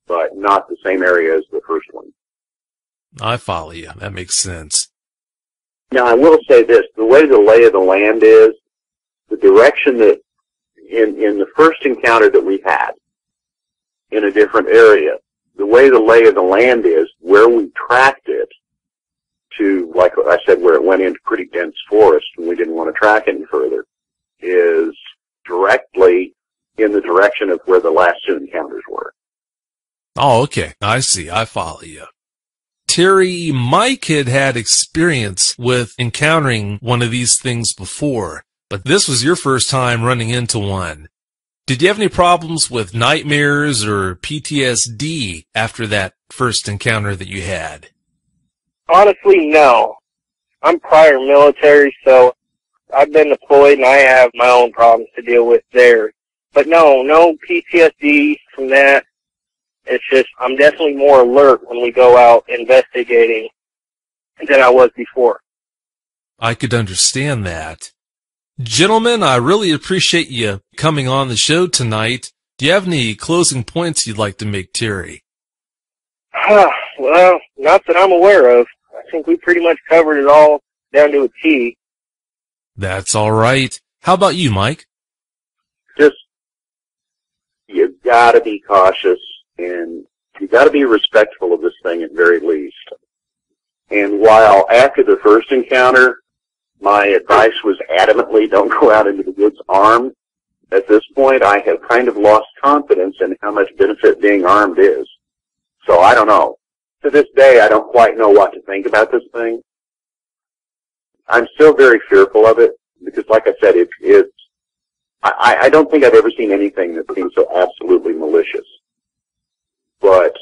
but not the same area as the first one. I follow you. That makes sense. Now, I will say this. The way the lay of the land is, the direction that in the first encounter that we had in a different area, the way the lay of the land is, where we tracked it to, like I said, where it went into pretty dense forest and we didn't want to track any further, is directly in the direction of where the last two encounters were. Oh, okay. I see. I follow you. Terry, Mike had experience with encountering one of these things before, but this was your first time running into one. Did you have any problems with nightmares or PTSD after that first encounter that you had? Honestly, no. I'm prior military, so I've been deployed and I have my own problems to deal with there. But no PTSD from that. It's just I'm definitely more alert when we go out investigating than I was before. I could understand that. Gentlemen, I really appreciate you coming on the show tonight. Do you have any closing points you'd like to make, Terry? Well, not that I'm aware of. I think we pretty much covered it all down to a T. That's all right. How about you, Mike? Just, you gotta be cautious, and you gotta be respectful of this thing at very least. And while after the first encounter, my advice was adamantly don't go out into the woods armed, at this point I have kind of lost confidence in how much benefit being armed is. So I don't know. To this day, I don't quite know what to think about this thing. I'm still very fearful of it because, like I said, I don't think I've ever seen anything that seems so absolutely malicious. But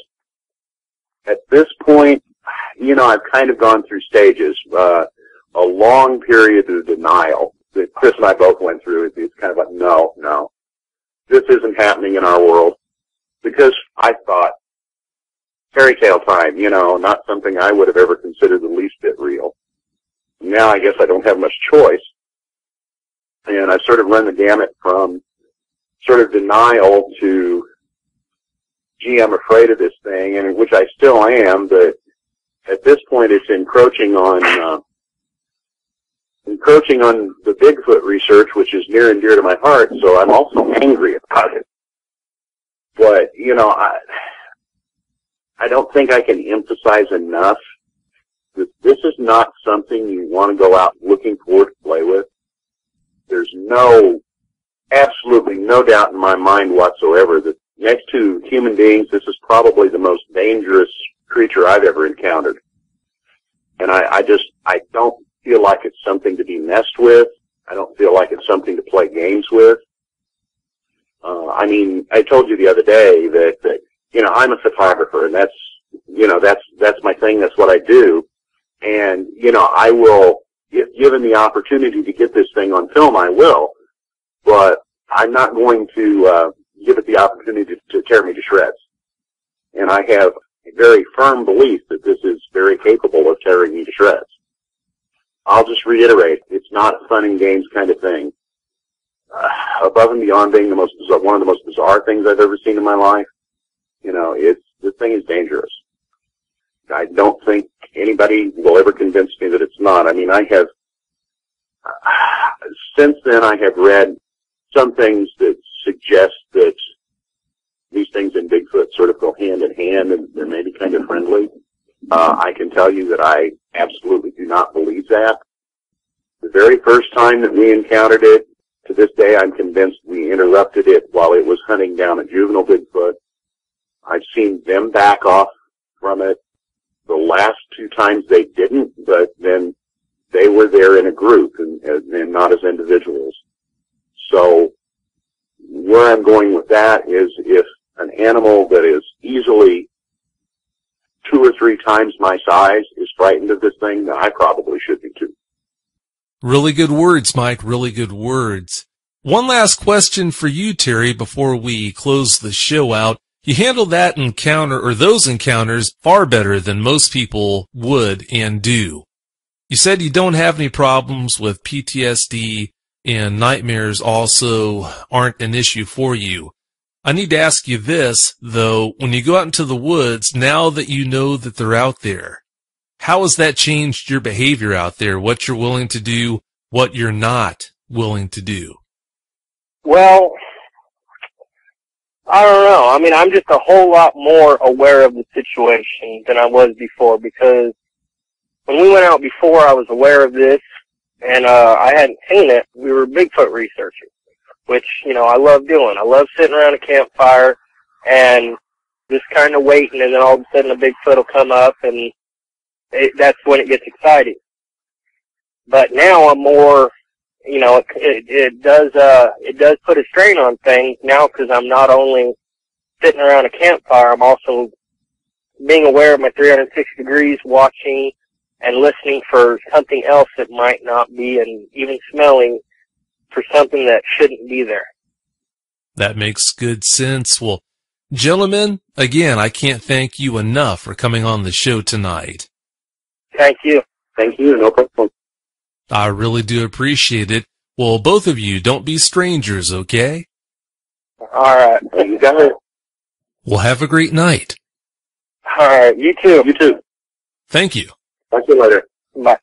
at this point, I've kind of gone through stages. A long period of denial that Chris and I both went through. It's kind of like, no, this isn't happening in our world. Because I thought, fairy tale time, not something I would have ever considered the least bit real. Now I guess I don't have much choice. And I've sort of run the gamut from sort of denial to, gee, I'm afraid of this thing, and which I still am, but at this point it's encroaching on the Bigfoot research, which is near and dear to my heart, so I'm also angry about it. But, I don't think I can emphasize enough that this is not something you want to go out looking for to play with. There's absolutely no doubt in my mind whatsoever that next to human beings, this is probably the most dangerous creature I've ever encountered. And I don't feel like it's something to be messed with. I don't feel like it's something to play games with. I told you the other day that I'm a photographer, and that's my thing. That's what I do. And, I will, if given the opportunity to get this thing on film, I will. But I'm not going to give it the opportunity to tear me to shreds. And I have a very firm belief that this is very capable of tearing me to shreds. I'll just reiterate, it's not a fun and games kind of thing. Above and beyond being one of the most bizarre things I've ever seen in my life, this thing is dangerous. I don't think anybody will ever convince me that it's not. Since then I have read some things that suggest that these things in Bigfoot sort of go hand in hand and they're maybe kind of friendly. I can tell you that I absolutely do not believe that. The very first time that we encountered it, to this day I'm convinced we interrupted it while it was hunting down a juvenile Bigfoot. I've seen them back off from it. The last two times they didn't, but then they were there in a group and not as individuals. So where I'm going with that is if an animal that is easily 2 or 3 times my size is frightened of this thing, then I probably should be too. Really good words, Mike. Really good words. One last question for you, Terry, before we close the show out. You handled that encounter, or those encounters, far better than most people would and do. You said you don't have any problems with PTSD, and nightmares also aren't an issue for you. I need to ask you this, though. When you go out into the woods, now that you know that they're out there, how has that changed your behavior out there, what you're willing to do, what you're not willing to do? Well, I don't know. I'm just a whole lot more aware of the situation than I was before, because when we went out before, I was aware of this, and I hadn't seen it. We were Bigfoot researchers, which, I love doing. I love sitting around a campfire and just kind of waiting, and then all of a sudden a Bigfoot will come up, and that's when it gets exciting. But now I'm more, you know, it does put a strain on things now, because I'm not only sitting around a campfire, I'm also being aware of my 360 degrees, watching and listening for something else that might not be, and even smelling for something that shouldn't be there. That makes good sense. Well, gentlemen, again, I can't thank you enough for coming on the show tonight. Thank you. Thank you. No problem. I really do appreciate it. Well, both of you, don't be strangers, okay? All right. You got it. Well, have a great night. All right. You too. You too. Thank you. Talk to you later. Bye.